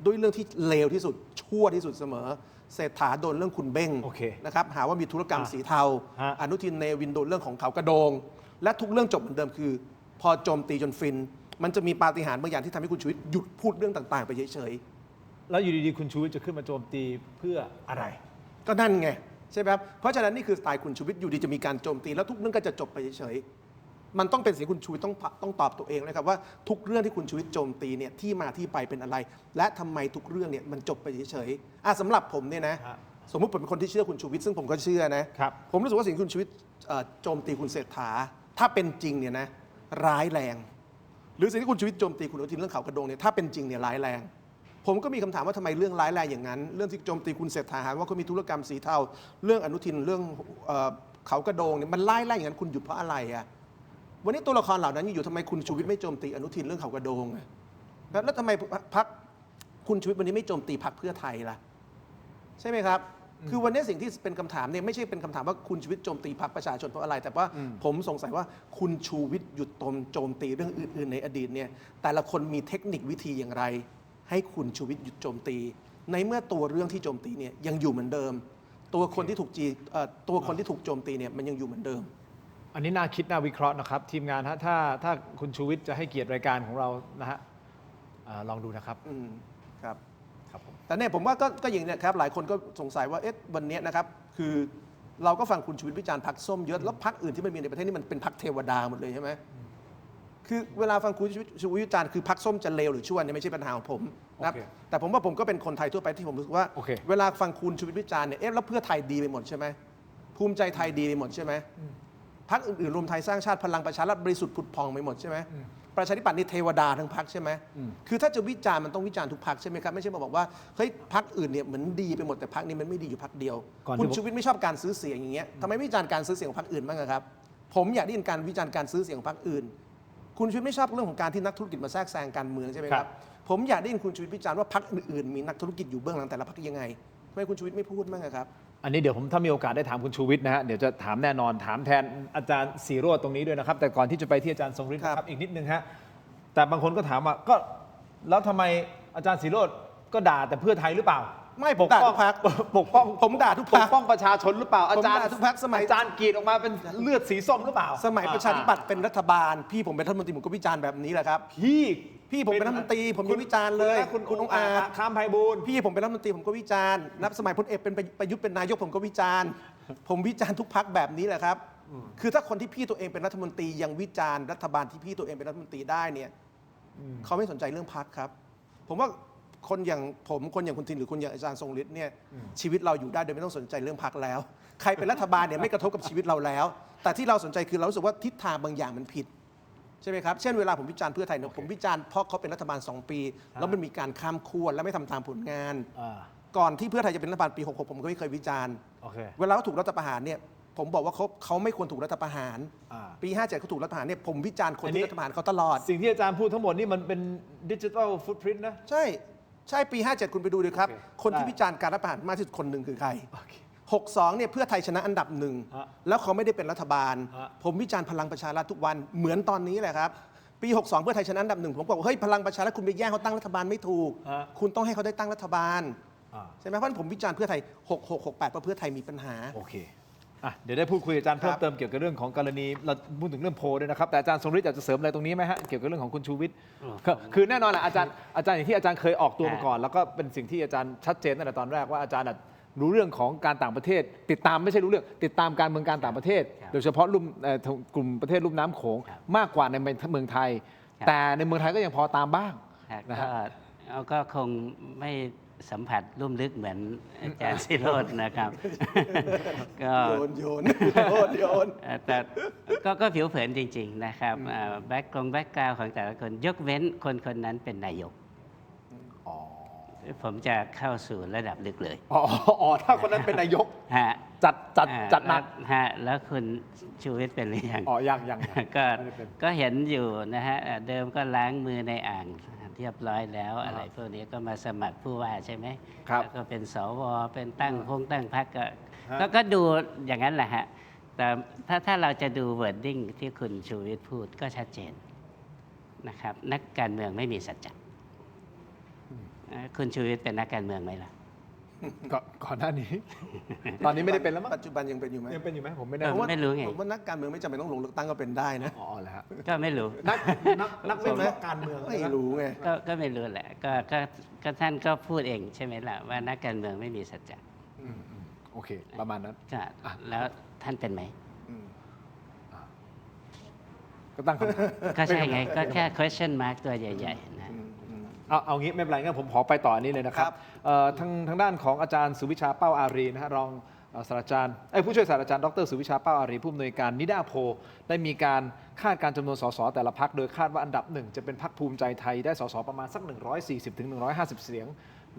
ด้วยเรื่องที่เลวที่สุดชั่วที่สุดเสมอเศรษฐาโดนเรื่องคุณเบ้งนะครับหาว่ามีธุรกรรมสีเทาอนุทินเนวินโดนเรื่องของเขากระโดงและทุกเรื่องจบเหมือนเดิมคือพอโจมตีจนฟินมันจะมีปาฏิหาริย์บางอย่างที่ทำให้คุณชูวิทย์หยุดพูดเรื่องต่างๆไปเฉยๆแล้วอยู่ดีๆคุณชูวิทย์จะขึ้นมาโจมตีเพื่ออะไรก็นั่นไงใช่ไหมครับเพราะฉะนั้นนี่คือสไตล์คุณชูวิทย์อยู่ดีจะมีการโจมตีแล้วทุกเรื่องก็จะจบไปเฉยๆมันต้องเป็นสิ่งที่คุณชูวิทย์ต้องตอบตัวเองเลยครับว่าทุกเรื่องที่คุณชูวิทย์โจมตีเนี่ยที่มาที่ไปเป็นอะไรและทำไมทุกเรื่องเนี่ยมันจบไปเฉยๆสำหรับผมเนี่ยนะสมมุติผมเป็นคนที่เชื่อคุณชูวิทย์ซึ่งผมก็เชื่อนะผมรู้สึกว่าสิ่งที่คุณชูวิทย์โจมตีคุณเศรษฐาถ้าเป็นจริงเนี่ยนะร้ายแรงหรือสิ่งที่คุณชูวิทย์โจมตีคุณอนุทินเรื่องเขากระโดงเนี่ยถ้าเป็นจริงเนี่ยร้ายแรงผมก็มีคำถามว่าทำไมเรื่องร้ายแรงอย่างนั้นเรื่องที่โจมตีคุณเศรษฐาว่าเขามีธุรกรรมสีเทาเรื่องอนุทินเรื่องเขากระโดงเนี่ยมันร้ายแรงอย่างนั้นคุณหยุดเพราะอะไรอ่ะวันนี้ตัวละครเหล่านั้นอยู่ทำไมคุณชูวิทย์ไม่โจมตีอนุทินเรื่องเขากระโดงแล้วทำไมพรรคคุณชูวิทย์วันนี้ไม่โจมตีพรรคเพื่อไทยล่ะใช่ไหมครับคือวันนี้สิ่งที่เป็นคำถามเนี่ยไม่ใช่เป็นคำถามว่าคุณชูวิทย์โจมตีพรรคประชาชนเพราะอะไรแต่ว่าผมสงสัยว่าคุณชูวิทย์หยุดโจมตีเรื่องอื่นๆในอดีตเนี่ยแต่ละคนมีเทคนิควิธีอย่างไรให้คุณชูวิทย์หยุดโจมตีในเมื่อตัวเรื่องที่โจมตีเนี่ยยังอยู่เหมือนเดิมตัวคนที่ถูกโจมตีเนี่ยมันยังอยู่เหมือนเดิมอันนี้น่าคิดน่าวิเคราะห์นะครับทีมงานถ้าคุณชูวิทย์จะให้เกียรติรายการของเรานะฮะลองดูนะครับครับแต่เนี่ยผมว่าก็อย่างนี้ครับหลายคนก็สงสัยว่าวันนี้นะครับคือเราก็ฟังคุณชูวิทย์วิจารณ์พรรคส้มเยอะแล้วพรรคอื่นที่มันมีในประเทศนี้มันเป็นพรรคเทวดาหมดเลยใช่ไหมคือเวลาฟังคุณชูวิทย์วิจารณ์คือพรรคส้มจะเลวหรือชั่วเนี่ยไม่ใช่ปัญหาของผมนะครับแต่ผมว่าผมก็เป็นคนไทยทั่วไปที่ผมรู้สึกว่าเวลาฟังคุณชูวิทย์วิจารณ์เนี่ยแล้วเพื่อไทยดีไปหมดใช่ไหมภูมิใจไทยดีไปหมดใช่ไหมพรรคอื่นๆรวมไทยสร้างชาติพลังประชารัฐบริสุทธิ์ผุดพองไปหมดใช่ไหม ประชาธิปัตย์นี่เทวดาทั้งพรรคใช่ไหมคือถ้าจะวิจารณ์มันต้องวิจารณ์ทุกพรรคใช่ไหมครับไม่ใช่มาบอกว่าเฮ้ยพรรคอื่นเนี่ยเหมือนดีไปหมดแต่พรรคนี้มันไม่ดีอยู่พรรคเดียว ก่อนที่ คุณชูวิทย์ไม่ชอบการซื้อเสียงอย่างเงี้ยทำไมไม่วิจารณ์การซื้อเสียงของพรรคอื่นบ้างอะครับผมอยากได้ยินการวิจารณ์การซื้อเสียงของพรรคอื่น คุณชูวิทย์ไม่ชอบเรื่องของการที่นักธุรกิจมาแทรกแซงการเมืองใช่ไหมครับผมอยากได้ยินคุณชูวิทย์วิจารณ์ว่าพรรคอื่นๆมีนักธุรกิจอยู่เบื้องหลังแต่ละพรรคยังไงทำไมคุณชูวิทย์ไม่พูดบ้างอะครับ อันนี้เดี๋ยวผมถ้ามีโอกาสได้ถามคุณชูวิทย์นะฮะเดี๋ยวจะถามแน่นอนถามแทนอาจารย์สีโรจน์ตรงนี้ด้วยนะครับแต่ก่อนที่จะไปที่อาจารย์ทรงฤทธิ์นะครับอีกนิดนึงฮะแต่บางคนก็ถามว่าก็แล้วทำไมอาจารย์สีโรจน์ก็ด่าแต่เพื่อไทยหรือเปล่า ไม่ผมด่าทุกพรรค ปกป้อง ผมด่าทุกพรรค ปกป้องประชาชนหรือเปล่าอาจารย์ ผมด่าทุกพรรคสมัย อาจารย์กรีดออกมาเป็นเลือดสีส้มหรือเปล่า สมัยประชาธิปัตย์เป็นรัฐบาลพี่ผมเป็นรัฐมนตรีผมก็วิจารณ์แบบนี้แหละครับ พี่ผมเป็นรัฐมนตรีผมยังวิจารณ์เลย คุณองค์อาจค้ามไพบูลย์ พี่ผมเป็นรัฐมนตรีผมก็วิจารณ์นับสมัยพลเอกเป็นประยุทธ์เป็นนายกผมก็วิจารณ์ผมวิจารณ์ทุกพรรคแบบนี้แหละครับคือถ้าคนที่พี่ตัวเองเป็นรัฐมนตรียังวิจารณ์รัฐบาลที่พี่ตัวเองเป็นรัฐมนตรีได้เนี่ยเขาไม่สนใจเรื่องพรรคครับผมว่าคนอย่างผมคนอย่างคุณทินหรือคนอย่างอาจารย์ทรงฤทธิ์เนี่ยชีวิตเราอยู่ได้โดยไม่ต้องสนใจเรื่องพรรคแล้วใครเป็นรัฐบาลเนี่ยไม่กระทบกับชีวิตเราแล้ว แต่ที่เราสนใจคือเรารู้สึกว่าทิศทางบางอย่างมันผิดใช่ไหมครับเช่นเวลาผมวิจารณ์เพื่อไทยเนี่ยผมวิจารณ์เพราะเขาเป็นรัฐบาล2 ปีแล้วมันมีการข้ามขั้วและไม่ทำตามผลงานก่อนที่เพื่อไทยจะเป็นรัฐบาลปี66ผมก็ไม่เคยวิจารณ์เวลาเขาถูกรัฐประหารเนี่ยผมบอกว่าเขาไม่ควรถูกรัฐประหารปี57เขาถูกรัฐประหารเนี่ยผมวิจารณ์คนที่รัฐประหารเขาตลอดสิ่งที่อาจารย์พูดทั้งหมดนี่มันเป็นดิจิทัลฟุตพริ้นท์นะใช่ปี57คุณไปดูดิครับคนที่วิจารณ์การรัฐประหารมากที่สุดคนหนึ่งคือใคร62เนี่ยเพื่อไทยชนะอันดับ1แล้วเขาไม่ได้เป็นรัฐบาลผมวิจารณ์พลังประชารัฐทุกวันเหมือนตอนนี้แหละครับปี62เพื่อไทยชนะอันดับ1ผมบอกว่าเฮ้ยพลังประชารัฐคุณไปแย่งเขาตั้งรัฐบาลไม่ถูกคุณต้องให้เขาได้ตั้งรัฐบาลใช่ไหมเพราะผมวิจารณ์เพื่อไทย66 68เพราะเพื่อไทยมีปัญหาโอเคเดี๋ยวได้พูดคุยอาจารย์เพิ่มเติมเกี่ยวกับเรื่องของกรณีเราพูดถึงเรื่องโพลด้วยนะครับแต่อาจารย์ทรงฤทธิ์อยากจะเสริมอะไรตรงนี้ไหมฮะเกี่ยวกับเรื่องของคุณชูวิทย์คือแน่นอนแหละอาจารย์อย่างที่อาจารย์เคยออกตัวมาก่อนแล้วก็เป็นสิ่งที่อาจารย์ชัดเจนตั้งแต่ตอนแรกว่าอาจารย์รู้เรื่องของการต่างประเทศติดตามไม่ใช่รู้เรื่องติดตามการเมืองการต่างประเทศโดยเฉพาะกลุ่มประเทศลุ่มน้ำโขงมากกว่าในเมืองไทยแต่ในเมืองไทยก็ยังพอตามบ้างนะฮะก็คงไม่สัมผัสลุ่มลึกเหมือนอาจารย์สิโรจน์นะครับก็โยนแต่ก็ผิวเผินจริงๆนะครับแบ็คกราวด์ของแต่ละคนยกเว้นคนนั้นเป็นนายกผมจะเข้าสู่ระดับลึกเลยถ้าคนนั้นเป็นนายกจัดหนักแล้วคุณชูวิทย์เป็นหรือยังยังก็เห็นอยู่นะฮะเดิมก็ล้างมือในอ่างเรียบร้อยแล้วอะไรพวกนี้ก็มาสมัครผู้ว่าใช่ไหมแล้วก็เป็นสวเป็นตั้งพรรคก็ดูอย่างนั้นแหละฮะแต่ถ้าเราจะดูเวิร์ดดิ้งที่คุณชูวิทย์พูดก็ชัดเจนนะครับนักการเมืองไม่มีสัจจะคุณชูวิทย์เป็นนักการเมืองไหมล่ะก่อนหน้านี้ตอนนี้ไม่ได้เป็นแล้วมั้งปัจจุบันยังเป็นอยู่ไหมผมไม่ได้ไม่รู้ไงผมว่านักการเมืองไม่จำเป็นต้องลงเลือกตั้งก็เป็นได้นะแล้วฮะก็ไม่รู้นักวิเคราะห์การเมืองไม่รู้ไงก็ไม่รู้แหละก็ท่านก็พูดเองใช่ไหมล่ะว่านักการเมืองไม่มีสัจจะโอเคประมาณนั้นแล้วท่านเป็นไหมก็ตั้งก็ใช่ไงก็แค่ question mark ตัวใหญ่ๆนะเอางี้ไม่เป็นไรงั้นผมขอไปต่ออันนี้เลยนะครับทางด้านของอาจารย์สุวิชาเป้าอารีนะฮะรองศาสตราจารย์ผู้ช่วยศาสตราจารย์ดรสุวิชาเป้าอารีผู้อำนวยการนิดาโพได้มีการคาดการจำนวนสสแต่ละพรรคโดยคาดว่าอันดับ1จะเป็นพรรคภูมิใจไทยได้สสประมาณสัก140 ถึง 150 เสียง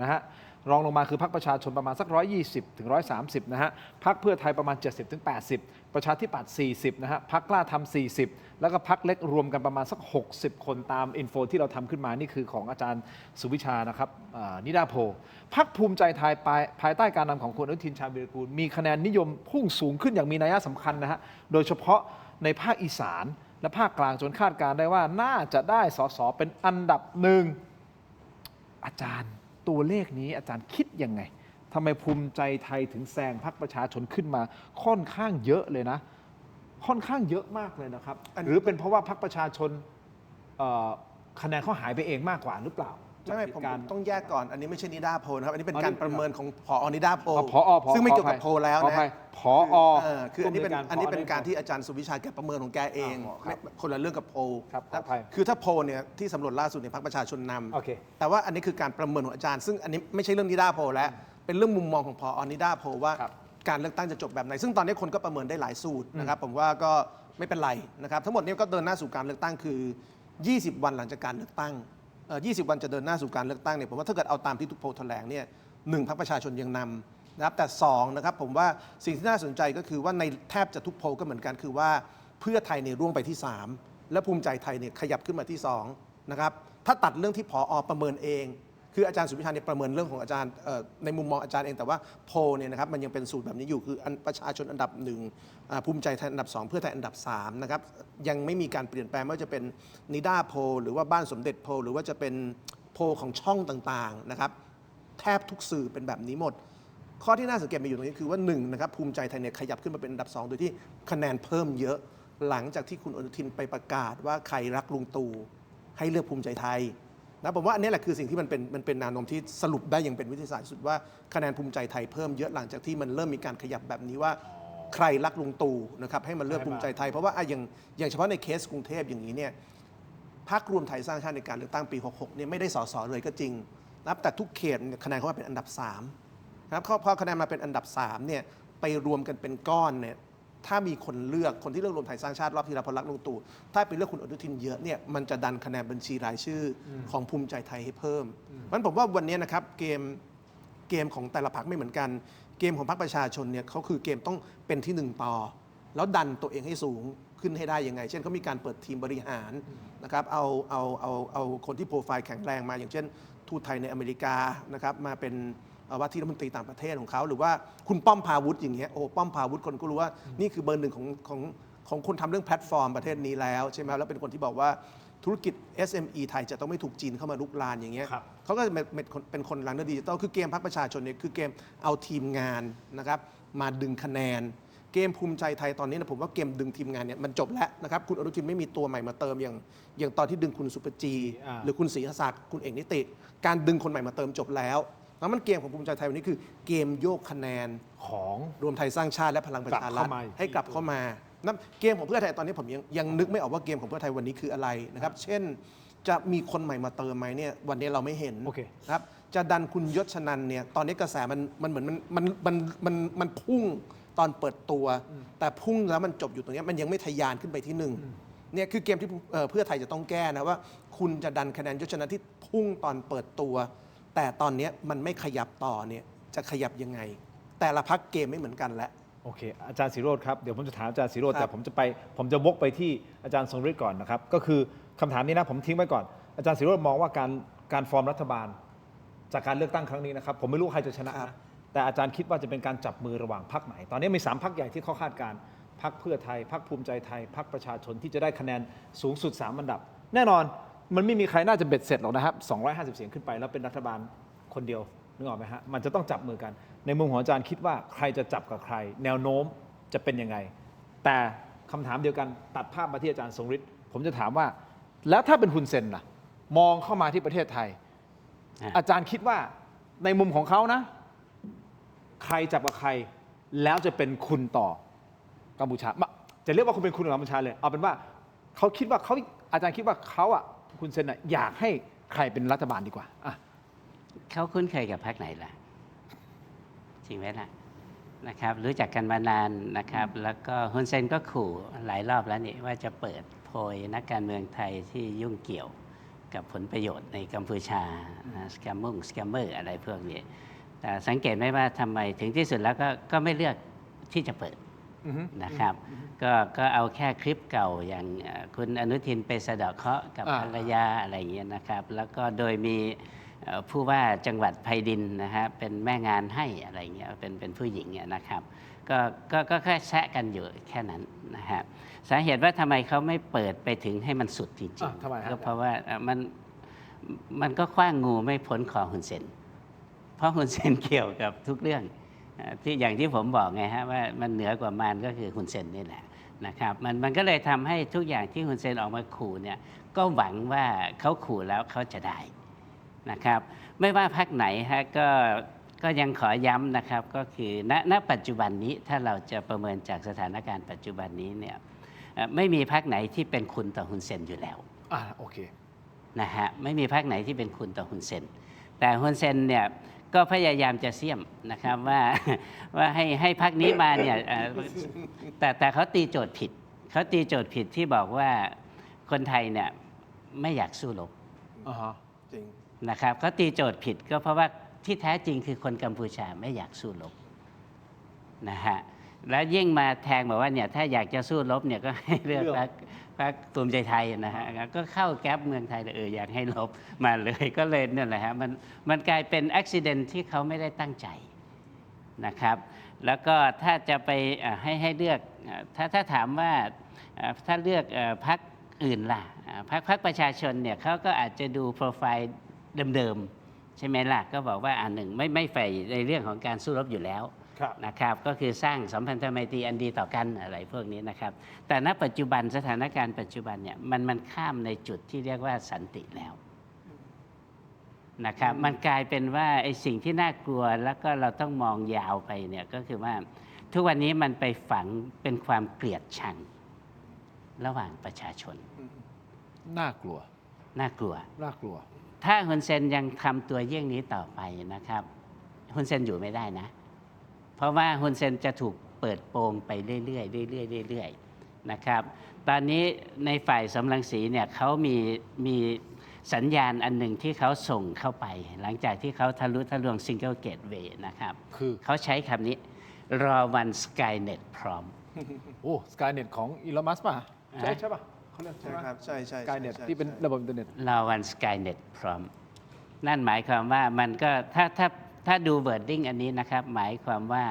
นะฮะรองลงมาคือพรรคประชาชนประมาณสัก120 ถึง 130นะฮะพรรคเพื่อไทยประมาณ70 ถึง 80ประชาธิปัตย์40นะฮะพรรคกล้าทำ40แล้วก็พรรคเล็กรวมกันประมาณสัก60คนตามอินโฟที่เราทำขึ้นมานี่คือของอาจารย์สุวิชานะครับนิดาโพพรรคภูมิใจไทยภายใต้การนำของคุณอนุทินชาญวีรกูลมีคะแนนนิยมพุ่งสูงขึ้นอย่างมีนัยสำคัญนะฮะโดยเฉพาะในภาคอีสานและภาคกลางจนคาดการได้ว่าน่าจะได้สสเป็นอันดับ1อาจารย์ตัวเลขนี้อาจารย์คิดยังไงทำไมภูมิใจไทยถึงแซงพรรคประชาชนขึ้นมาค่อนข้างเยอะเลยนะค่อนข้างเยอะมากเลยนะครับหรือเป็นเพราะว่าพรรคประชาชนคะแนนเขาหายไปเองมากกว่าหรือเปล่าไม่ผมต้องแยกก่อนอันนี้ไม่ใช่นิดาโพลนะครับอันนี้เป็นการประเมินของผอนิดาโพล ซึ่งไม่เกี่ยวกับโพลแล้วนะผอคืออันนี้เป็นการที่อาจารย์สุวิชาแกประเมินของแกเองคนละเรื่องกับโพลคือถ้าโพลเนี่ยที่สำรวจล่าสุดในพรรคประชาชนนำแต่ว่าอันนี้คือการประเมินของอาจารย์ซึ่งอันนี้ไม่ใช่เรื่องนิดาโพลแล้วเป็นเรื่องมุมมองของผอนิดาโพลว่าการเลือกตั้งจะจบแบบไหนซึ่งตอนนี้คนก็ประเมินได้หลายสูตรนะครับผมว่าก็ไม่เป็นไรนะครับทั้งหมดนี้ก็เดินหน้าสู่การเลือกตั้งคือ 20 วันหลังจากการเลือกตั้ง20 วันจะเดินหน้าสู่การเลือกตั้งเนี่ยผมว่าถ้าเกิดเอาตามที่ทุกโพลแถลงเนี่ย1 พรรคประชาชนยังนำนะครับแต่2นะครับผมว่าสิ่งที่น่าสนใจก็คือว่าในแทบจะทุกโพลก็เหมือนกันคือว่าเพื่อไทยเนี่ยร่วงไปที่ 3 และภูมิใจไทยเนี่ยขยับขึ้นมาที่2นะครับถ้าตัดเรื่องที่ผอ.ประเมินเองคืออาจารย์สุพิชาเนี่ยประเมินเรื่องของอาจารย์ในมุมมองอาจารย์เองแต่ว่าโพลเนี่ยนะครับมันยังเป็นสูตรแบบนี้อยู่คือประชาชนอันดับ1ภูมิใจไทยอันดับ2เพื่อไทยอันดับ3นะครับยังไม่มีการเปลี่ยนแปลงไม่ว่าจะเป็นนิด้าโพลหรือว่าบ้านสมเด็จโพลหรือว่าจะเป็นโพลของช่องต่างๆนะครับแทบทุกสื่อเป็นแบบนี้หมดข้อที่น่าสังเกตมาอยู่ตรงนี้คือว่า1นะครับภูมิใจไทยเนี่ยขยับขึ้นมาเป็นอันดับ2โดยที่คะแนนเพิ่มเยอะหลังจากที่คุณอนุทินไปประกาศว่าใครรักลุงตู่ให้เลือกภูมิใจไทยนะผมว่าอันนี้แหละคือสิ่งที่มันเป็นแนวโน้มที่สรุปได้อย่างเป็นวิทยาศาสตร์สุดว่าคะแนนภูมิใจไทยเพิ่มเยอะหลังจากที่มันเริ่มมีการขยับแบบนี้ว่าใครรักลุงตู่นะครับให้มันเลือกภูมิใจไทยเพราะว่าอย่างเฉพาะในเคสกรุงเทพอย่างนี้เนี่ยพรรครวมไทยสร้างชาติในการเลือกตั้งปี66เนี่ยไม่ได้สสเลยก็จริงนะครับแต่ทุกเขตคะแนนเขามาเป็นอันดับ3นะครับพอคะแนนมาเป็นอันดับ3เนี่ยไปรวมกันเป็นก้อนเนี่ยถ้ามีคนที่เลือกรวมไทยสร้างชาติรอบที่แล้วพอรักลุงตู่ถ้าไปเลือกคุณอนุทินเยอะเนี่ยมันจะดันคะแนนบัญชีรายชื่อของภูมิใจไทยให้เพิ่มเพราะฉะนั้นผมว่าวันนี้นะครับเกมของแต่ละพรรคไม่เหมือนกันเกมของพรรคประชาชนเนี่ยเขาคือเกมต้องเป็นที่1ต่อแล้วดันตัวเองให้สูงขึ้นให้ได้ยังไงเช่นเขามีการเปิดทีมบริหารนะครับเอาคนที่โปรไฟล์แข็งแรงมาอย่างเช่นทูตไทยในอเมริกานะครับมาเป็นว่าที่รัฐมนตรีต่างประเทศของเขาหรือว่าคุณป้อมพาวุฒิอย่างเงี้ยป้อมพาวุฒิคนก็รู้ว่านี่คือเบอร์1ของคนทำเรื่องแพลตฟอร์มประเทศนี้แล้วใช่ไหมแล้วเป็นคนที่บอกว่าธุรกิจ SME ไทยจะต้องไม่ถูกจีนเข้ามาลุกลานอย่างเงี้ยเขาก็เป็นคนรังเรื่องดิจิทัลคือเกมพรรคประชาชนเนี่ยคือเกมเอาทีมงานนะครับมาดึงคะแนนเกมภูมิใจไทยตอนนี้นะผมว่าเกมดึงทีมงานเนี่ยมันจบแล้วนะครับคุณอนุทินไม่มีตัวใหม่มาเติมอย่างตอนที่ดึงคุณสุปจีหรือคุณศรีศักดิ์คุณเอกนิติการดึงคนใหม่มาเติมจบแล้วแล้วมันเกมของภูมิใจไทยวันนี้คือเกมโยกคะแนนของรวมไทยสร้างชาติและพลังประชารัฐให้กลับเข้ามานั่นเกมของเพื่อไทยตอนนี้ผมยังนึกไม่ออกว่าเกมของเพื่อไทยวันนี้คืออะไรนะครับเช่นจะมีคนใหม่มาเติมไหมเนี่ยวันนี้เราไม่เห็นนะครับจะดันคุณยศชนันเนี่ยตอนนี้กระแสมันเหมือนมันพุ่งตอนเปิดตัวแต่พุ่งแล้วมันจบอยู่ตรงนี้มันยังไม่ทะยานขึ้นไปที่1เนี่ยคือเกมที่เพื่อไทยจะต้องแก้นะว่าคุณจะดันคะแนนยศชนันที่พุ่งตอนเปิดตัวแต่ตอนนี้มันไม่ขยับต่อเนี่ยจะขยับยังไงแต่ละพรรคเกมไม่เหมือนกันแล้วโอเคอาจารย์ศิโรจน์ครับเดี๋ยวผมจะถามอาจารย์ศิโรจน์แต่ผมจะวกไปที่อาจารย์ทรงฤทธิ์ก่อนนะครับก็คือคำถามนี้นะผมทิ้งไว้ก่อนอาจารย์ศิโรจน์มองว่าการฟอร์มรัฐบาลจากการเลือกตั้งครั้งนี้นะครับผมไม่รู้ใครจะชนะนะแต่อาจารย์คิดว่าจะเป็นการจับมือระหว่างพรรคไหนตอนนี้มี3พรรคใหญ่ที่เขาคาดการณ์พรรคเพื่อไทยพรรคภูมิใจไทยพรรคประชาชนที่จะได้คะแนนสูงสุด3อันดับแน่นอนมันไม่มีใครน่าจะเบ็ดเสร็จหรอกนะครับ250เสียงขึ้นไปแล้วเป็นรัฐบาลคนเดียวนึกออกไหมฮะมันจะต้องจับมือกันในมุมของอาจารย์คิดว่าใครจะจับกับใครแนวโน้มจะเป็นยังไงแต่คำถามเดียวกันตัดภาพมาที่อาจารย์ทรงฤทธิ์ผมจะถามว่าแล้วถ้าเป็นฮุนเซนล่ะมองเข้ามาที่ประเทศไทยอาจารย์คิดว่าในมุมของเขานะใครจับกับใครแล้วจะเป็นคุณต่อกัมพูชาจะเรียกว่าคุณเป็นคุณกับกัมพูชาเลยเอาเป็นว่าเขาคิดว่าอาจารย์คิดว่าเขาอ่ะคุณเซนอยากให้ใครเป็นรัฐบาลดีกว่าเขาคุ้นเคยกับพรรคไหนล่ะจริงไหมล่ะนะครับรู้จักกันมานานนะครับแล้วก็ฮุนเซนก็ขู่หลายรอบแล้วนี่ว่าจะเปิดโพยนักการเมืองไทยที่ยุ่งเกี่ยวกับผลประโยชน์ในกัมพูชาสแกมเมอร์อะไรพวกนี้แต่สังเกตไหมว่าทำไมถึงที่สุดแล้วก็ไม่เลือกที่จะเปิดนะครับก็เอาแค่คลิปเก่าอย่างคุณอนุทินไปสะเดาะเคราะห์กับภรรยาอะไรอย่างเงี้ยนะครับแล้วก็โดยมีผู้ว่าจังหวัดไพดินนะฮะเป็นแม่งานให้อะไรเงี้ยเป็นผู้หญิงเนี่ยนะครับก็แค่แซะกันอยู่แค่นั้นนะฮะสาเหตุว่าทำไมเขาไม่เปิดไปถึงให้มันสุดจริงๆก็เพราะว่ามันก็คว้างงูไม่พ้นคอฮุนเซนเพราะฮุนเซนเกี่ยวกับทุกเรื่องที่อย่างที่ผมบอกไงฮะว่ามันเหนือกว่ามันก็คือฮุนเซนนี่แหละนะครับมันก็เลยทำให้ทุกอย่างที่ฮุนเซนออกมาขู่เนี่ยก็หวังว่าเขาขู่แล้วเขาจะได้นะครับไม่ว่าพรรคไหนฮะก็ยังขอย้ำนะครับก็คือณปัจจุบันนี้ถ้าเราจะประเมินจากสถานการณ์ปัจจุบันนี้เนี่ยไม่มีพรรคไหนที่เป็นคุณต่อฮุนเซนอยู่แล้วโอเคนะฮะไม่มีพรรคไหนที่เป็นคุณต่อฮุนเซนแต่ฮุนเซนเนี่ยก็พยายามจะเสี่ยมนะครับว่าให้พรรคนี้มาเนี่ยแต่เขาตีโจทย์ผิดที่บอกว่าคนไทยเนี่ย ไม่อยากสู้รบ อ่าฮะ จริง นะครับเขาตีโจทย์ผิดก็เพราะว่าที่แท้จริงคือคนกัมพูชาไม่อยากสู้รบนะฮะแล้วยิ่งมาแทงบอกว่าเนี่ยถ้าอยากจะสู้รบเนี่ยก็ให้เลือกพรรคภูมิใจไทยนะฮะก็เข้าแก๊ปเมืองไทยเลยอยากให้รบมาเลยก็เลยนั่นแหละฮะมันกลายเป็นอุบิเหตุที่เขาไม่ได้ตั้งใจนะครับแล้วก็ถ้าจะไปให้เลือกถ้าถามว่าถ้าเลือกพรรคอื่นล่ะพรรคประชาชนเนี่ยเขาก็อาจจะดูโปรไฟล์เดิมๆใช่ไหมล่ะก็บอกว่าหนึ่งไม่ใฝ่ในเรื่องของการสู้รบอยู่แล้วนะครับก็คือสร้างสัมพันธไมตรีอันดีต่อกันอะไรพวกนี้นะครับแต่ณปัจจุบันสถานการณ์ปัจจุบันเนี่ยมันข้ามในจุดที่เรียกว่าสันติแล้วนะครับมันกลายเป็นว่าไอ้สิ่งที่น่ากลัวแล้วก็เราต้องมองยาวไปเนี่ยก็คือว่าทุกวันนี้มันไปฝังเป็นความเกลียดชังระหว่างประชาชน น่ากลัว น่ากลัว น่ากลัว ถ้าฮุนเซนยังทำตัวเยี่ยงนี้ต่อไปนะครับฮุนเซนอยู่ไม่ได้นะเพราะว่าฮุนเซนจะถูกเปิดโปงไปเรื่อยๆเรื่อยๆนะครับตอนนี้ในฝ่ายสมรังสีเนี่ยเขามีสัญญาณอันหนึ่งที่เขาส่งเข้าไปหลังจากที่เขาทะลุทะลวงซิงเกิลเกตเวย์นะครับ คือ เขาใช้คำนี้รอวันสกายเน็ตพร้อม โอ้สกายเน็ตของอีลอนมัสป่ะใช่ป่ะเขาเรียก ใช่ ไหม ครับใช่ใช่ สกายเน็ต ใช่ ที่เป็น ใช่ ระบบอินเทอร์เน็ต รอวันสกายเน็ตพร้อมนั่นหมายความว่ามันก็ถ้าดูเวิร์ดดิ้งอันนี้นะครับหมายความว่า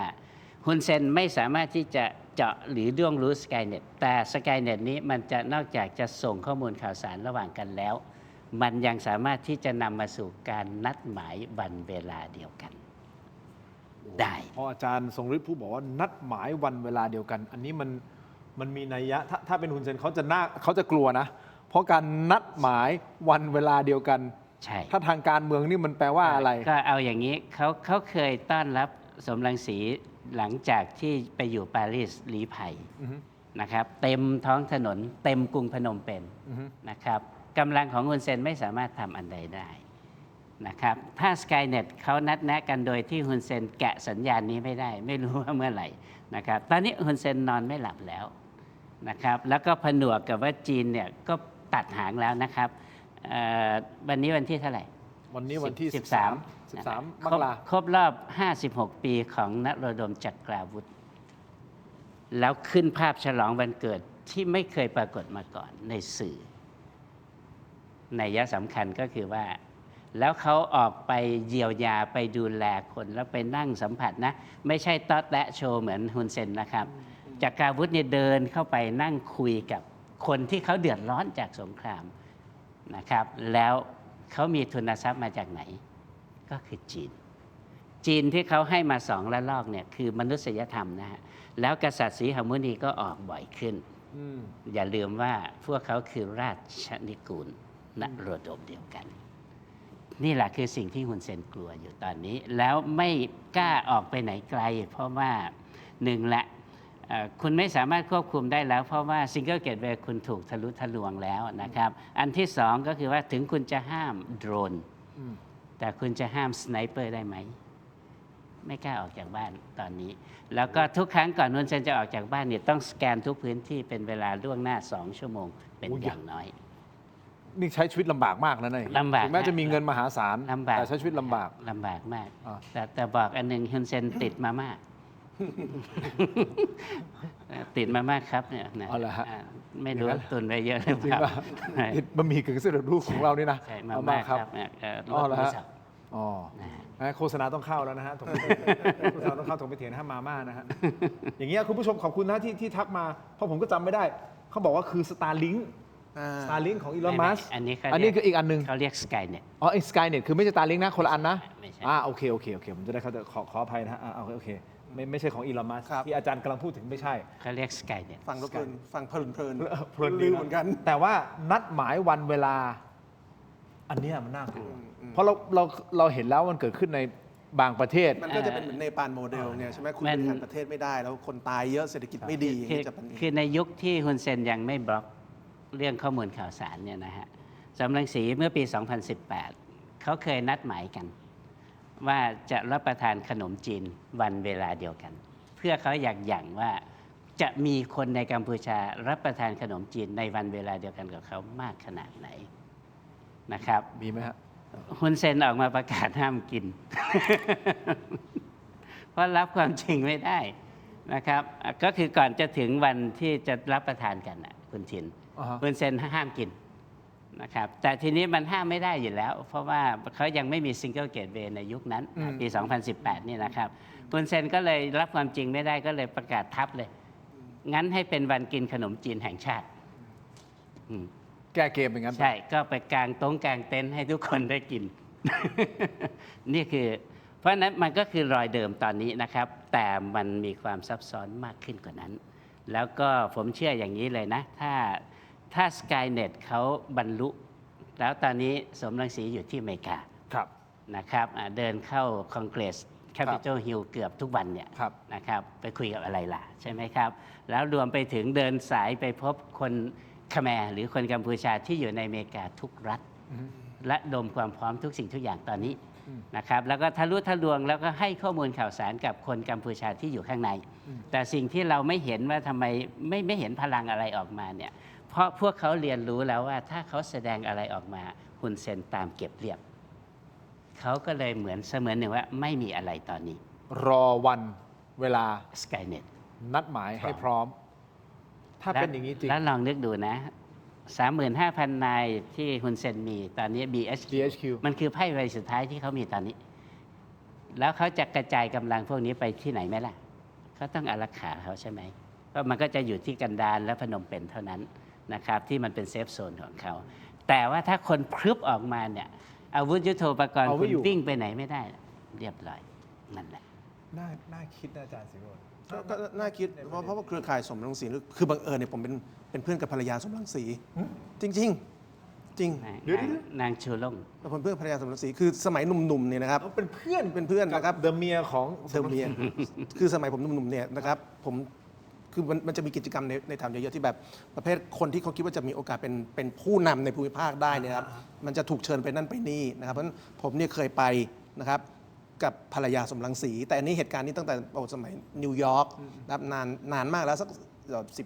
ฮุนเซนไม่สามารถที่จะเจาะหรือล่วงรู้สกายเน็ตแต่สกายเน็ตนี้มันจะนอกจากจะส่งข้อมูลข่าวสารระหว่างกันแล้ว มันยังสามารถที่จะนำมาสู่การนัดหมายวันเวลาเดียวกันได้ พออาจารย์ทรงฤทธิ์ผู้บอกว่านัดหมายวันเวลาเดียวกัน อันนี้มันมีนัยยะถ้าเป็นฮุนเซนเขาจะกลัวนะ เพราะการนัดหมายวันเวลาเดียวกัน ใช่ ถ้าทางการเมืองนี่มันแปลว่าอะไร ก็เอาอย่างนี้เขาเคยต้อนรับสมรังสีหลังจากที่ไปอยู่ปารีสลี้ภัย อือฮึ นะครับเต็มท้องถนนเต็มกรุงพนมเปญ อือฮึ นะครับกำลังของฮุนเซนไม่สามารถทำอันใดได้นะครับถ้า Skynet เขานัดแนะกันโดยที่ฮุนเซนแกะสัญญาณนี้ไม่ได้ ไม่รู้ว่าเมื่อไหร่นะครับตอนนี้ฮุนเซนนอนไม่หลับแล้วนะครับแล้วก็ผนวกกับว่าจีนเนี่ยก็ตัดหางแล้วนะครับวันนี้วันที่เท่าไหร่ วันนี้วันที่ 13 มกรา ครบรอบ 56 ปีของนโรดมจักราวุธ แล้วขึ้นภาพฉลองวันเกิดที่ไม่เคยปรากฏมาก่อนในสื่อนัยสำคัญก็คือว่า แล้วเขาออกไปเยียวยาไปดูแลคนแล้วไปนั่งสัมผัสนะ ไม่ใช่ต๊อดแตะโชว์เหมือนฮุนเซนนะครับจักราวุธเนี่ยเดินเข้าไปนั่งคุยกับคนที่เขาเดือดร้อนจากสงครามนะครับแล้วเขามีทุนทรัพย์มาจากไหน ก็คือจีนที่เขาให้มา2 ระลอกเนี่ยคือมนุษยธรรมนะฮะแล้วกษัตริย์ศรีหมุนีก็ออกบ่อยขึ้น อย่าลืมว่าพวกเขาคือราชนิกูลนโรดมเดียวกัน นี่แหละคือสิ่งที่ฮุนเซนกลัวอยู่ตอนนี้ แล้วไม่กล้าออกไปไหนไกล เพราะว่าหนึ่งละคุณไม่สามารถควบคุมได้แล้วเพราะว่าซิงเกิลเกตเวย์คุณถูกทะลุทะลวงแล้วนะครับอันที่2ก็คือว่าถึงคุณจะห้ามโดรนแต่คุณจะห้ามสไนเปอร์ได้ไหมไม่กล้าออกจากบ้านตอนนี้แล้วก็ทุกครั้งก่อนฮุนเซนจะออกจากบ้านเนี่ยต้องสแกนทุกพื้นที่เป็นเวลาล่วงหน้า2 ชั่วโมงเป็นอย่างน้อย นี่ใช้ชีวิตลำบากมากนะเนี่ย ลำบาก ถึงแม้จะมีเงินมหาศาล ลำบาก แต่ใช้ชีวิตลำบาก ลำบากมาก อ่า แต่บอกอันหนึ่งฮุนเซนติดมาม่า ติดมาม่าครับเนี่ยนะ อ๋อเหรอฮะ ไม่รู้ อย่างนั้น ตุนไปเยอะหรือ จริ เป ง ล่า ป่ะติดบะหมี่กึ่งสำเร็จรูปของเรานี่นะ ใช่มา เอา ม่า ครับ ครับเนี่ยร อ๋อ ถ เหรอ หมู ฮะ สับ อ๋อ นะฮะ โฆษณาต้องเข้าแล้วนะฮะโฆษณาต้องเข้าถงไปเถียงนะฮะมาม่านะฮะ อย่างเงี้ยคุณผู้ชมขอบคุณนะที่ทักมา เพราะผมก็จำไม่ได้ เขาบอกว่าคือ Starlink อ่า Starlink ของอีลอนมัส อันนี้เขา อันนี้คืออีกอันหนึ่ง เขาเรียก Skynet อ๋อไอ้ Skynet คือไม่ใช่ Starlink นะคนละอันนะ ไม่ใช่ โอเคผมจะได้เข้าใจขออภัยนะฮะโอเคไม่ใช่ของอีลอนมัส ครับ ที่อาจารย์กำลังพูดถึงไม่ใช่ เขาเรียก Skynet ฟังแล้วเพลินฟังเพลิน เพลินดี ลืม นะ เหมือนกัน แต่ว่านัดหมายวันเวลา อันเนี้ยมันน่ากลัว เพราะเราเห็นแล้วมันเกิดขึ้นในบางประเทศ มันก็จะเป็นเหมือนเนปาลโมเดลเนี่ยใช่ไหมคุณ มั บ น ริหารประเทศไม่ได้ แล้วคนตายเยอะเศรษฐกิจไม่ดี คือ จะเป็น คือในยุคที่ฮุนเซนยังไม่บล็อกเรื่องข้อมูลข่าวสารเนี่ยนะฮะสำรังสีเมื่อปี 2018 เขาเคยนัดหมายกัน ว่าจะรับประทานขนมจีนวันเวลาเดียวกัน เพื่อเขาอยากหยั่งว่าจะมีคนในกัมพูชารับประทานขนมจีนในวันเวลาเดียวกันกับเขามากขนาดไหน นะครับ มีไหมฮะ ฮุนเซนออกมาประกาศห้ามกิน เพราะรับความจริงไม่ได้นะครับก็คือก่อนจะถึงวันที่จะรับประทานกันนะคุณชิน อ่าฮะ ฮุนเซนห้ามกินนะครับแต่ทีนี้มันห้ามไม่ได้อยู่แล้ว เพราะว่าเขายังไม่มีซิงเกิลเกตเวย์ในยุคนั้นปี 2018 นี่นะครับฮุนเซนก็เลยรับความจริงไม่ได้ก็เลยประกาศทับเลย งั้นให้เป็นวันกินขนมจีนแห่งชาติอืม แก้เกมเป็นงั้น ใช่ ก็ไปกางโต๊ะกางเต็นท์ให้ทุกคนได้กิน นี่คือ เพราะฉะนั้นมันก็คือรอยเดิมตอนนี้นะครับ แต่มันมีความซับซ้อนมากขึ้นกว่านั้น แล้วก็ผมเชื่ออย่างนี้เลยนะ ถ้า Skynet เขาบรรลุ แล้วตอนนี้สมรังสีอยู่ที่อเมริกา ครับ นะครับเดินเข้าคอนเกรสแคปิตอลฮิลเกือบทุกวันเนี่ย ครับ นะครับไปคุยกับอะไรล่ะ ใช่ไหมครับ แล้วรวมไปถึงเดินสายไปพบคนคแมร์หรือคนกัมพูชาที่อยู่ในอเมริกาทุกรัฐ และดมความพร้อมทุกสิ่งทุกอย่างตอนนี้นะครับแล้วก็ทะลุทะลวงแล้วก็ให้ข้อมูลข่าวสารกับคนกัมพูชาที่อยู่ข้างใน แต่สิ่งที่เราไม่เห็นว่าทำไมไม่เห็นพลังอะไรออกมาเนี่ยเพราะพวกเขาเรียนรู้แล้วว่าถ้าเขาแสดงอะไรออกมาฮุนเซนตามเก็บเรียบเขาก็เลยเหมือนเสมือนหนึ่งว่าไม่มีอะไรตอนนี้ รอวันเวลา Skynet นัดหมายให้พร้อม ถ้าเป็นอย่างนี้จริง แล้วลองนึกดูนะ 35,000 นายที่ฮุนเซนมีตอนนี้ BHQ มันคือไพ่ใบสุดท้ายที่เขามีตอนนี้ แล้วเขาจะกระจายกำลังพวกนี้ไปที่ไหนไหมล่ะเขาต้องอารักขาเขาใช่ไหมเพราะมันก็จะอยู่ที่กันดารและพนมเปญเท่านั้นนะครับที่มันเป็นเซฟโซนของเขา แต่ว่าถ้าคนพรึบออกมาเนี่ยอาวุธยุทโธปกรณ์ เอาไว้ คุณ อยู่ วิ่งไปไหนไม่ได้ เรียบร้อยนั่นแหละ น่าคิดนะอาจารย์สิโรจน์ ก็น่าคิดเพราะว่าเครือข่ายสมรังสีคือบังเอิญเนี่ยผมเป็นเพื่อนกับภรรยาสมรังสี จริง ๆ จริง นางชูล่ง เราเป็นเพื่อนภรรยาสมรังสีคือสมัยหนุ่มๆเนี่ยนะครับ เป็นเพื่อน เป็นเพื่อนนะครับ เดอะเมียของ เทอมเมีย คือสมัยผมหนุ่มๆเนี่ยนะครับผมคือมันจะมีกิจกรรมในทำเยอะๆที่แบบประเภทคนที่เขาคิดว่าจะมีโอกาสเป็นผู้นำในภูมิภาคได้เนี่ยครับมันจะถูกเชิญไปนั่นไปนี่นะครับเพราะฉะนั้นผมเนี่ยเคยไปนะครับกับภรรยาสมรังสี แต่อันนี้เหตุการณ์นี้ตั้งแต่สมัยนิวยอร์กนะครับนานมากแล้วสัก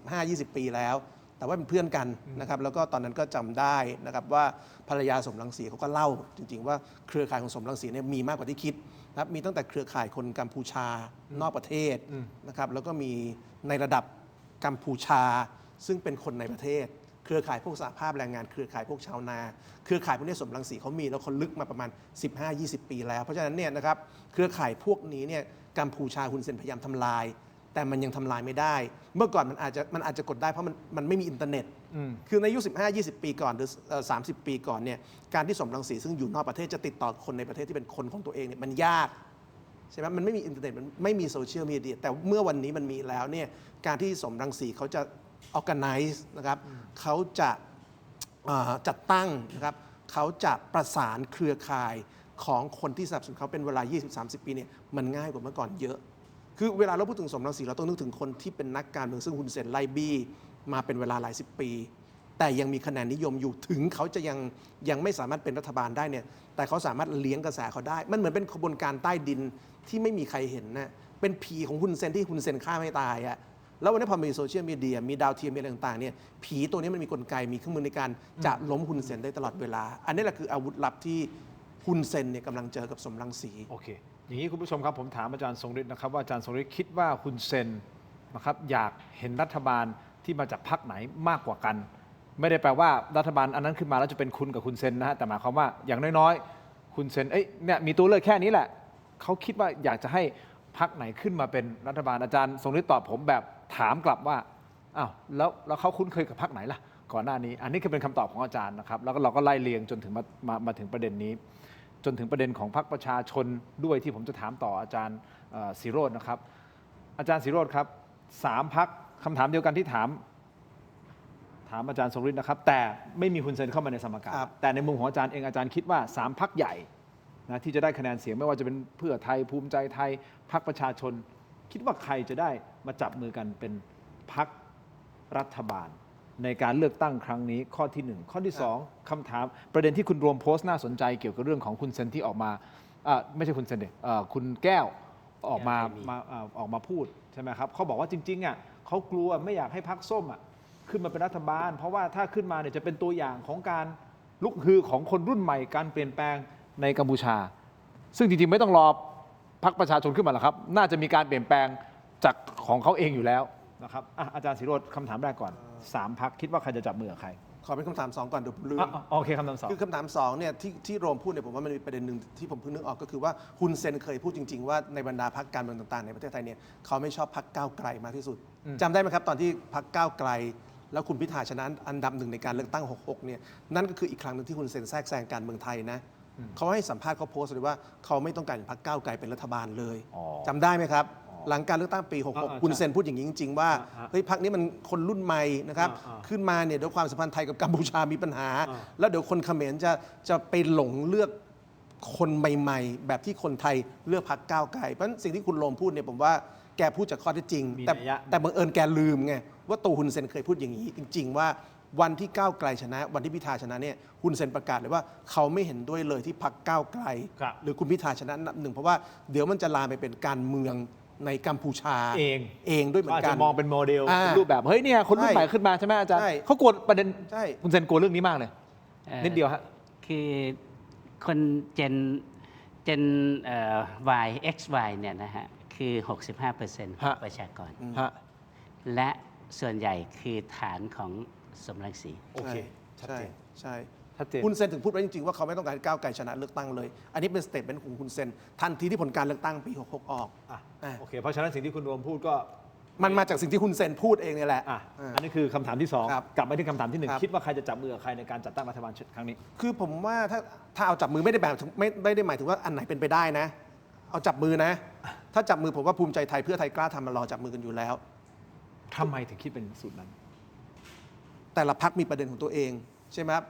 15-20 ปีแล้ว แต่ว่าเป็นเพื่อนกันนะครับแล้วก็ตอนนั้นก็จำได้นะครับว่าภรรยาสมรังสีเขาก็เล่าจริงๆว่าเครือข่ายของสมรังสีเนี่ยมีมากกว่าที่คิดนะครับมีตั้งแต่เครือข่ายคนกัมพูชานอกประเทศนะครับแล้วก็มีในระดับกัมพูชาซึ่งเป็นคนในประเทศ เครือข่ายพวกสหภาพแรงงานเครือข่ายพวกชาวนาเครือข่ายพวกนี้สมรังสีเขามีแล้วเขาลึกมาประมาณ 15-20 ปีแล้วเพราะฉะนั้นเนี่ยนะครับเครือข่ายพวกนี้เนี่ยกัมพูชาฮุนเซนพยายามทำลาย แต่มันยังทำลายไม่ได้ เมื่อก่อนมันอาจจะกดได้เพราะมันไม่มีอินเทอร์เน็ต คือในอายุ15-20 ปีก่อนหรือ30 ปีก่อนเนี่ยการที่สมรังสีซึ่งอยู่นอกประเทศจะติดต่อคนในประเทศที่เป็นคนของตัวเองเนี่ยมันยากใช่ไหมมันไม่มีอินเทอร์เน็ตมันไม่มีโซเชียลมีเดียแต่เมื่อวันนี้มันมีแล้วเนี่ยการที่สมรังสีเขาจะ organize นะครับเขาจะจัดตั้งนะครับเขาจะประสานเครือข่ายของคนที่สนับสนุนเขาเป็นเวลา 20-30 ปีเนี่ยมันง่ายกว่าเมื่อก่อนเยอะ คือเวลาเราพูดถึงสมรังสีเราต้องนึกถึงคนที่เป็นนักการเมืองซึ่งฮุนเซนไล่บี้มาเป็นเวลาหลายสิบปี แต่ยังมีคะแนนนิยมอยู่ถึงเขาจะยังไม่สามารถเป็นรัฐบาลได้เนี่ยแต่เขาสามารถเลี้ยงกระแสเขาได้ มันเหมือนเป็นขบวนการใต้ดินที่ไม่มีใครเห็นนะเป็นผีของฮุนเซนที่ฮุนเซนฆ่าไม่ตายอะแล้ววันนี้พอมีโซเชียลมีเดียมีดาวเทียมมีอะไรต่างๆเนี่ยผีตัวนี้มันมีกลไกมีเครื่องมือในการจะล้มฮุนเซนได้ตลอดเวลา อันนี้แหละคืออาวุธลับที่ฮุนเซนเนี่ยกำลังเจอกับสมรังสี โอเค อย่างนี้คุณผู้ชมครับผมถามอาจารย์ทรงฤทธิ์นะครับว่าอาจารย์ทรงฤทธิ์คิดว่าฮุนเซนนะครับอยากเห็นรัฐบาลที่มาจากพรรคไหนมากกว่ากัน ไม่ได้แปลว่ารัฐบาลอันนั้นขึ้นมาแล้วจะเป็นคุณกับคุณเซนนะฮะแต่หมายความว่าอย่างน้อยๆคุณเซนเนี่ยมีตัวเลือกแค่นี้แหละเขาคิดว่าอยากจะให้พรรคไหนขึ้นมาเป็นรัฐบาลอาจารย์ทรงฤทธิ์ตอบผมแบบถามกลับว่าอ้าวแล้วเขาคุ้นเคยกับพรรคไหนล่ะก่อนหน้านี้อันนี้คือเป็นคำตอบของอาจารย์นะครับแล้วก็เราก็ไล่เรียงจนถึงมาถึงประเด็นนี้ จนถึงประเด็นของพรรคประชาชนด้วยที่ผมจะถามต่ออาจารย์ศิโรจน์นะครับอาจารย์ศิโรจน์ครับ3 พรรคคำถามเดียวกันที่ถามอาจารย์ทรงฤทธิ์นะครับแต่ไม่มีฮุนเซนเข้ามาในสมการแต่ในมุมของอาจารย์เองอาจารย์คิดว่า3 พรรคใหญ่นะที่จะได้คะแนนเสียงไม่ว่าจะเป็นเพื่อไทยภูมิใจไทยพรรคประชาชนคิดว่าใครจะได้มาจับมือกันเป็นพรรครัฐบาลในการเลือกตั้งครั้งนี้ข้อที่1ข้อที่2คำถามประเด็นที่คุณรวมโพสต์น่าสนใจเกี่ยวกับเรื่องของคุณเซนที่ออกมาไม่ใช่คุณเซนคุณแก้วออกมาพูดใช่ไหมครับเขาบอกว่าจริงๆเขากลัวไม่อยากให้พรรคส้มขึ้นมาเป็นรัฐบาลเพราะว่าถ้าขึ้นมาเนี่ยจะเป็นตัวอย่างของการ ลุกฮือของคนรุ่นใหม่การเปลี่ยนแปลงในกัมพูชา ซึ่งจริงๆไม่ต้องรอพรรคประชาชนขึ้นมาหรอกครับ น่าจะมีการเปลี่ยนแปลงจากของเขาเองอยู่แล้วนะครับอาจารย์ศิโรจน์คำถามแรกก่อน3 พรรคคิดว่าใครจะจับมือกับใคร ขอเป็นคำถาม2ก่อนเดี๋ยวผมลืม โอเคคำถาม2 คือคำถาม2เนี่ยที่โรมพูดเนี่ยผมว่ามันมีประเด็นหนึ่งที่ผมเพิ่งนึกออกก็คือว่าฮุนเซนเคยพูดจริง ๆ ว่าในบรรดาพรรคการเมืองต่างๆในประเทศไทยเนี่ยเขาไม่ชอบพรรคก้าวไกลมากที่สุดจำได้ไหมครับตอนที่พรรคก้าวไกลแล้วคุณพิธาชนะอันดับหนึ่งในการเลือกตั้ง66เนี่ยนั่นก็คืออีกครั้งหนึ่งที่ฮุนเซนแทรกแซงการเมืองไทยนะเขาให้สัมภาษณ์เขาโพสต์เลยว่าเขาไม่ต้องการพรรคก้าวไกลเป็นรัฐบาลเลยจำได้ไหมครับหลังการเลือกตั้งปี66คุณเซนพูดอย่างนี้จริงๆว่าเฮ้ยพรรคนี้มันคนรุ่นใหม่นะครับขึ้นมาเนี่ยด้วยความสัมพันธ์ไทยกับกัมพูชามีปัญหา แล้วเดี๋ยวคนเขมรจะไปหลงเลือกคนใหม่ๆ แบบที่คนไทยเลือกพรรคก้าวไกลเพราะฉะนั้นสิ่งที่คุณโรมพูดเนี่ยผมว่าแกพูดจากข้อเท็จจริงแต่บังเอิญแกลืมไงว่าตัวฮุนเซนเคยพูดอย่างนี้จริงๆว่าวันที่ก้าวไกลชนะวันที่พิธาชนะเนี่ยฮุนเซนประกาศเลยว่าเขาไม่เห็นด้วยเลยที่พรรคก้าวไกลหรือคุณพิธาชนะอันดับหนึ่งเพราะว่าเดี๋ยวมันจะลามไปเป็นการเมืองในกัมพูชาเองด้วยเหมือนกันอาจจะมองเป็นโมเดลเป็นรูปแบบเฮ้ยเนี่ยคนรุ่นใหม่ขึ้นมาใช่ไหมอาจารย์เขากลัวประเด็นคุณเซนกลัวเรื่องนี้มากเลยนิดเดียวฮะคือคนเจนY XY เนี่ยนะฮะคือ 65%ของประชากรและส่วนใหญ่คือฐานของสมรังสี โอเคชัดเจนใช่คุณเซนถึงพูดไว้จริงๆว่าเขาไม่ต้องการก้าวไกลชนะเลือกตั้งเลยอันนี้เป็นสเตทเมนต์ของคุณเซนทันทีที่ผลการเลือกตั้งปี66ออกโอเคเพราะฉะนั้นสิ่งที่คุณรวมพูดก็มันมาจากสิ่งที่คุณเซนพูดเองนี่แหละอันนี้คือคำถามที่2กลับมาที่คำถามที่1คิดว่าใครจะจับมือกับใครในการจัดตั้งรัฐบาลครั้งนี้คือผมว่าถ้าเอาจับมือไม่ได้หมายถึงว่าอันไหนเป็นไปได้นะเอาจับมือนะถ้าจับมือผมว่าภูมิใจไทยเพื่อไทยกล้าทำมารอจับมือกันอยู่แล้วทำไมถึงคิดเป็นสูตรนั้นแต่ละพรรคมีประเด็นของตัวเองใช่ไหมครับ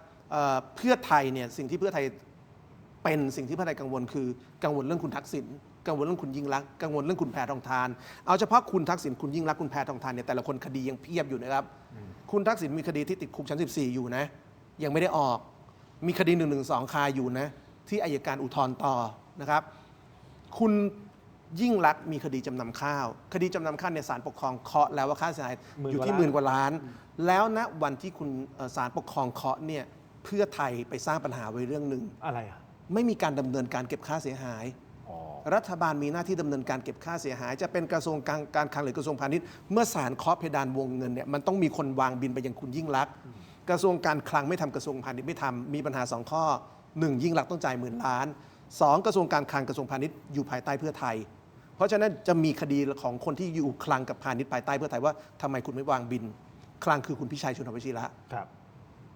เพื่อไทยเนี่ยสิ่งที่เพื่อไทยเป็นสิ่งที่เพื่อไทยกังวลคือกังวลเรื่องคุณทักษิณกังวลเรื่องคุณยิ่งลักษณ์กังวลเรื่องคุณแพทองธารเอาเฉพาะคุณทักษิณคุณยิ่งลักษณ์คุณแพทองธารเนี่ยแต่ละคนคดียังเพียบอยู่นะครับคุณทักษิณมีคดีที่ติดคุกชั้น14อยู่นะยังไม่ได้ออกมีคดี112คาอยู่นะที่อัยการอุทธรณ์ต่อนะครับคุณยิ่งลักษณ์มีคดีจำนำข้าวคดีจำนำข้าวเนี่ยศาลปกครองเคาะแล้วว่าค่าเสียหายอยู่ที่10,000 กว่าล้านแล้วณวันที่คุณศาลปกครองเคาะเนี่ยเพื่อไทยไปสร้างปัญหาไว้เรื่องหนึ่งอะไรอ่ะไม่มีการดำเนินการเก็บค่าเสียหายรัฐบาลมีหน้าที่ดำเนินการเก็บค่าเสียหายจะเป็นกระทรวงการคลังหรือกระทรวงพาณิชย์เมื่อศาลเคาะเพดานวงเงินเนี่ยมันต้องมีคนวางบินไปยังคุณยิ่งลักษณ์กระทรวงการคลังไม่ทำกระทรวงพาณิชย์ไม่ทำมีปัญหา2ข้อ1ยิ่งลักษณ์ต้องจ่าย10,000 ล้าน2กระทรวงการคลังกระทรวงพาณิชย์อยู่ภายใต้เพื่อไทยเพราะฉะนั้นจะมีคดีของคนที่อยู่คลังกับพาณิชย์ภายใต้เพื่อไทยว่าทำไมคุณไม่วางบินคลังคือคุณพิชัยชุนทวชิระ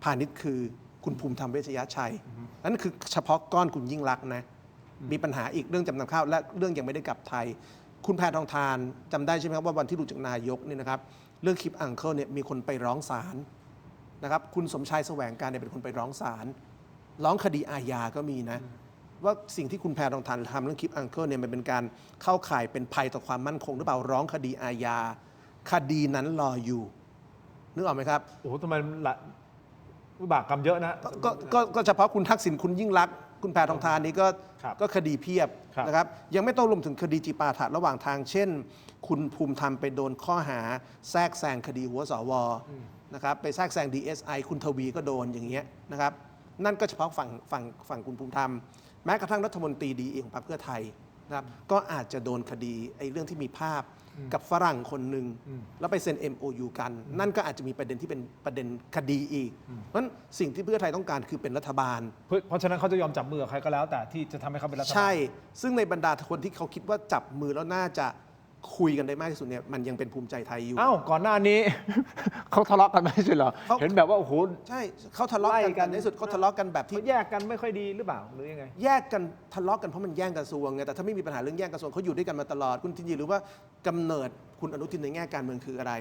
พาณิชย์คือคุณภูมิธรรมเวชยชัยนั่นคือเฉพาะก้อนคุณยิ่งลักษณ์นะมีปัญหาอีกเรื่องจำนำข้าวและเรื่องยังไม่ได้กลับไทยคุณแพทองธารจำได้ใช่ไหมครับว่าวันที่หลุดจากนายกนี่นะครับเรื่องคลิปอังเคิลเนี่ยมีคนไปร้องศาลนะครับคุณสมชายแสวงการเนี่ยเป็นคนไปร้องศาลร้องคดีอาญาก็มีนะว่าสิ่งที่คุณแพทองธารทำเรื่องคลิปอังเคิลเนี่ยมันเป็นการเข้าข่ายเป็นภัยต่อความมั่นคงหรือเปล่าร้องคดีอาญาคดีนั้นรออยู่นึกออกไหมครับโอ้โหทำไมวิบากกรรมเยอะนะก็เฉพาะคุณทักษิณคุณยิ่งลักษณ์คุณแพทองธารนี้ก็คดีเพียบนะครับยังไม่ต้องรวมถึงคดีจีปาถะระหว่างทางเช่นคุณภูมิธรรมไปโดนข้อหาแทรกแซงคดีหัวสวนะครับไปแทรกแซง DSI คุณทวีก็โดนอย่างเงี้ยนะครับนั่นก็เฉพาะฝั่งคุณภูมิธรรมแม้กระทั่งรัฐมนตรีดีของพรรคเพื่อไทยนะครับก็อาจจะโดนคดีไอ้เรื่องที่มีภาพกับฝรั่งคนหนึ่งแล้วไปเซ็น MOU กันนั่นก็อาจจะมีประเด็นที่เป็นประเด็นคดีอีกเพราะฉะนั้นสิ่งที่เพื่อไทยต้องการคือเป็นรัฐบาลเพราะฉะนั้นเขาจะยอมจับมือกับใครก็แล้วแต่ที่จะทำให้เขาเป็นรัฐบาลใช่ซึ่งในบรรดาคนที่เขาคิดว่าจับมือแล้วน่าจะคุยกันได้มากที่สุดเนี่ยมันยังเป็นภูมิใจไทยอยู่ก่อนหน้านี้ เขาทะเลาะกันไม่ใช่เหรอเห็นแบบว่าโอ้โหใช่เขาทะเลาะกันในสุดเขาทะเลาะกันแบบที่แยกกันไม่ค่อยดีหรือเปล่าหรือยังไงแยกกันทะเลาะกันเพราะมันแย่งกระทรวงไงแต่ถ้าไม่มีปัญหาเรื่องแย่งกระทรวงเขาอยู่ด้วยกันมาตลอดคุณทินยีหรือว่ากำเนิดคุณอนุทินในแง่การเมืองคืออะไร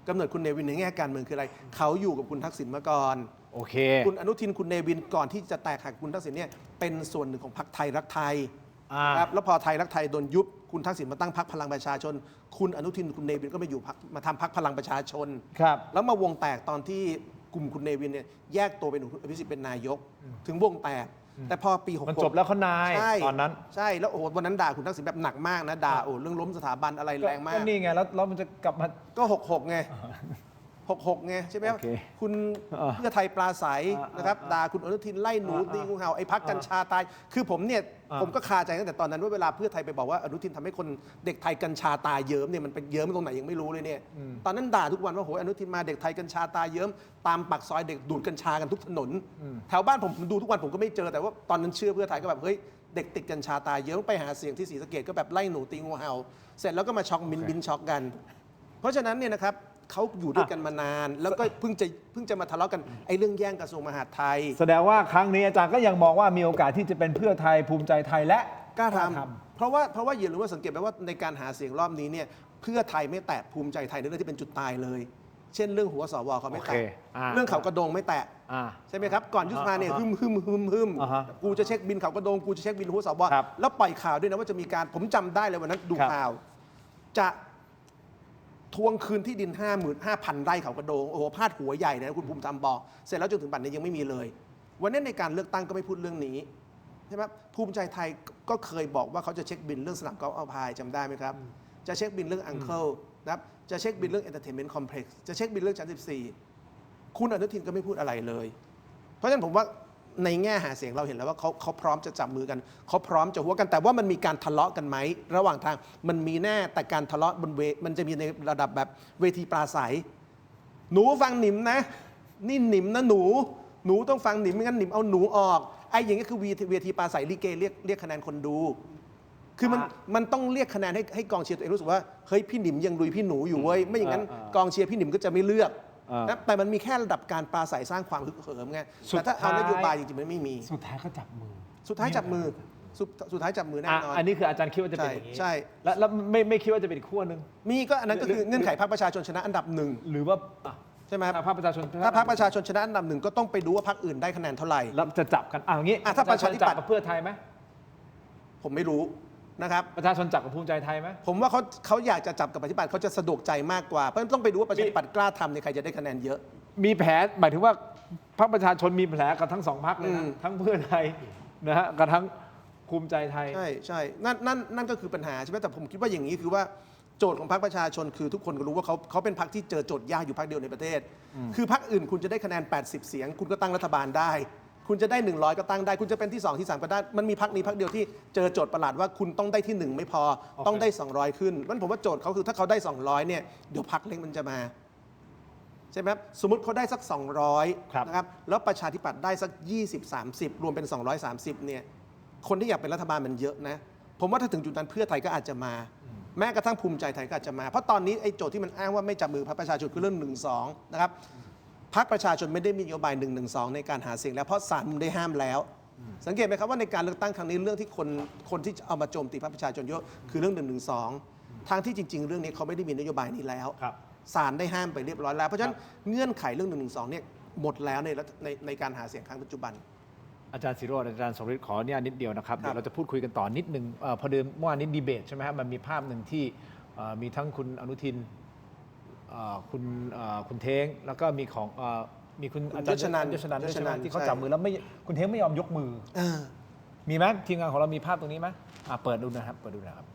กำเนิดคุณเนวินในแง่การเมืองคืออะไรเขาอยู่กับคุณทักษิณมาก่อนโอเคคุณอนุทินคุณเนวินก่อนที่จะแตกหักคุณทักษิณเนี่ยเป็นส่วนหนึ่งของพรรคไทยรักไทยครับแล้วพอไทยรักไทยโดนยุบคุณทักษิณมาตั้งพรรคพลังประชาชนคุณอนุทินคุณเนวินก็มาทำพรรคพลังประชาชนครับแล้วมาวงแตกตอนที่กลุ่มคุณเนวินเนี่ยแยกตัวเป็นอภิสิทธิ์เป็นนายกถึงวงแตกแต่พอปี66มันจบแล้วเขานายตอนนั้นใช่แล้วโอ้วันนั้นด่าคุณทักษิณแบบหนักมากนะด่าเรื่องล้มสถาบันอะไรแรงมากก็นี่ไงแล้วมันจะกลับมาก็66ไง 66ไงใช่ไหม โอเค คุณ อ่า เพื่อไทยปราศัยนะครับ ด่าคุณอนุทินไล่หนูตีงูเห่าไอ้พักกัญชาตาย คือผมเนี่ยผมก็คาใจตั้งแต่ตอนนั้นว่าเวลาเพื่อไทยไปบอกว่าอนุทินทำให้คนเด็กไทยกัญชาตายเยิ้มเนี่ยมันเป็นเยิ้มตรงไหนยังไม่รู้เลยเนี่ยตอนนั้นด่าทุกวันว่าโหยอนุทินมาเด็กไทยกัญชาตายเยิ้มตามปากซอยเด็กดูดกัญชากันทุกถนนแถวบ้านผมดูทุกวันผมก็ไม่เจอแต่ว่าตอนนั้นเชื่อเพื่อไทยก็แบบเฮ้ยเด็กติดกัญชาตายเยิ้มไปหาเสียงที่ศรีสะเกษก็แบบไล่หนูตีงูเห่าเสร็จแล้วก็มาช็อกบินช็อกกัน เพราะฉะนั้นเนี่ยนะครับเขาอยู่ด้วยกันมานาน แล้วก็เพิ่งจะมาทะเลาะกันไอ้เรื่องแย่งกระทรวงมหาดไทย แสดงว่าครั้งนี้อาจารย์ก็ยังมองว่ามีโอกาสที่จะเป็นเพื่อไทยภูมิใจไทยและ กล้าทำเพราะว่าอย่าลืมว่าสังเกตไหมว่าในการหาเสียงรอบนี้เนี่ยเพื่อไทยไม่แตะภูมิใจไทยในเรื่องที่เป็นจุดตายเลย เช่นเรื่องหัวสวเขาไม่แตะ โอเคอ่า เรื่องเขากระโดงไม่แตะ อ่า ใช่ไหมครับก่อนยุบสภาเนี่ยฮึม อ่าฮะ กูจะเช็คบินเขากระโดงกูจะเช็คบินหัวสว ครับ แล้วปล่อยข่าวด้วยนะว่าจะมีการผมจำได้เลยวันนั้นดู ครับ ข่าว จะทวงคืนที่ดิน 55,000 ไร่เขากระโดงโอ้โหพาดหัวใหญ่นะคุณภูมิธรรมบอกเสร็จแล้วจนถึงปัจจุบันนี้ยังไม่มีเลย วันนี้ในการเลือกตั้งก็ไม่พูดเรื่องนี้ใช่ไหมภูมิใจไทยก็เคยบอกว่าเขาจะเช็คบินเรื่องสนามกอล์ฟอัลพายจำได้ไหมครับ จะเช็คบินเรื่องอังเคิลนะครับจะเช็คบินเรื่องเอนเตอร์เทนเมนต์คอมเพล็กซ์จะเช็คบินเรื่องชั้น 14 คุณอนุทินก็ไม่พูดอะไรเลย เพราะฉะนั้นผมว่าในแง่หาเสียงเราเห็นแล้วว่าเขาพร้อมจะจับมือกันเขาพร้อมจะหัวกันแต่ว่ามันมีการทะเลาะกันไหมระหว่างทางมันมีแน่แต่การทะเลาะบนมันจะมีในระดับแบบเวทีปราศัย หนูฟังหนิมนะนี่หนิมนะหนูต้องฟังหนิมไม่งั้นหนิมเอาหนูออกไอ้อย่างนี้คือเวทีปราศัยลิเกเรียกคะแนนคนดู คือมันต้องเรียกคะแนนให้กองเชียร์ตัวเองรู้สึกว่าเฮ้ยพี่หนิมยังลุยพี่หนูอยู่เว้ยไม่อย่างนั้นกองเชียร์พี่หนิมก็จะไม่เลือกนะแต่มันมีแค่ระดับการปราศัยสร้างความฮึกเหิมไงแต่ถ้าเอานโยบายจริงๆมันไม่มี สุดท้ายก็จับมือ สุดท้ายจับมือสุดท้ายจับมือแน่นอน อันนี้คืออาจารย์คิดว่าจะเป็นอย่างนี้ ใช่ แล้วไม่คิดว่าจะเป็นอีกขั้วหนึ่ง มีก็อันนั้นก็คือเงื่อนไขพรรคประชาชนชนะอันดับหนึ่ง หรือว่าอ่ะ ใช่ไหมครับ ภาคประชาชน ถ้าพรรคประชาชนชนะอันดับหนึ่งก็ต้องไปดูว่าพรรคอื่นได้คะแนนเท่าไหร่ แล้วจะจับกันอย่างนี้ ถ้าประชาธิปัตย์ จับกับเพื่อไทยไหม ผมไม่รู้นะครับ ประชาชนจับกับภูมิใจไทยไหม ผมว่าเขาอยากจะจับกับประชาธิปัตย์เขาจะสะดวกใจมากกว่าเพราะฉะนั้นต้องไปดูว่าประชาธิปัตย์กล้าทำเนี่ยใครจะได้คะแนนเยอะ มีแผลหมายถึงว่าพรรคประชาชนมีแผลกับทั้งสองพรรคเลยนะทั้งเพื่อไทยนะฮะกับทั้งภูมิใจไทย ใช่นั่นก็คือปัญหาใช่ไหมแต่ผมคิดว่าอย่างนี้คือว่าโจทย์ของพรรคประชาชนคือทุกคนก็รู้ว่าเขาเป็นพรรคที่เจอโจทย์ยากอยู่พรรคเดียวในประเทศ คือพรรคอื่นคุณจะได้คะแนน 80 เสียง คุณก็ตั้งรัฐบาลได้ คุณจะได้ 100 ก็ตั้งได้ คุณจะเป็นที่ 2 ที่ 3 ก็ได้ มันมีพรรคนี้พรรคเดียวที่เจอโจทย์ประหลาดว่าคุณต้องได้ที่ 1 ไม่พอ ต้องได้ 200 ขึ้นเพราะฉะนั้นผมว่าโจทย์เขาคือถ้าเขาได้ 200 เนี่ยเดี๋ยวพรรคเล็กมันจะมาใช่ไหมครับสมมติเขาได้สัก ครับ 200นะครับแล้วประชาธิปัตย์ได้สัก 20-30 รวมเป็น 230เนี่ยคนที่อยากเป็นรัฐบาลมันเยอะนะผมว่าถ้าถึงจุดนั้นเพื่อไทยก็อาจจะมา แม้กระทั่งภูมิใจไทยก็อาจจะมา เพราะตอนนี้ไอ้โจทย์ที่มันอ้างว่าไม่จับมือพรรคประชาชนคือเรื่อง 1-2 นะครับพรรคประชาชนไม่ได้มีนโยบาย 1-1-2 ในการหาเสียงแล้วเพราะศาลมันได้ห้ามแล้ว สังเกตไหมครับว่าในการเลือกตั้งครั้งนี้เรื่องที่คนที่เอามาโจมตีพรรคประชาชนเยอะคือเรื่อง 1-1-2 ทางที่จริง ๆ เรื่องนี้เขาไม่ได้มีนโยบายนี้แล้ว ครับ ศาลได้ห้ามไปเรียบร้อยแล้วเพราะฉะนั้นเงื่อนไขเรื่อง 1-1-2 เนี่ยหมดแล้วในการหาเสียงครั้งปัจจุบัน อาจารย์ศิโรจน์อาจารย์สมฤทธิ์ขออนุญาตนิดเดียวนะครับเดี๋ยวเราจะพูดคุยกันต่อนิดนึงพอเดิมเมื่อวานนี้ดีเบตใช่ไหมครับมันมีภาพหนึ่งที่มีทั้งคุณอนุทินคุณเท้งแล้วก็มีของมีคุณอาจารย์ ยศนันท์ ยศนันท์ด้วยใช่ไหม ยศนันท์ ที่เขา ใช่ จับมือแล้วไม่คุณเท้งไม่ยอมยกมือ มีไหมทีมงานของเรามีภาพตรงนี้ไหมเปิดดูนะครับเปิดดูนะครับ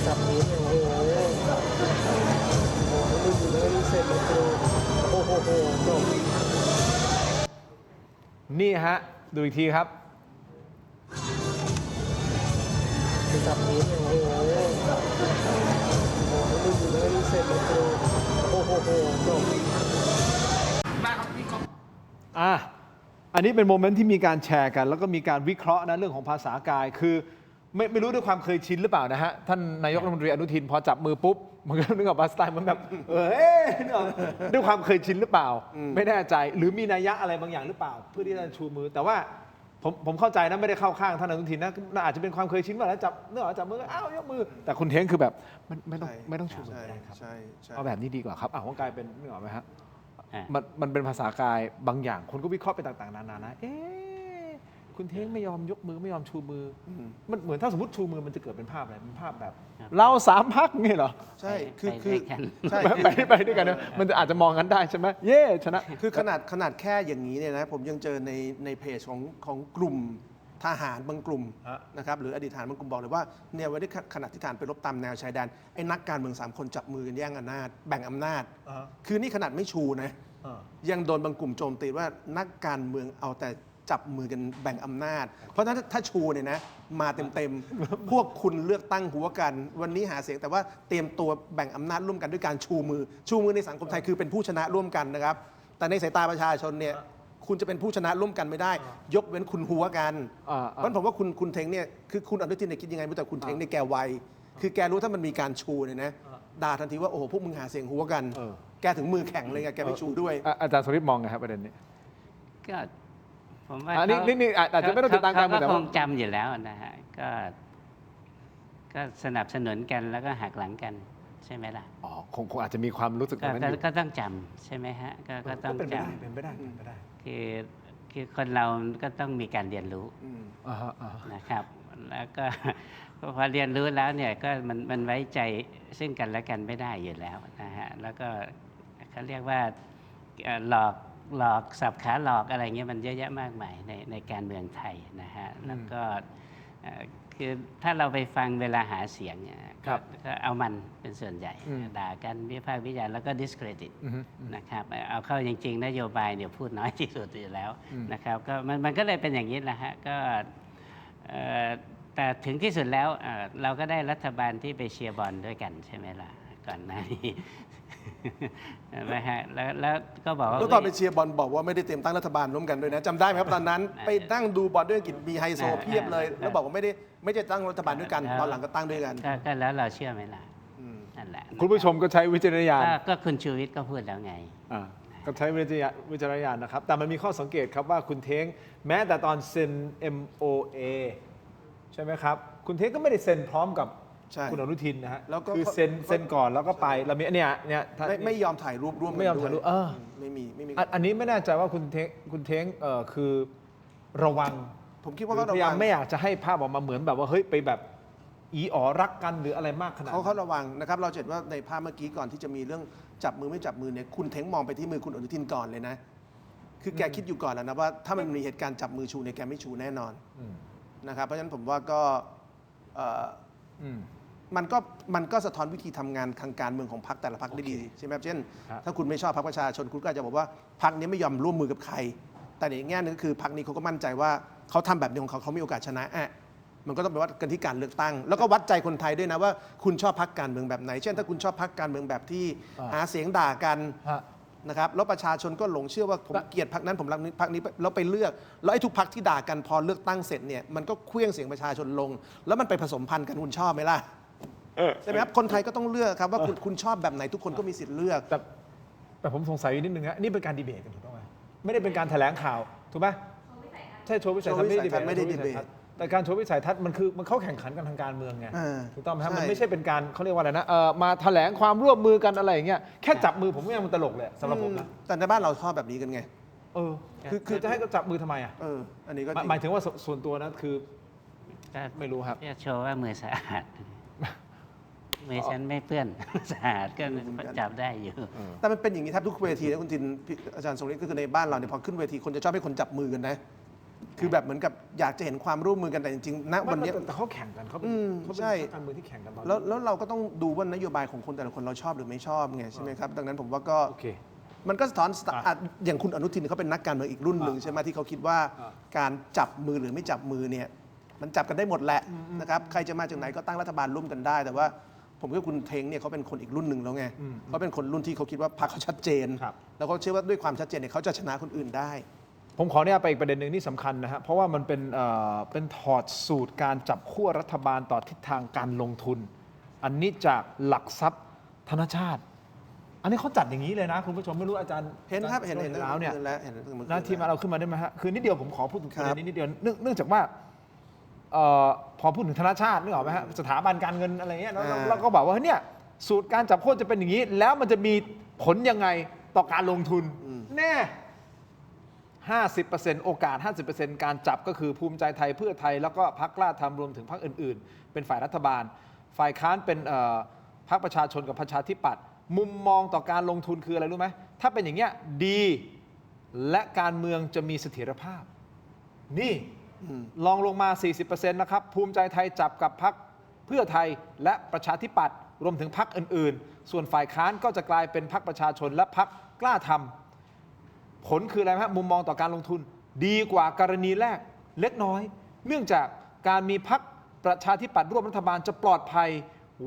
จับมือเนี่ยโอ้โหลืมอยู่เลยเสร็จเลยครูโอ้โหจบ นี่ฮะดูอีกทีครับ จับมือเนี่ยโอ้โหลืมอยู่เลยเสร็จเลยครูโอ้โหจบ อันนี้เป็นโมเมนต์ที่มีการแชร์กัน แล้วก็มีการวิเคราะห์นะเรื่องของภาษากายคือไม่รู้ด้วยความเคยชินหรือเปล่านะฮะท่านนายกรัฐมนตรีอนุทินพอจับมือปุ๊บมันก็นึกออกมาสไตล์มันแบบนึกออกด้วยความเคยชินหรือเปล่า ไม่แน่ใจหรือมีนัยยะอะไรบางอย่างหรือเปล่า เพื่อที่จะชูมือแต่ว่าผมเข้าใจนะไม่ได้เข้าข้างท่านอนุทินนะอาจจะเป็นความเคยชินว่าแล้วจับเนื้อจับมืออ้าวยกมือแต่คุณเท้งคือแบบไม่ต้องชูมือก็ได้ครับ ใช่ เอาแบบนี้ดีกว่าครับก็กลายเป็นนึกออกไหมฮะ อ่ะ มันเป็นภาษากายบางอย่างคนก็วิเคราะห์ไปต่างๆนานานะคุณเท้งไม่ยอมยกมือไม่ยอมชูมือมันเหมือนถ้าสมมติชูมือมันจะเกิดเป็นภาพอะไรเป็นภาพแบบ เรา3 พรรคนี่เหรอ ใช่คือ ไปด้วยกัน ใช่ ไปด้วยกันนะมันอาจจะมองกันได้ใช่ไหมเย่ชนะ คือขนาดแค่อย่างนี้เนี่ยนะผมยังเจอในเพจของกลุ่ม ทหารบางกลุ่ม ฮะ นะครับหรืออดีตทหารบางกลุ่มบอกเลยว่าเนี่ยวันนี้ขณะที่ทหารไปรบตามแนวชายแดนไอ้นักการเมือง3 คนจับมือกันแย่งอำนาจแบ่งอำนาจ อ่าฮะ คือนี่ขนาดไม่ชูนะ อ่า ยังโดนบางกลุ่มโจมตีว่านักการเมืองเอาแต่จับมือกันแบ่งอำนาจ เพราะฉะนั้นถ้าชูเนี่ยนะมาเต็มๆ พวกคุณเลือกตั้งหัวกัน วันนี้หาเสียงแต่ว่าเตรียมตัวแบ่งอำนาจร่วมกันด้วยการชูมือในสังคมไทยคือเป็นผู้ชนะร่วมกันนะครับ แต่ในสายตาประชาชนเนี่ยคุณจะเป็นผู้ชนะร่วมกันไม่ได้ ยกเว้นคุณหัวกัน เพราะฉะนั้นผมว่าคุณเทงเนี่ยคือคุณอนุทินเนี่ยคิดยังไงไม่รู้แต่คุณเทงเนี่ยแกไวคือแกรู้ถ้ามันมีการชูเนี่ยนะด่าทันทีว่าโอ้โหพวกมึงหาเสียงหัวกัน แกถึงมือแข็งเลยไงแกไม่ชูด้วย อาจารย์สมฤทธิ์มองไงครับประเด็นนี้ ก็ผมว่า อันนี้ เขา นี่อาจจะไม่ต้องติดตามการเมืองแต่ เขา ว่า คงจำอยู่แล้วนะฮะก็สนับสนุนกันแล้วก็หักหลังกันใช่ไหมล่ะ อ๋อคงอาจจะมีความรู้สึกตรงนั้นอยู่ ก็ต้องจำใช่ไหมฮะก็ต้อง เป็นไป จ ได้เป็นไปได้เป็นไปได้ ำคือคนเราก็ต้องมีการเรียนรู้ อ่าฮะอ่าฮะ นะครับ แล้วก็ พอเรียนรู้แล้วเนี่ยก็มันไว้ใจซึ่งกันและกันไม่ได้อยู่แล้วนะฮะแล้วก็เขาเรียกว่าหลอกสับขาหลอกอะไรเงี้ยมันเยอะแยะมากมายในการเมืองไทยนะฮะแล้วก็คือถ้าเราไปฟังเวลาหาเสียงเนี่ยก็เอามันเป็นส่วนใหญ่ด่ากันวิพากษ์วิจารณ์แล้วก็ discredit นะครับเอาเข้าจริงๆนโยบายเนี่ยพูดน้อยที่สุดอยู่แล้วนะครับก็มันก็เลยเป็นอย่างนี้แหละฮะก็แต่ถึงที่สุดแล้วเราก็ได้รัฐบาลที่ไปเชียร์บอลด้วยกันใช่ไหมล่ะก่อนหน้านี้ ใช่ไหมฮะแล้วก็บอกว่า แล้วตอนไปเชียร์บอลบอกว่าไม่ได้เตรียมตั้งรัฐบาลร่วมกันด้วยนะจำได้ไหมครับตอนนั้นไปนั่งดูบอลด้วยอังกฤษมีไฮโซเพียบเลย แล้วบอกว่าไม่ได้ตั้งรัฐบาลด้วยกันตอนหลังก็ตั้งด้วยกัน ก็แล้วเราเชื่อไหมล่ะนั่นแหละ คุณผู้ชมก็ใช้วิจารณญาณ ก็คุณชูวิทย์ก็พูดแล้วไง ก็ใช้วิจารณญาณนะครับ แต่มันมีข้อสังเกตครับว่าคุณเท้งแม้แต่ตอนเซ็น MOA ใช่ไหมครับ คุณเท้งก็ไม่ได้เซ็นพร้อมกับ ใช่ คุณอนุทินนะฮะ แล้วก็ คือเซ็นก่อนแล้วก็ไปเรามีเนี่ยถ้า ไม่ยอมถ่ายรูปร่วมกัน ไม่ยอมถ่ายรูป ด้วยไม่มี อันนี้ไม่แน่ใจว่าคุณเท้งคือระวัง ผมคิดว่าเขา พ ระ ยายา วั ม ง ไม่อยากจะให้ภาพออกมาเหมือนแบบว่าเฮ้ยไปแบบอีอ๋อรักกันหรืออะไรมากขนาดนั้น เขาระวังนะครับเราจะเห็นว่าในภาพเมื่อกี้ก่อนที่จะมีเรื่องจับมือไม่จับมือเนี่ยคุณเท้งมองไปที่มือคุณอนุทินก่อนเลยนะคือแกคิดอยู่ก่อนแล้วนะว่าถ้ามันมีเหตุการณ์จับมือชูเนี่ยแกไม่ชูแน่นอนนะครับเพราะฉะนั้นผมว่าก็มันก็สะท้อนวิธีทำงานทางการเมืองของพรรคแต่ละพรรคได้ดีใช่ไหมครับเช่น ถ้าคุณไม่ชอบพรรคประชาชนคุณก็อาจจะบอกว่าพรรคนี้ไม่ยอมร่วมมือกับใคร แต่ในอีกแง่หนึงก็คือพรรคนี้เขาก็มั่นใจว่าเขาทำแบบนี้ของเขามีโอกาสชนะมันก็ต้องไปวัดกันที่การเลือกตั้ง แล้วก็วัดใจคนไทยด้วยนะว่าคุณชอบพรรคการเมืองแบบไหน เช่นถ้าคุณชอบพรรคการเมืองแบบที่หาเสียงด่ากันนะครับแล้วประชาชนก็หลงเชื่อว่าผมเกลียดพรรคนั้นผมรักพรรคนี้แล้วไปเลือกแล้วไอ้ทุกพรรคที่ด่ากันพอเลือกตั้งเสร็จเนี่ยมันก็เคลื่องเสียงประชาชนลง แล้วมันไปผสมพันธุ์กันคุณชอบไหมล่ะใช่ไหมครับคนไทยก็ต้องเลือกครับว่าคุณชอบแบบไหนทุกคนก็มีสิทธิ์เลือก แต่ผมสงสัยนิดนึงนะนี่เป็นการดีเบตกันถูกต้องไหมไม่ได้เป็นการแถลงข่าวถูกไหมใช่โชว์วิสัยทัศน์ไม่ได้ดีเบตแต่การโชว์วิสัยทัศน์มันคือมันเข้าแข่งขันกันทางการเมืองไงถูกต้องไหมครับมันไม่ใช่เป็นการเขาเรียกว่าอะไรนะมาแถลงความร่วมมือกันอะไรอย่างเงี้ยแค่จับมือผมก็ยังมันตลกเลยสำหรับผมนะ แต่ในบ้านเราชอบแบบนี้กันไง คือจะให้เขาจับมือทำไมอ่ะ อันนี้ก็ หมายถึงว่าส่วนตัวนะคือไม่รู้ครับ จะโชว์ว่ามือสะอาดมือฉันไม่เปื้อน สะอาดก็จับได้อยู่ แต่มันเป็นอย่างนี้แทบทุกเวทีนะคุณทินอาจารย์ทรงฤทธิ์ก็คือในบ้านเราเนี่ยพอขึ้นเวทีคนจะชอบให้คนจับมือกันนะคือแบบเหมือนกับอยากจะเห็นความร่วมมือกันแต่จริงๆณวันนี้ แต่เขาแข่งกันเขาเป็น ใช่ การเมืองที่แข่งกันตอน แล้วเราก็ต้องดูว่านโยบายของคนแต่ละคนเราชอบหรือไม่ชอบไงใช่ไหมครับดังนั้นผมว่าก็ โอเค มันก็สะท้อนอย่างคุณอนุทินเขาเป็นนักการเมืองอีกรุ่นหนึ่งใช่ไหมที่เขาคิดว่าการจับมือหรือไม่จับมือเนี่ยมันจับกันได้หมดแหละนะครับใครจะมาจากไหนก็ตั้งรัฐบาลร่วมกันได้แต่ว่าผมคิดว่าคุณเทงเนี่ยเขาเป็นคนอีกรุ่นหนึ่งแล้วไงเขาเป็นคนรุ่นที่เขาคิดว่าพรรคเขาชัดเจนแล้วเขาเชื่อว่าด้วยความชัดเจนเนี่ยเขาจะชนะคนอื่นได้ ผมขอเนี่ยไปอีกประเด็นหนึ่งที่สำคัญนะฮะเพราะว่ามันเป็นถอดสูตรการจับขั้วรัฐบาลต่อทิศทางการลงทุน อันนี้จากหลักทรัพย์ธนชาติ อันนี้เขาจัดอย่างนี้เลยนะคุณผู้ชมไม่รู้อาจารย์ เห็นครับเห็น แล้วเนี่ย เห็น นะทีมงานเราขึ้นมาได้ไหมฮะคือนิดเดียวผมขอพูดถึงประเด็นนี้นิดเดียวเนื่องจากว่าพอพูดถึงธนชาตินึกออกไหมฮะสถาบันการเงินอะไรเงี้ยแล้วก็บอกว่าเนี่ยสูตรการจับขั้วจะเป็นอย่างนี้ แล้วมันจะมีผลยังไงต่อการลงทุนแน่ 50% โอกาส 50% การจับก็คือภูมิใจไทยเพื่อไทยแล้วก็พรรคกล้าทำรวมถึงพรรคอื่นๆ เป็นฝ่ายรัฐบาล ฝ่ายค้านเป็นพรรคประชาชนกับประชาธิปัตย์มุมมองต่อการลงทุนคืออะไรรู้ไหมถ้าเป็นอย่างเงี้ยดีและการเมืองจะมีเสถียรภาพนี่ ลองลงมา 40% นะครับภูมิใจไทยจับกับพรรคเพื่อไทยและประชาธิปัตย์รวมถึงพรรคอื่นๆ ส่วนฝ่ายค้านก็จะกลายเป็นพรรคประชาชนและพรรคกล้าทำผลคืออะไรครับมุมมองต่อการลงทุนดีกว่ากรณีแรกเล็กน้อย เนื่องจากการมีพรรคประชาธิปัตย์ร่วมรัฐบาลจะปลอดภัย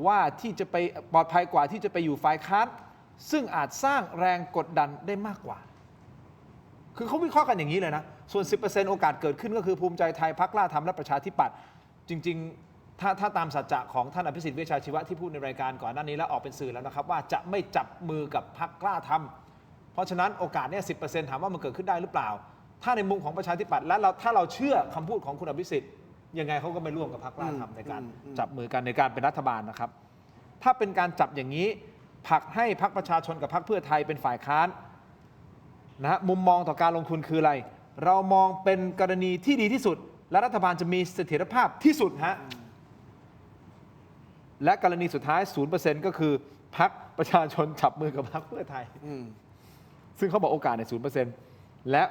ว่าที่จะไปปลอดภัยกว่าที่จะไปอยู่ฝ่ายค้านซึ่งอาจสร้างแรงกดดันได้มากกว่าคือเขาวิเคราะห์กันอย่างนี้เลยนะส่วน 10% โอกาสเกิดขึ้นก็คือภูมิใจไทยพรรคกล้าทำและประชาธิปัตย์จริงๆถ้าตามสัจจะของท่านอภิสิทธิ์เวชชาชีวะที่พูดในรายการก่อนหน้านี้แล้วออกเป็นสื่อแล้วนะครับว่าจะไม่จับมือกับพรรคกล้าทำเพราะฉะนั้นโอกาสเนี่ย 10% ถามว่ามันเกิดขึ้นได้หรือเปล่าถ้าในมุมของประชาธิปัตย์และถ้าเราเชื่อคำพูดของคุณอภิสิทธิ์ยังไงเขาก็ไม่ร่วมกับพรรคกล้าทำในการจับมือกันในการเป็นรัฐบาลนะครับถ้าเป็นการจับอย่างนี้ผลักให้พรรคประชาชนกับพรรคเพื่อไทยเป็นฝ่ายค้านนะฮะมุมมองต่อการลงทุนคืออะไรเรามองเป็นกรณีที่ดีที่สุดและรัฐบาลจะมีเสถียรภาพที่สุดฮะและกรณีสุดท้าย 0% ก็คือพรรคประชาชนจับมือกับพรรคเพื่อไทยซึ่งเขาบอกโอกาสใน 0% และ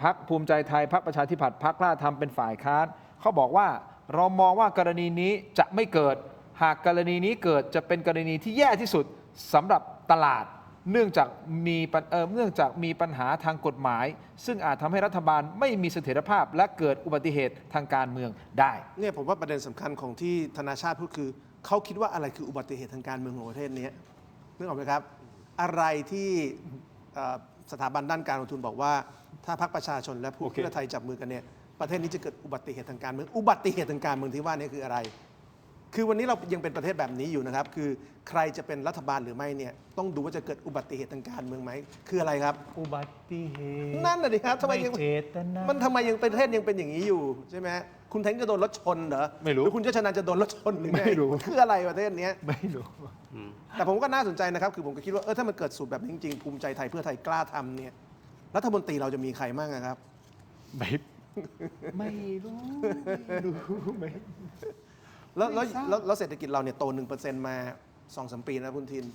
พรรคภูมิใจไทยพรรคประชาธิปัตย์พรรคกล้าทำเป็นฝ่ายค้านเขาบอกว่าเรามองว่ากรณีนี้จะไม่เกิดหากกรณีนี้เกิดจะเป็นกรณีที่แย่ที่สุดสำหรับตลาดเนื่องจากมีปัญหาทางกฎหมายซึ่งอาจทำให้รัฐบาลไม่มีเสถียรภาพและเกิดอุบัติเหตุทางการเมืองได้เนี่ยผมว่าประเด็นสำคัญของที่ธนาชาติพูดคือเขาคิดว่าอะไรคืออุบัติเหตุทางการเมืองของประเทศนี้นึกออกไหมครับอะไรที่สถาบันด้านการลงทุนบอกว่าถ้าพรรคประชาชนและพวกเพื่อไทยจับมือกันเนี่ยประเทศนี้จะเกิดอุบัติเหตุทางการเมืองอุบัติเหตุทางการเมืองที่ว่านี่คืออะไรคือวันนี้เรายังเป็นประเทศแบบนี้อยู่นะครับคือใครจะเป็นรัฐบาลหรือไม่เนี่ยต้องดูว่าจะเกิดอุบัติเหตุทางการเมืองไหมคืออะไรครับอุบัติเหตุนั่นน่ะดิครับทำไมยัง เจตนา มันทำไมยังประเทศยังเป็นอย่างนี้อยู่ใช่ไหมคุณแทงจะโดนรถชนเหรอ ไม่รู้ หรือคุณเจ้าชนันจะโดนรถชนหรือไง ไม่รู้ คืออะไรประเทศนี้ ไม่รู้ แต่ผมก็น่าสนใจนะครับคือผมก็คิดว่าถ้ามันเกิดสูตรแบบนี้จริงๆภูมิใจไทยเพื่อไทยกล้าทำเนี่ยรัฐมนตรีเราจะมีใครบ้างครับไม่รู้ไม่แล้วเศรษฐกิจเราเนี่ยโต 1% มา 2-3 ปีนะคุณทิน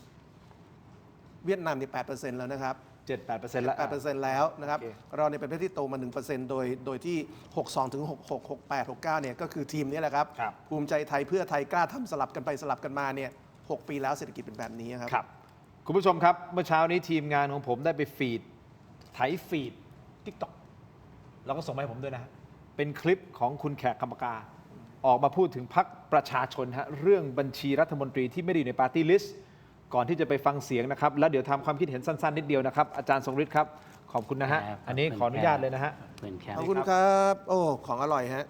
เวียดนามเนี่ย 8% แล้วนะครับ 7-8% แล้ว 8% แล้วนะครับ โอเค เราเนี่ยเป็นประเทศที่โตมา 1% โดยที่ 62 ถึง 66 68 69 เนี่ยก็คือทีมนี้แหละครับ ครับ ภูมิใจไทยเพื่อไทยกล้าทำสลับกันไปสลับกันมาเนี่ย 6 ปีแล้วเศรษฐกิจเป็นแบบนี้ครับ ครับคุณผู้ชมครับเมื่อเช้านี้ทีมงานของผมได้ไปไถฟีด TikTok แล้วก็ส่งมาให้ผมด้วยนะเป็นคลิปของคุณแขกคำปากาออกมาพูดถึงพรรคประชาชนฮะเรื่องบัญชีรัฐมนตรีที่ไม่ได้อยู่ในปาร์ตี้ลิสต์ก่อนที่จะไปฟังเสียงนะครับแล้วเดี๋ยวทำความคิดเห็นสั้นๆนิดเดียวนะครับอาจารย์ทรงฤทธิ์ครับขอบคุณนะฮะ ครับ อันนี้ขออนุญาตเลยนะฮะ ขอบคุณครับโอ้ของอร่อยฮะ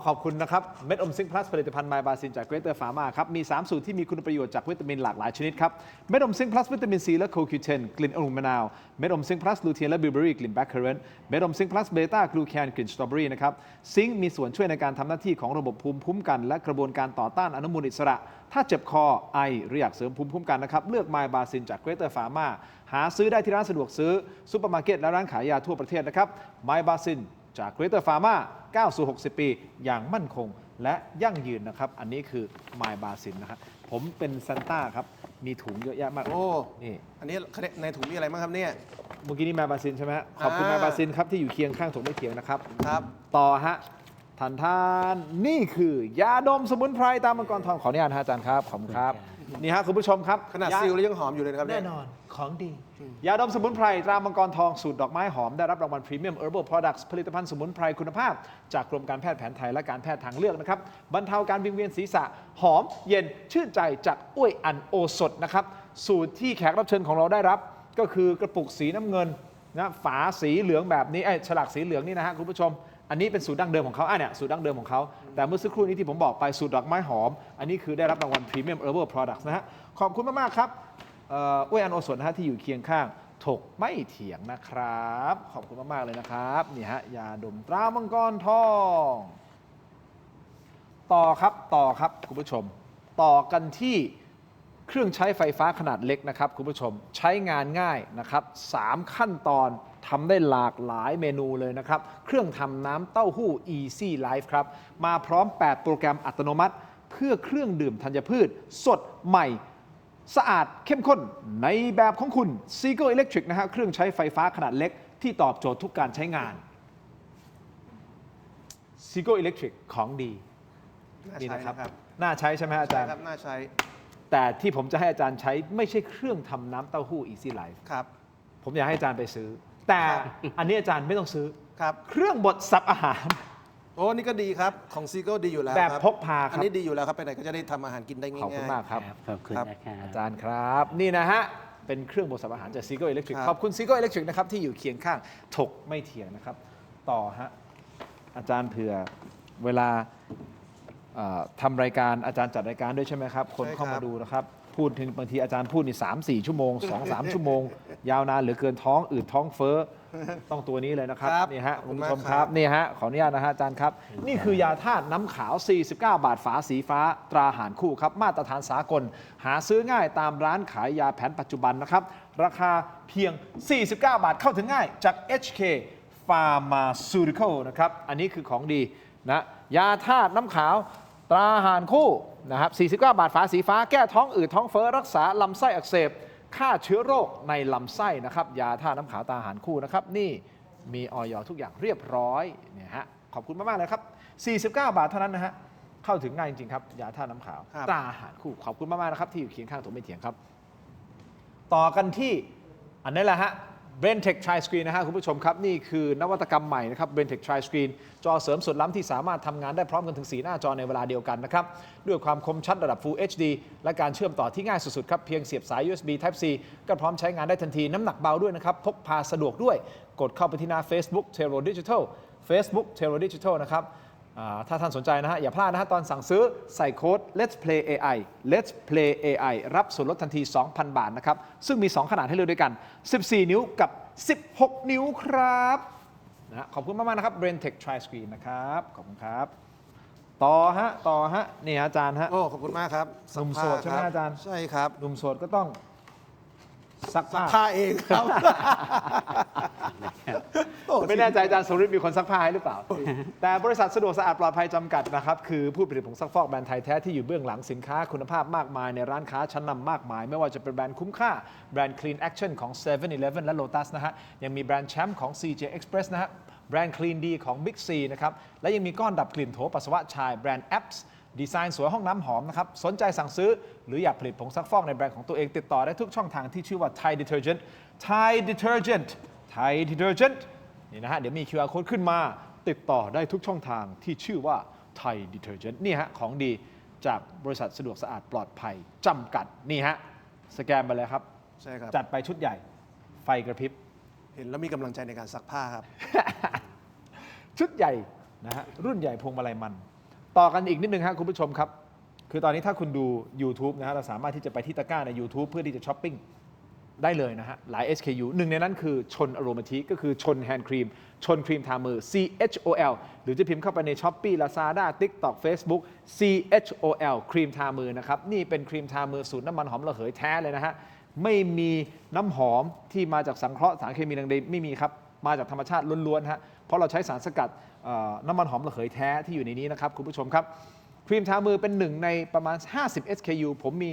ขอบคุณนะครับเม็ดอมซิงค์พลัสผลิตภัณฑ์ไมบาซินจากเกรเตอร์ฟาร์มาครับมี3สูตรที่มีคุณประโยชน์จากวิตามินหลากหลายชนิดครับเม็ดอมซิงค์พลัสวิตามินซีและโคคิวเทนกลิ่นองุ่นมะนาวเม็ดอมซิงค์พลัสลูเทียนและบิวเบอรี่กลิ่นแบล็คเคอร์เรนต์เม็ดอมซิงค์พลัสเบต้ากลูแคนกลิ่นสตรอเบอรี่นะครับซิงค์มีส่วนช่วยในการทำหน้าที่ของระบบภูมิคุ้มกันและกระบวนการต่อต้านอนุมูลอิสระถ้าเจ็บคอไอหรืออยากเสริมภูมิคุ้มกันนะครับเลือกไมบาซินจากเกรเตอร์ฟาร์มาหาซื้อได้ที่ร้านสะดวกซื้อซุปเปอร์มาร์เก็ตและร้านขายยาทั่วประเทศนะครับไมบาซินจากเกรเตอร์ฟาร์มาก้าวสู่60 ปีอย่างมั่นคงและยั่งยืนนะครับอันนี้คือไมบาซินนะครับผมเป็นซันต้าครับมีถุงเยอะแยะมาก โอ้ นี่ อันนี้ในถุงมีอะไรบ้างครับเนี่ย เมื่อกี้นี่ไมบาซินใช่ไหมฮะขอบคุณไมบาซินครับที่อยู่เคียงข้างถกไม่เถียงนะครับ ครับ ต่อฮะท่านนี่คือยาดมสมุนไพรตามมังกรทองขออนุญาตนะฮะอาจารย์ครับขอบคุณครับนี่ฮะคุณผู้ชมครับ ขนาดซิลแล้วยังหอมอยู่เลยนะครับ แน่นอนของดียาดมสมุนไพรตรามังกรทองสูตรดอกไม้หอมได้รับรางวัล Premium Herbal Products ผลิตภัณฑ์สมุนไพรคุณภาพจากกรมการแพทย์แผนไทยและการแพทย์ทางเลือกนะครับบรรเทาการวิงเวียนศีรษะหอมเย็นชื่นใจจากอ้วยอันโอสถนะครับสูตรที่แขกรับเชิญของเราได้รับก็คือกระปุกสีน้ำเงินนะฝาสีเหลืองแบบนี้ฉลากสีเหลืองนี่นะฮะคุณผู้ชมอันนี้เป็นสูตรดั้งเดิมของเขาเนี่ยสูตรดั้งเดิมของเขาแต่เมื่อสักครู่นี้ที่ผมบอกไปสูตรดอกไม้หอมอันนี้คือได้รับรางวัล Premium Herbal Products นะฮะขอบคุณมากๆครับอ้วยอันโอสถนะฮะที่อยู่เคียงข้างถกไม่เถียงนะครับขอบคุณมากๆเลยนะครับนี่ฮะยาดมตรามังกรทองต่อครับคุณผู้ชมต่อกันที่เครื่องใช้ไฟฟ้าขนาดเล็กนะครับคุณผู้ชมใช้งานง่ายนะครับ3ขั้นตอนทำได้หลากหลายเมนูเลยนะครับเครื่องทำน้ำเต้าหู้ Easy Life ครับมาพร้อม8โปรแกรมอัตโนมัติเพื่อเครื่องดื่มธัญพืชสดใหม่สะอาดเข้มข้นในแบบของคุณ Seago Electric นะฮะเครื่องใช้ไฟฟ้าขนาดเล็กที่ตอบโจทย์ทุกการใช้งาน Seago Electric ของดี น่า นี่ ใช้ นะครับ นะครับ น่าใช้ใช่ไหมฮะอาจารย์ ครับน่าใช้ แต่ที่ผมจะให้อาจารย์ใช้ไม่ใช่เครื่องทำน้ำเต้าหู้ Easy Life ครับ ผมอยากให้อาจารย์ไปซื้อ แต่อันนี้อาจารย์ไม่ต้องซื้อ ครับ เครื่องบดสับอาหาร โอ้นี่ก็ดีครับของซีโก้ดีอยู่แล้ว แบบ ครับ พกพาครับ อันนี้ดีอยู่แล้วครับไปไหนก็จะได้ทำอาหารกินได้ง่ายๆ ขอบคุณมากครับ ขอบคุณ ครับ นะครับ อาจารย์ครับ นี่นะฮะ เป็นเครื่องบดสับอาหารจาก Seago Electric ครับ ขอบคุณ Seago Electric นะครับ ที่อยู่เคียงข้างถกไม่เถียงนะครับ ต่อฮะ อาจารย์เผื่อเวลาทำรายการอาจารย์จัดรายการด้วยใช่ไหมครับ คนเข้ามาดูนะครับ พูดถึงบางทีอาจารย์พูดนี่3-4 ชั่วโมง 2-3 ชั่วโมง ยาวนานเหลือเกินท้องอืดท้องเฟ้อต้องตัวนี้เลยนะครับ ครับ นี่ฮะ ขอบคุ คุณ ณ ผู้ มาก ชมค ครั รับบ นี่ฮะขออนุญาตนะฮะอาจารย์ครับ นี่คือยาธาตุน้ำขาว 49 บาทฝาสีฟ้าตราหารคู่ครับ มาตรฐานสากล หาซื้อง่ายตามร้านขายยาแผนปัจจุบันนะครับ ราคาเพียง 49 บาทเข้าถึงง่ายจาก HK Pharmaceutical นะครับ อันนี้คือของดีนะยาธาตุน้ำขาวตราหารคู่นะครับ49 บาทฝาสีฟ้าแก้ท้องอืดท้องเฟ้อรักษาลำไส้อักเสบฆ่าเชื้อโรคในลำไส้นะครับยาธาตุน้ำขาวตราหารคู่นะครับนี่มีออยทุกอย่างเรียบร้อยเนี่ยฮะขอบคุณมากๆเลยครับ49 บาทเท่านั้นนะฮะเข้าถึงง่ายจริงๆครับยาธาตุน้ำขาว ครับ ตราหารคู่ขอบคุณมากๆนะครับที่อยู่เคียงข้างผมไม่เถียงครับ ต่อกันที่อันนี้แหละฮะ BrainTech Tri Screen นะฮะคุณผู้ชมครับ นี่คือนวัตกรรมใหม่นะครับ BrainTech Tri Screen จอเสริมสุดล้ำที่สามารถทำงานได้พร้อมกันถึง 4 หน้าจอในเวลาเดียวกันนะครับ ด้วยความคมชัดระดับ Full HD และการเชื่อมต่อที่ง่ายสุดๆครับ เพียงเสียบสาย USB Type C ก็พร้อมใช้งานได้ทันทีน้ำหนักเบาด้วยนะครับ พกพาสะดวกด้วยกดเข้าไปที่หน้า Facebook Tero Digital Facebook Tero Digital นะครับถ้าท่านสนใจนะฮะอย่าพลาดนะฮะตอนสั่งซื้อใส่โค้ด Let's Play AI Let's Play AI รับส่วนลดทันที 2,000 บาทนะครับซึ่งมี 2 ขนาดให้เลือกด้วยกัน 14 นิ้วกับ 16 นิ้วครับนะขอบคุณมากๆนะครับ BrainTech Tri Screen นะครับขอบคุณครับ ต่อฮะนี่อาจารย์ฮะ โอ้ขอบคุณมากครับ หนุ่มโสดใช่ไหม คบ อาจารย์ ใช่ครับ หนุ่มโสดก็ต้องซัก ซัก ผ้า ผ้าเองครับโอ้ ไม่แน่ใจอาจารย์สุริตมีคนซักผ้าให้หรือเปล่า แต่บริษัทสะดวกสะอาดปลอดภัยจำกัดนะครับ คือผู้ผลิตผงซักฟอกแบรนด์ไทยแท้ที่อยู่เบื้องหลังสินค้าคุณภาพมากมายในร้านค้าชั้นนำมากมาย ไม่ว่าจะเป็นแบรนด์คุ้มค่าแบรนด์ Clean Action ของ 7-Eleven และ Lotus นะฮะยังมีแบรนด์แชมป์ของ CJ Express นะฮะแบรนด์ Clean D ของ Big C นะครับและยังมีก้อนดับกลิ่นโถปัสสาวะชายแบรนด์ Apps ดีไซน์สวยห้องน้ำหอมนะครับสนใจสั่งซื้อหรืออยากผลิตผงซักฟอกในแบรนด์ของตัวเองติดต่อได้ทุกช่องทางที่ชื่อว่า Thai Detergent Thai Detergent Thai Detergent นี่นะฮะเดี๋ยวมี QR code ขึ้นมาติดต่อได้ทุกช่องทางที่ชื่อว่า Thai Detergent นี่ฮะของดีจากบริษัทสะดวกสะอาดปลอดภัยจำกัดนี่ฮะสแกนไปเลยครับ ใช่ครับ จัดไปชุดใหญ่ไฟกระพริบ เห็นแล้วมีกำลังใจในการซักผ้าครับ ชุดใหญ่นะฮะรุ่นใหญ่พวงมาลัยมัน ต่อกันอีกนิดนึงครับคุณผู้ชมครับ คือตอนนี้ถ้าคุณดู YouTube นะฮะเราสามารถที่จะไปที่ตะกร้าใน YouTube เพื่อที่จะช้อปปิ้งได้เลยนะฮะหลาย SKU หนึ่งในนั้นคือชนอโรมาทีก็คือชนแฮนด์ครีมชนครีมทามือ CHOL หรือจะพิมพ์เข้าไปใน Shopee Lazada TikTok Facebook CHOL ครีมทามือนะครับนี่เป็นครีมทามือสูตรน้ำมันหอมระเหยแท้เลยนะฮะไม่มีน้ำหอมที่มาจากสังเคราะห์สารเคมีใดๆไม่มีครับมาจากธรรมชาติล้วนๆฮะเพราะเราใช้สารสกัดน้ำมันหอมระเหยแท้ที่อยู่ในนี้นะครับคุณผู้ชมครับครีมทามือเป็นหนึ่งในประมาณ50 SKU ผมมี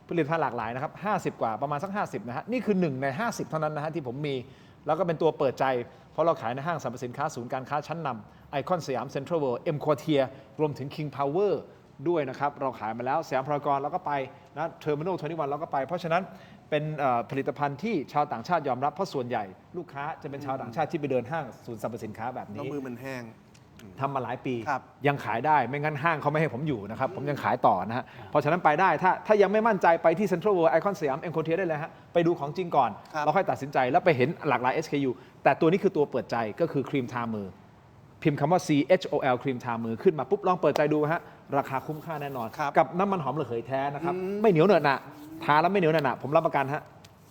ผลิตภัณฑ์หลากหลายนะครับ50 กว่าประมาณสัก50นะฮะนี่คือ1ใน50เท่านั้นนะฮะที่ผมมีแล้วก็เป็นตัวเปิดใจเพราะเราขายในห้างสรรพสินค้าศูนย์การค้าชั้นนำไอคอนสยามเซ็นทรัลเวิลด์เอ็มควอเทียรวมถึง King Power ด้วยนะครับเราขายมาแล้วสยามพารากอนเราก็ไปนะเทอร์มินอล21เราก็ไปเพราะฉะนั้นเป็นผลิตภัณฑ์ที่ชาวต่างชาติยอมรับเพราะส่วนใหญ่ลูกค้าจะเป็นชาวต่างชาติที่ไปเดินห้างศูนย์สรรพสินค้าแบบ แล้ว นี้ มือมันแห้ง ทำมาหลายปี ครับ ยังขายได้ไม่งั้นห้างเขาไม่ให้ผมอยู่นะครับผมยังขายต่อนะฮะเพราะฉะนั้นไปได้ถ้ายังไม่มั่นใจไปที่เซ็นทรัลเวิลด์ไอคอนสยามเอ็มโคเทียได้เลยฮะไปดูของจริงก่อน ครับ แล้วค่อยตัดสินใจแล้วไปเห็นหลากหลาย SKU แต่ตัวนี้คือตัวเปิดใจก็คือครีมทามือ พิมพ์คำว่า CHOL ครีมทามือขึ้นมาปุ๊บลองเปิดใจดูฮะราคาคุ้มค่าแน่นอน ครับ กับน้ำมันหอมระเหยแท้นะครับไม่เหนียวเหนอะหนะทาแล้วไม่เหนียวเหนอะหนะผมรับประกันฮะ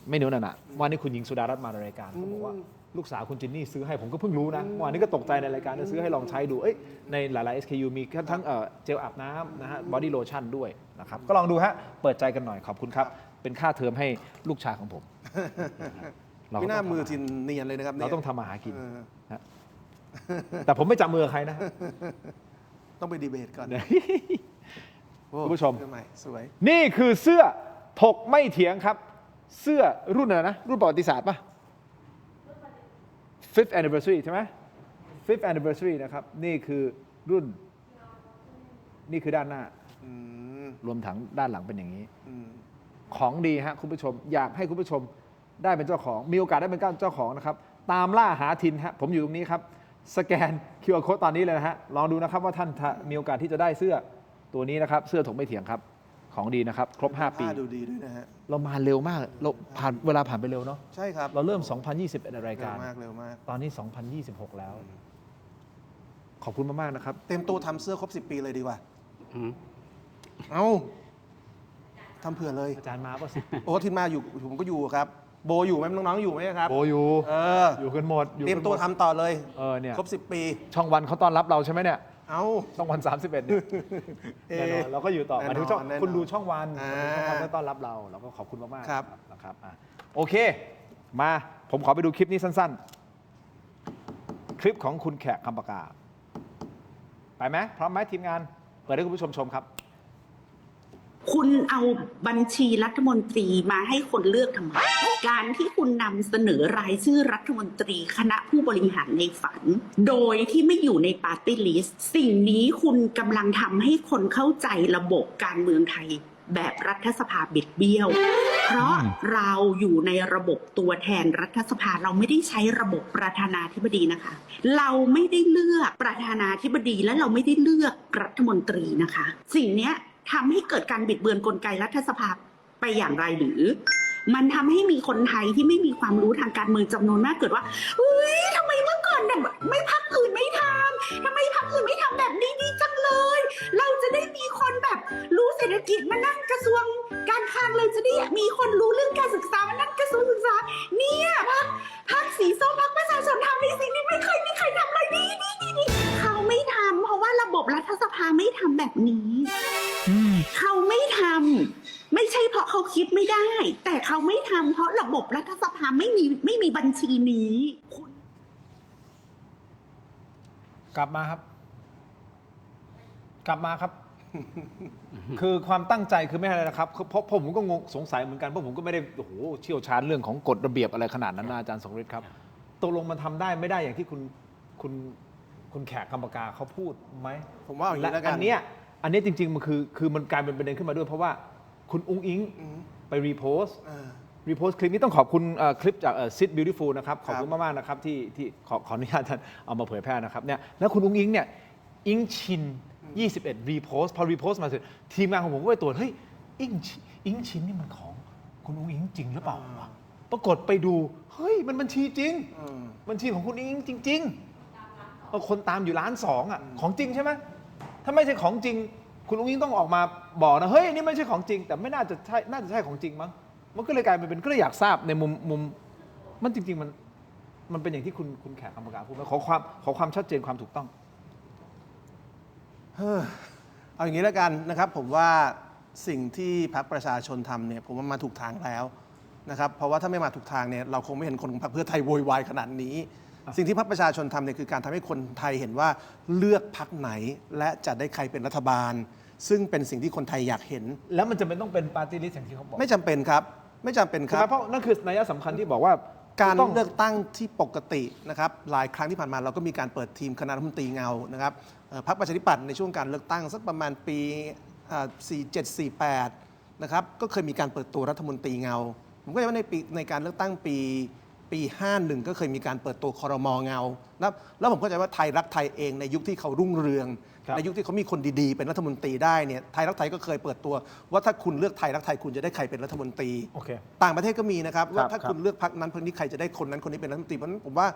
ไม่เหนียวเหนอะหนะวันนี้คุณหญิงสุดารัตน์มาในรายการเขาบอกว่าลูกสาวคุณจินนี่ซื้อให้ผมก็เพิ่งรู้นะวันนี้ก็ตกใจในรายการซื้อให้ลองใช้ดูในหลายๆ SKU มีทั้งเจลอาบน้ำนะฮะบอดี้โลชั่นด้วยนะครับก็ลองดูฮะเปิดใจกันหน่อยขอบคุณครับเป็นค่าเทอมให้ลูกชายของผม เราก็ ไม่น่า ต้อง มือทินเนียนเลยนะครับนี่ย เราต้องทำมาหากิน เออ ฮะแต่ผมไม่จับมือใครนะ ต้องไปดีเบตก่อนโอ้ คุณผู้ชม เสื้อใหสวย นี่คือเสื้อถกไม่เถียงครับ เสื้อรุ่นอะไรนะ รุ่นประวัติศาสตร์ป่ะ 5th anniversary ใช่ไหม 5th anniversary นะครับ นี่คือ รุ่น นี่คือด้านหน้า อืม รวมทั้งด้านหลังเป็นอย่างนี้ อืม ของดีฮะคุณผู้ชม อยากให้คุณผู้ชมได้เป็นเจ้าของ มีโอกาสได้เป็นเจ้าของนะครับ ตามล่าหาทินฮะผมอยู่ตรงนี้ครับ สแกน QR Code ตอนนี้เลยนะฮะลองดูนะครับว่าท่านมีโอกาสที่จะได้เสื้อตัวนี้นะครับ เสื้อถกไม่เถียงครับ ของดีนะครับ ครบ 5 ปี ผ้าดูดีด้วยนะฮะ เรามาเร็วมากเราเวลาผ่านไปเร็วเนาะ ใช่ครับ เราเริ่ม 2021 ราย เร็ กาว ร มากเร็วมาก ตอนนี้ 2026 แล้ว ขอบคุณมากๆนะครับ เต็มตัวทำเสื้อครบ 10 ปีเลยดีกว่า อืม เอาทำเผื่อเลย อาจารย์มาป่ะสิ โอ้ทินมาอยู่ผมก็อยู่ครับ โบอยู่ไหมน้องๆอยู่ไหมครับ โบอยู่ เออ อยู่กันหมดอยู่ เตรียม กันห ตัว ด ทำต่อเลย เนี่ย ครบ 10 ปี ช่องวันเขาต้อนรับเราใช่ไหมเนี่ย เอา ช่องวัน 31เนี่ย เอ๊ะ แน่นอนเราก็อยู่ต่อ แน่นอน หมายถึงช่อง แน่นอน คุณดูช่องวัน อ่า คุณดูช่องวันได้ต้อนรับเราเราก็ขอบคุณมากๆ ครับ นะครับโอเค มาผมขอไปดูคลิปนี้สั้นๆ คลิปของคุณแขกคำปากา ไปไหมพร้อมไหมทีมงาน เปิดให้คุณผู้ชมชมครับ คุณเอาบัญชีรัฐมนตรีมาให้คนเลือกทำไม การที่คุณนำเสนอรายชื่อรัฐมนตรีคณะผู้บริหารในฝัน โดยที่ไม่อยู่ในปาร์ตี้ลิสต์สิ่งนี้คุณกำลังทำให้คนเข้าใจระบบการเมืองไทย แบบรัฐสภาบิดเบี้ยว เพราะเราอยู่ในระบบตัวแทนรัฐสภาเราไม่ได้ใช้ระบบประธานาธิบดีนะคะ เราไม่ได้เลือกประธานาธิบดีและเราไม่ได้เลือกรัฐมนตรีนะคะ สิ่งเนี้ยทำให้เกิดการบิดเบือนกลไกรัฐสภาไปอย่างไรหรือ มันทำให้มีคนไทยที่ไม่มีความรู้ทางการเมืองจำนวนมากเกิดว่าเฮ้ยทำไมเมื่อก่อนแบบไม่พรรคอื่นไม่ทำทำไมพรรคอื่นไม่ทำแบบนี้ดีจังเลย เราจะได้มีคนแบบรู้เศรษฐกิจมานั่งกระทรวงการคลังเลยจะได้มีคนรู้เรื่องการศึกษามานั่งกระทรวงศึกษาเนี่ยพรรคสีส้มพรรคประชาชนทำในสิ่งนี้ไม่เคยมีใครทำเลยนี่เขาไม่ทำเพราะว่าระบบรัฐสภาไม่ทำแบบนี้เขาไม่ทำไม่ใช่เพราะเขาคิดไม่ได้ แต่เขาไม่ทำเพราะระบบรัฐสภาไม่มีบัญชีนี้ กลับมาครับ กลับมาครับ คือความตั้งใจคือไม่อะไรนะครับคือเพราะผมก็งงสงสัยเหมือนกันเพราะผมก็ไม่ได้โอ้โหเชี่ยวชาญเรื่องของกฎระเบียบอะไรขนาดนั้นนะอาจารย์สงฤทธิ์ครับตกลงมันทำได้ไม่ได้อย่างที่คุณแขกคำปากาเขาพูดไหม ผมว่าอย่างนี้ และ แล้วกัน อันเนี้ยจริงๆมันคือมันกลายเป็นประเด็นขึ้นมาด้วย เพราะว่าคุณอุ้งอิงไปรีโพสต์ คลิปนี้ต้องขอบคุณคลิปจากซิดบิวตี้ฟูลนะครับขอบคุณมากๆนะครับที่ขออนุญาตท่านเอามาเผยแพร่นะครับเนี่ยแล้วคุณอุ้งอิงเนี่ยอิงชิน21รีโพสต์พอรีโพสต์มาเสร็จทีมงานของผมก็ไปตรวจเฮ้ยอิงชินนี่มันของคุณอุ้งอิงจริงหรือเปล่าวะปรากฏไปดูเฮ้ยมันบัญชีจริงบัญชีของคุณอุ้งอิงจริงๆคนตามอยู่1.2 ล้านอ่ะของจริงใช่ไหมถ้าไม่ใช่ของจริงคุณอุ้งอิงต้องออกมาบอกนะเฮ้ยนี่ไม่ใช่ของจริงแต่ไม่น่าจะใช่ของจริงมั้งมันก็เลยกลายเป็นก็เลยอยากทราบในมุมมันจริงๆมันเป็นอย่างที่คุณแขกคำปากาพูดไหมขอความชัดเจนความถูกต้อง เอาอย่างนี้แล้วกันนะครับผมว่าสิ่งที่พรรคประชาชนทำเนี่ยผมว่ามาถูกทางแล้วนะครับเพราะว่าถ้าไม่มาถูกทางเนี่ยเราคงไม่เห็นคนของพรรคเพื่อไทยโวยวายขนาดนี้ สิ่งที่พรรคประชาชนทำเนี่ยคือการทำให้คนไทยเห็นว่าเลือกพรรคไหนและจะได้ใครเป็นรัฐบาล ซึ่งเป็นสิ่งที่คนไทยอยากเห็น แล้วมันจะเป็นต้องเป็นปาร์ตี้ลิสต์อย่างที่เขาบอก ไม่จำเป็นครับไม่จำเป็นค ใช่ รับ ไหมเพราะนั่นคือนัยสำคัญที่บอกว่า การ ต้อง เลือกตั้งที่ปกตินะครับหลายครั้งที่ผ่านมาเราก็มีการเปิดทีมคณะรัฐมนตรีเงานะครับพรรคประชาธิปัตย์ในช่วงการเลือกตั้งสักประมาณปี47-48นะครับก็เคยมีการเปิดตัวรัฐมนตรีเงาผมก็จะว่าในการเลือกตั้งปี51ก็เคยมีการเปิดตัวครม.เงาแล้วผมเข้าใจว่าไทยรักไทยเองในยุคที่เขารุ่งเรืองในยุคที่เขามีคนดีๆเป็นรัฐมนตรีได้เนี่ยไทยรักไทยก็เคยเปิดตัวว่าถ้าคุณเลือกไทยรักไทยคุณจะได้ใครเป็นรัฐมนตรี โอเค ต่างประเทศก็มีนะครับว่าถ้า ครับ คุณเลือกพรรคนั้นพรรคนี้ใครจะได้คนนั้นคนนี้เป็นรัฐมนตรีเพราะฉะนั้นผมว่า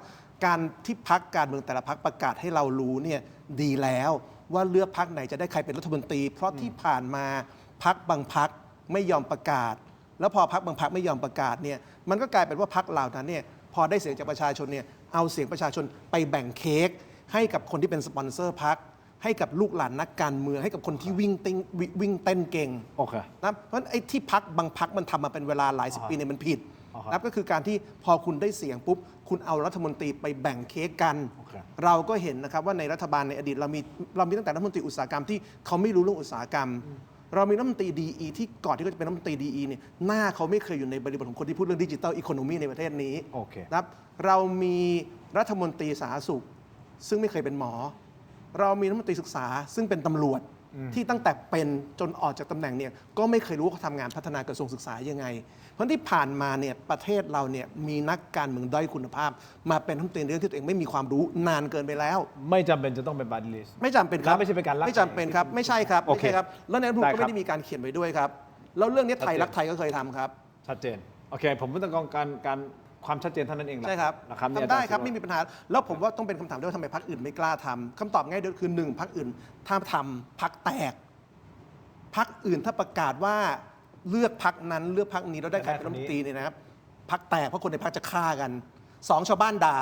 การที่พรรคการเมืองแต่ละพรรคประกาศให้เรารู้เนี่ยดีแล้วว่าเลือกพรรคไหนจะได้ใครเป็นรัฐมนตรี เพราะที่ผ่านมาพรรคบางพรรคไม่ยอมประกาศ แล้วพอพรรคบางพรรคไม่ยอมประกาศเนี่ยมันก็กลายเป็นว่าพรรคเหล่านั้นเนี่ยพอได้เสียงจากประชาชนเนี่ยเอาเสียงประชาชนไปแบ่งเค้กให้กับคนที่เป็นสปอนเซอร์พรรคให้กับลูกหลานนักการเมืองให้กับคนที่วิ่งเต้นเก่ง โอเค นะเพราะฉะนั้นไอ้ที่พักบางพักมันทำมาเป็นเวลาหลายสิบปีเนี่ยมันผิดนะก็คือการที่พอคุณได้เสียงปุ๊บคุณเอารัฐมนตรีไปแบ่งเค้กกัน เราก็เห็นนะครับว่าในรัฐบาลในอดีตเรามีตั้งแต่รัฐมนตรีอุตสาหกรรมที่เขาไม่รู้เรื่องอุตสาหกรรม เรามีรัฐมนตรีดีที่ก่อนที่เขาจะเป็นรัฐมนตรีดีเนี่ยหน้าเขาไม่เคยอยู่ในบริบทของคนที่พูดเรื่องดิจิทัลอีโคโนมีในประเทศนี้ โอเค นะครับเรามีรัฐมนตรีสาธารณสุขซึ่งไม่เคยเป็นหมอ เรามีรัฐมนตรีศึกษาซึ่งเป็นตำรวจที่ตั้งแต่เป็นจนออกจากตำแหน่งเนี่ยก็ไม่เคยรู้ว่าเขาทำงานพัฒนากระทรวงศึกษายังไง เพราะที่ผ่านมาเนี่ยประเทศเราเนี่ยมีนักการเมืองด้อยคุณภาพ มาเป็นรัฐมนตรีเรื่องที่ตัวเองไม่มีความรู้นานเกินไปแล้ว ไม่จำเป็นจะต้องเป็นปาร์ตี้ลิสต์ ไม่จำเป็นครับ และไม่ใช่เป็นการรัก ไม่จำเป็นครับไม่ใช่ครับ โอ ไม่ เค ใช่ครับแล้วในรัฐธรรมนูญ ได้ ก็ ครับ ไม่ได้มีการเขียนไว้ด้วยครับแล้วเรื่องนี้ไทย ชัดเจน รักไทยก็เคยทำครับ ชัดเจนโอเค ผมต้องการความชัดเจนเท่านั้นเองแหละ ใช่ครับ นะครับเนี่ย ทำได้ครับ อาจาย์ ไม่มีปัญหา แล้วผมว่าต้องเป็นคำถามด้วยว่าทำไมพรรคอื่นไม่กล้าทำคำตอบง่ายเดียวคือ1พรรคอื่นถ้าทำพรรคแตกพรรคอื่นถ้าประกาศว่าเลือกพรรคนั้นเลือกพรรคนี้แล้วได้ใครเป็นรัฐมนตรีเนี่ยนะครับพรรคแตกเพราะคนในพรรคจะฆ่ากัน2ชาวบ้านด่า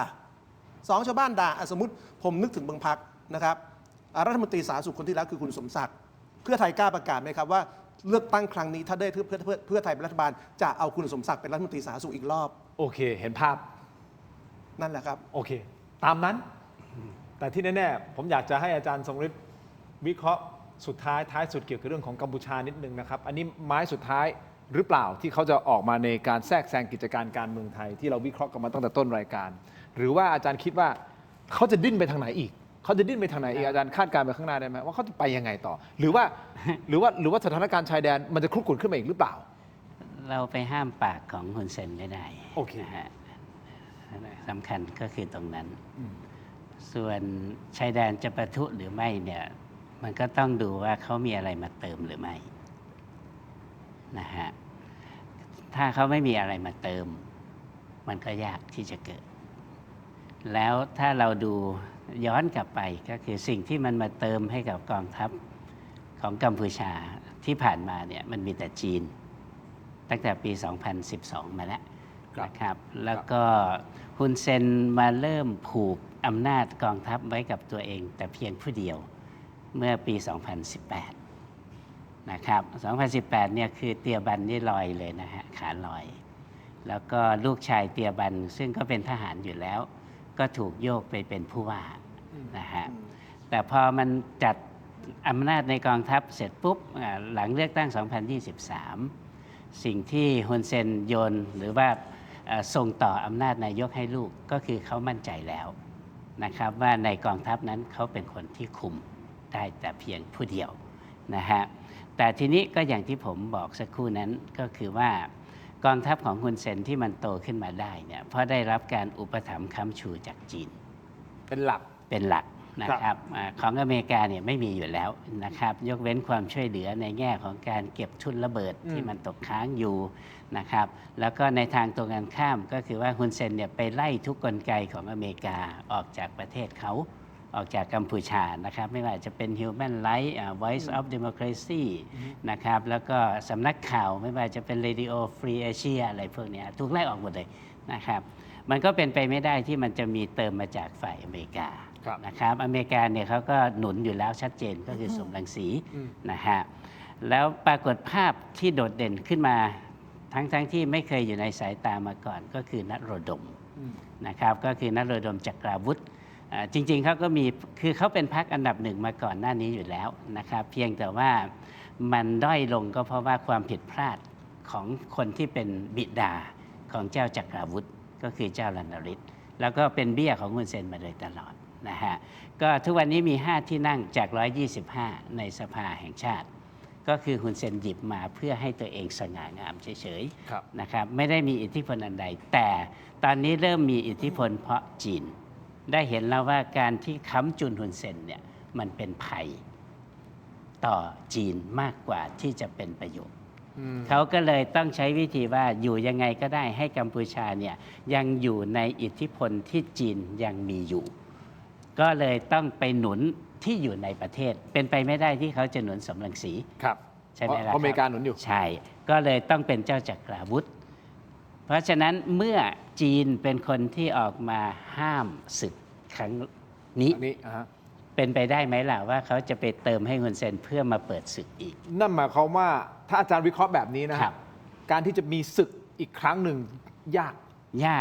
2ชาวบ้านด่าสมมติผมนึกถึงบางพรรคนะครับรัฐมนตรีสาธารณสุขคนที่แล้วคือคุณสมศักดิ์เพื่อไทยกล้าประกาศไหมครับว่าเลือกตั้งครั้งนี้ถ้าได้เพื่อไทยเป็นรัฐบาลจะเอาคุณสมศักดิ์เป็นรัฐมนตรีสาธารณสุขอีกรอบ โอเค เห็นภาพ นั่นแหละครับ โอเค ตามนั้น แต่ที่แน่ๆ ผมอยากจะให้อาจารย์ทรงฤทธิ์วิเคราะห์สุดท้ายสุดเกี่ยวกับเรื่องของกัมพูชานิดนึงนะครับ อันนี้ไม้สุดท้ายหรือเปล่าที่เขาจะออกมาในการแทรกแซงกิจการการเมืองไทยที่เราวิเคราะห์กันมาตั้งแต่ต้นรายการ หรือว่าอาจารย์คิดว่าเขาจะดิ้นไปทางไหนอีก เขาจะดิ้นไปทางไหนอีกอาจารย์คาดการณ์ไปข้างหน้าได้ไหมว่าเขาจะไปยังไงต่อ หรือว่าสถานการณ์ชายแดนมันจะคลุกคลุ่นขึ้นมาอีกหรือเปล่า เราไปห้ามปากของฮุนเซนไม่ได้ โอเค นะฮะสำคัญก็คือตรงนั้น ส่วนชายแดนจะประทุหรือไม่เนี่ยมันก็ต้องดูว่าเขามีอะไรมาเติมหรือไม่นะฮะถ้าเขาไม่มีอะไรมาเติม มันก็ยากที่จะเกิด แล้วถ้าเราดูย้อนกลับไปก็คือสิ่งที่มันมาเติมให้กับกองทัพของกัมพูชาที่ผ่านมาเนี่ยมันมีแต่จีน ตั้งแต่ปี 2012 มาแล้วนะครับ แล้วก็ฮุนเซนมาเริ่มผูกอำนาจกองทัพไว้กับตัวเองแต่เพียงผู้เดียวเมื่อปี 2018 นะครับ 2018 เนี่ยคือเตียบันนี่ลอยเลยนะฮะ ขาลอย แล้วก็ลูกชายเตียบันซึ่งก็เป็นทหารอยู่แล้ว ก็ถูกโยกไปเป็นผู้ว่านะฮะ แต่พอมันจัดอำนาจในกองทัพเสร็จปุ๊บหลังเลือกตั้ง 2023 สิ่งที่ฮุนเซนโยนหรือว่าส่งต่ออำนาจนายกให้ลูกก็คือเขามั่นใจแล้วนะครับว่าในกองทัพนั้นเขาเป็นคนที่คุมได้แต่เพียงผู้เดียวนะฮะแต่ทีนี้ก็อย่างที่ผมบอกสักครู่นั้นก็คือว่ากองทัพของฮุนเซนที่มันโตขึ้นมาได้เนี่ยเพราะได้รับการอุปถัมภ์ค้ำชูจากจีน เป็นหลัก นะครับของอเมริกาเนี่ยไม่มีอยู่แล้วนะครับยกเว้นความช่วยเหลือในแง่ของการเก็บทุนระเบิดที่มันตกค้างอยู่นะครับแล้วก็ในทางตรงกันข้ามก็คือว่าฮุนเซนเนี่ยไปไล่ทุกกลไกของอเมริกาออกจากประเทศเขาออกจากกัมพูชานะครับไม่ว่าจะเป็น Human Rights Voice of Democracy นะครับแล้วก็สำนักข่าวไม่ว่าจะเป็น Radio Free Asia อะไรพวกนี้ถูกไล่ออกหมดเลยนะครับมันก็เป็นไปไม่ได้ที่มันจะมีเติมมาจากฝ่ายอเมริกานะครับอเมริกาเนี่ยเขาก็หนุนอยู่แล้วชัดเจนก็คือสมรังสีนะฮะแล้วปรากฏภาพที่โดดเด่นขึ้นมาทั้งที่ไม่เคยอยู่ในสายตามาก่อนก็คือนโรดมนะครับก็คือนโรดมจักราวุธจริงๆเขาก็มีคือเขาเป็นพรรคอันดับหนึ่งมาก่อนหน้านี้อยู่แล้วนะครับเพียงแต่ว่ามันด้อยลงก็เพราะว่าความผิดพลาดของคนที่เป็นบิดาของเจ้าจักราวุธก็คือเจ้ารันริศแล้วก็เป็นเบี้ยของฮุนเซนมาโดยตลอดนะฮะก็ทุกวันนี้มี5ที่นั่งจาก125ในสภาแห่งชาติก็คือฮุนเซนหยิบมาเพื่อให้ตัวเองสง่างามเฉยๆนะครับไม่ได้มีอิทธิพลอันใดแต่ตอนนี้เริ่มมีอิทธิพลเพราะจีนได้เห็นแล้วว่าการที่ค้ำจุนฮุนเซนเนี่ยมันเป็นภัยต่อจีนมากกว่าที่จะเป็นประโยชน์เขาก็เลยต้องใช้วิธีว่าอยู่ยังไงก็ได้ให้กัมพูชาเนี่ยยังอยู่ในอิทธิพลที่จีนยังมีอยู่ก็เลยต้องไปหนุนที่อยู่ในประเทศเป็นไปไม่ได้ที่เขาจะหนุนสมรังสีใช่ไหมล่ะครับอเมริกาหนุนอยู่ใช่ก็เลยต้องเป็นเจ้าจักราวุธเพราะฉะนั้นเมื่อจีนเป็นคนที่ออกมาห้ามศึกครั้งนี้เป็นไปได้ไหมล่ะว่าเขาจะไปเติมให้ฮุนเซนเพื่อมาเปิดศึกอีกนั่นหมายความว่าถ้าอาจารย์วิเคราะห์แบบนี้นะครับการที่จะมีศึกอีกครั้งหนึ่งย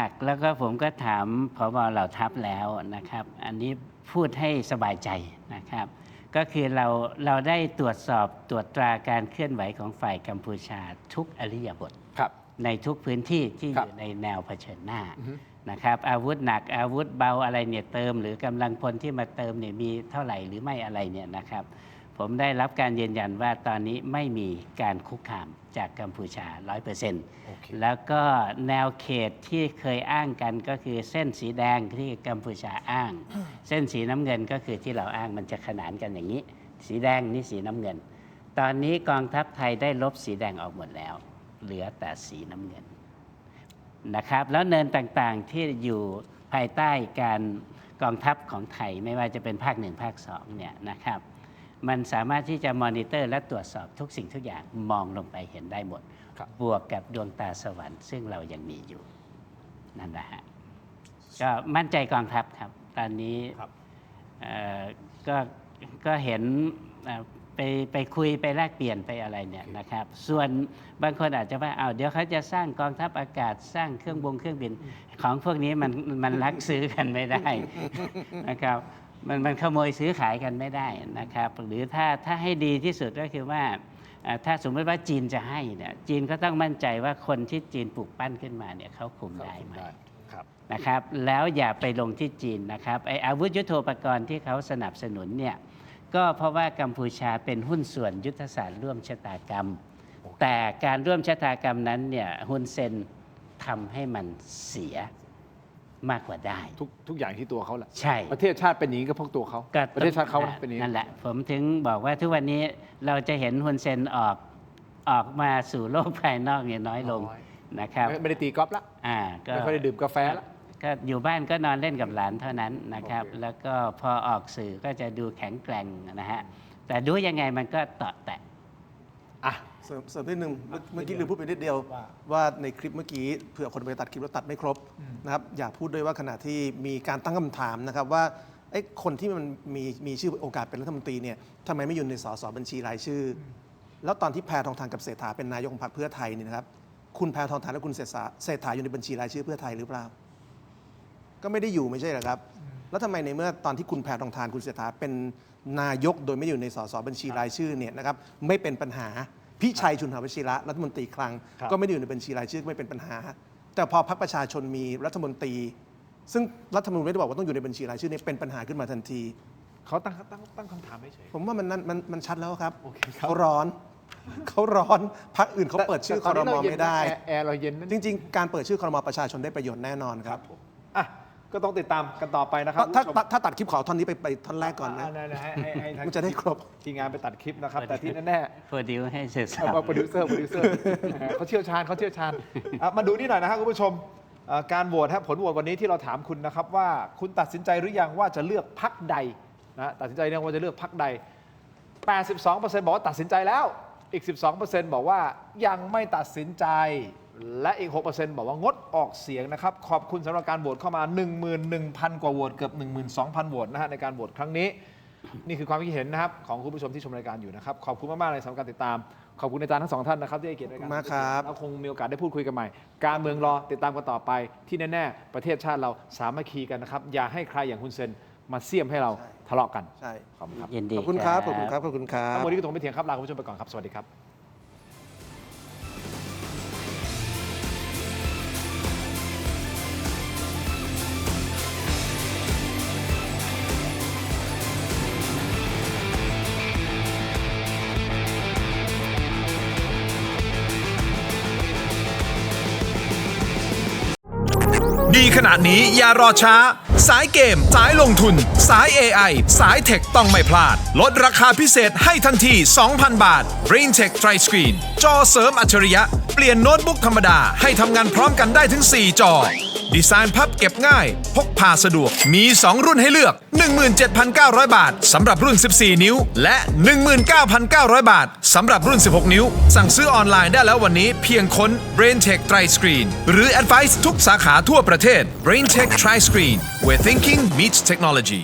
ากแล้วก็ผมก็ถามผบ.เหล่าทัพแล้วนะครับอันนี้พูดให้สบายใจนะครับก็คือเราได้ตรวจสอบตรวจตราการเคลื่อนไหวของฝ่ายกัมพูชาทุกอริยบทในทุกพื้นที่ที่อยู่ในแนวเผชิญหน้า นะครับอาวุธหนักอาวุธเบาอะไรเนี่ยเติมหรือกำลังพลที่มาเติมเนี่ยมีเท่าไหร่หรือไม่อะไรเนี่ยนะครับผมได้รับการยืนยันว่าตอนนี้ไม่มีการคุกคามจากกัมพูชา 100%แล้วก็แนวเขตที่เคยอ้างกันก็คือเส้นสีแดงที่กัมพูชาอ้าง เส้นสีน้ำเงินก็คือที่เราอ้างมันจะขนานกันอย่างนี้ สีแดงนี่สีน้ำเงิน ตอนนี้กองทัพไทยได้ลบสีแดงออกหมดแล้ว เหลือแต่สีน้ำเงินนะครับแล้วเนินต่างๆที่อยู่ภายใต้การกองทัพของไทยไม่ว่าจะเป็นภาค 1 ภาค 2เนี่ยนะครับมันสามารถที่จะมอนิเตอร์และตรวจสอบทุกสิ่งทุกอย่างมองลงไปเห็นได้หมด บวกกับดวงตาสวรรค์ซึ่งเรายังมีอยู่นั่นแหละฮะก็มั่นใจกองทัพครับตอนนี้ก็เห็นไปคุยไปแลกเปลี่ยนไปอะไรเนี่ยนะครับส่วนบางคนอาจจะว่าเดี๋ยวเขาจะสร้างกองทัพอากาศสร้างเครื่องบินของพวกนี้มันลักซื้อกันไม่ได้ นะครับมันขโมยซื้อขายกันไม่ได้นะครับหรือถ้าให้ดีที่สุดก็คือว่าถ้าสมมติว่าจีนจะให้เนี่ยจีนก็ต้องมั่นใจว่าคนที่จีนปลูกปั้นขึ้นมาเนี่ยเขาคุมได้ไหมนะครับแล้วอย่าไปลงที่จีนนะครับไอ้อาวุธยุทโธปกรณ์ที่เขาสนับสนุนเนี่ยก็เพราะว่ากัมพูชาเป็นหุ้นส่วนยุทธศาสตร์ร่วมชะตากรรมแต่การร่วมชะตากรรมนั้นเนี่ยฮุนเซนทำให้มันเสียมากกว่าได้ ทุกอย่างที่ตัวเขาแหละ ใช่ ประเทศชาติเป็นอย่างนี้ก็เพราะตัวเขาประเทศชาติเขาเป็นอย่างนี้ นั่นแหละผมถึงบอกว่าทุกวันนี้เราจะเห็นฮุนเซนออกมาสู่โลกภายนอกเนี่ยน้อยลงนะครับ ไม่ได้ตีกอล์ฟละ ก็ ไม่ค่อยได้ดื่มกาแฟละ ก็อยู่บ้านก็นอนเล่นกับหลานเท่านั้นนะครับ แล้วก็พอออกสื่อก็จะดูแข็งแกร่งนะฮะแต่ดูยังไงมันก็เตาะแตะ เสริมนิดนึงเมื่อกี้ลืมพูดไปนิดเดียวว่าในคลิปเมื่อกี้เผื่อคนไปตัดคลิปแล้วตัดไม่ครบนะครับอยากพูดด้วยว่าขณะที่มีการตั้งคำถามนะครับว่าคนที่มันมีชื่อโอกาสเป็นรัฐมนตรีเนี่ยทำไมไม่อยู่ในสสบัญชีรายชื่อแล้วตอนที่แพทองทานกับเศรษฐาเป็นนายกของพรรคเพื่อไทยนี่นะครับคุณแพทองทานและคุณเศรษฐาอยู่ในบัญชีรายชื่อเพื่อไทยหรือเปล่าก็ไม่ได้อยู่ไม่ใช่เหรอครับแล้วทำไมในเมื่อตอนที่คุณแพทองทานคุณเศรษฐาเป็นนายกโดยไม่อยู่ในสสบัญชีรายชื่อเนี่ยนะครับไม่เป็นปัญหาพิชัยชุนหวชิระรัฐมนตรีคลังก็ไม่ได้อยู่ในบัญชีรายชื่อไม่เป็นปัญหาแต่พอพรรคประชาชนมีรัฐมนตรีซึ่งรัฐธรรมนูญไม่ได้บอกว่าต้องอยู่ในบัญชีรายชื่อนี่เป็นปัญหาขึ้นมาทันที เขาตั้งคำถามไม่เฉย ผมว่ามันชัดแล้วครับ โอเคครับ เขาร้อนพรรคอื่นเขาเปิดชื่อครมไม่ได้ แอร์เราเย็นนะ จริงๆการเปิดชื่อครมประชาชนได้ประโยชน์แน่นอนครับ อ่ะก็ต้องติดตามกันต่อไปนะครับ ถ้าตัดคลิปขอท่อนนี้ไปท่อนแรกก่อนนะ ให้ทาง มันจะได้ครบ ทีมงานไปตัดคลิปนะครับ แต่ที่แน่ โปรดิวให้เสร็จสับ โปรดิวเซอร์เขาเชี่ยวชาญมาดูนี่หน่อยนะครับคุณผู้ชมการโหวตผลโหวตวันนี้ที่เราถามคุณนะครับว่าคุณตัดสินใจหรือยังว่าจะเลือกพรรคใดนะตัดสินใจยังว่าจะเลือกพรรคใด 82% บอกว่าตัดสินใจแล้วอีก 12% บอกว่ายังไม่ตัดสินใจและอีก 6% บอกว่างดออกเสียงนะครับขอบคุณสำหรับการโหวตเข้ามา 11,000 กว่าโหวตเกือบ 12,000 โหวตนะฮะในการโหวตครั้งนี้นี่คือความคิดเห็นนะครับของคุณผู้ชมที่ชมรายการอยู่นะครับขอบคุณมากๆเลยสำหรับการติดตามขอบคุณอาจารย์ทั้งสองท่านนะครับที่ให้เกียรติรายการ มากครับ แล้วคงมีโอกาสได้พูดคุยกันใหม่การเมืองรอติดตามกันต่อไปที่แน่ๆประเทศชาติเราสามัคคีกันนะครับอย่าให้ใครอย่างฮุนเซนมาเสี่ยมให้เราทะเลาะกัน ใช่ ขอบคุณครับ ยินดี ขอบคุณครับขอบคุณครับขอบคุณครับ ทั้งหมดนี้ก็ตรงไปเถียงครับลาคุณผู้ชมไปก่อนครับสวัสดีครับดีขนาดนี้อย่ารอช้า สายเกม สายลงทุน สาย AI สายเทคต้องไม่พลาด ลดราคาพิเศษให้ทันที 2,000 บาท BrainTech Tri Screen จอเสริมอัจฉริยะ เปลี่ยนโน้ตบุ๊กธรรมดาให้ทำงานพร้อมกันได้ถึง 4 จอ ดีไซน์พับเก็บง่าย พกพาสะดวก มี 2 รุ่นให้เลือก 17,900 บาทสำหรับรุ่น 14 นิ้ว และ 19,900 บาทสำหรับรุ่น 16 นิ้ว สั่งซื้อออนไลน์ได้แล้ววันนี้เพียงค้น BrainTech Tri Screen หรือ Advice ทุกสาขาทั่วประเทศ BrainTech Tri Screen where thinking meets technology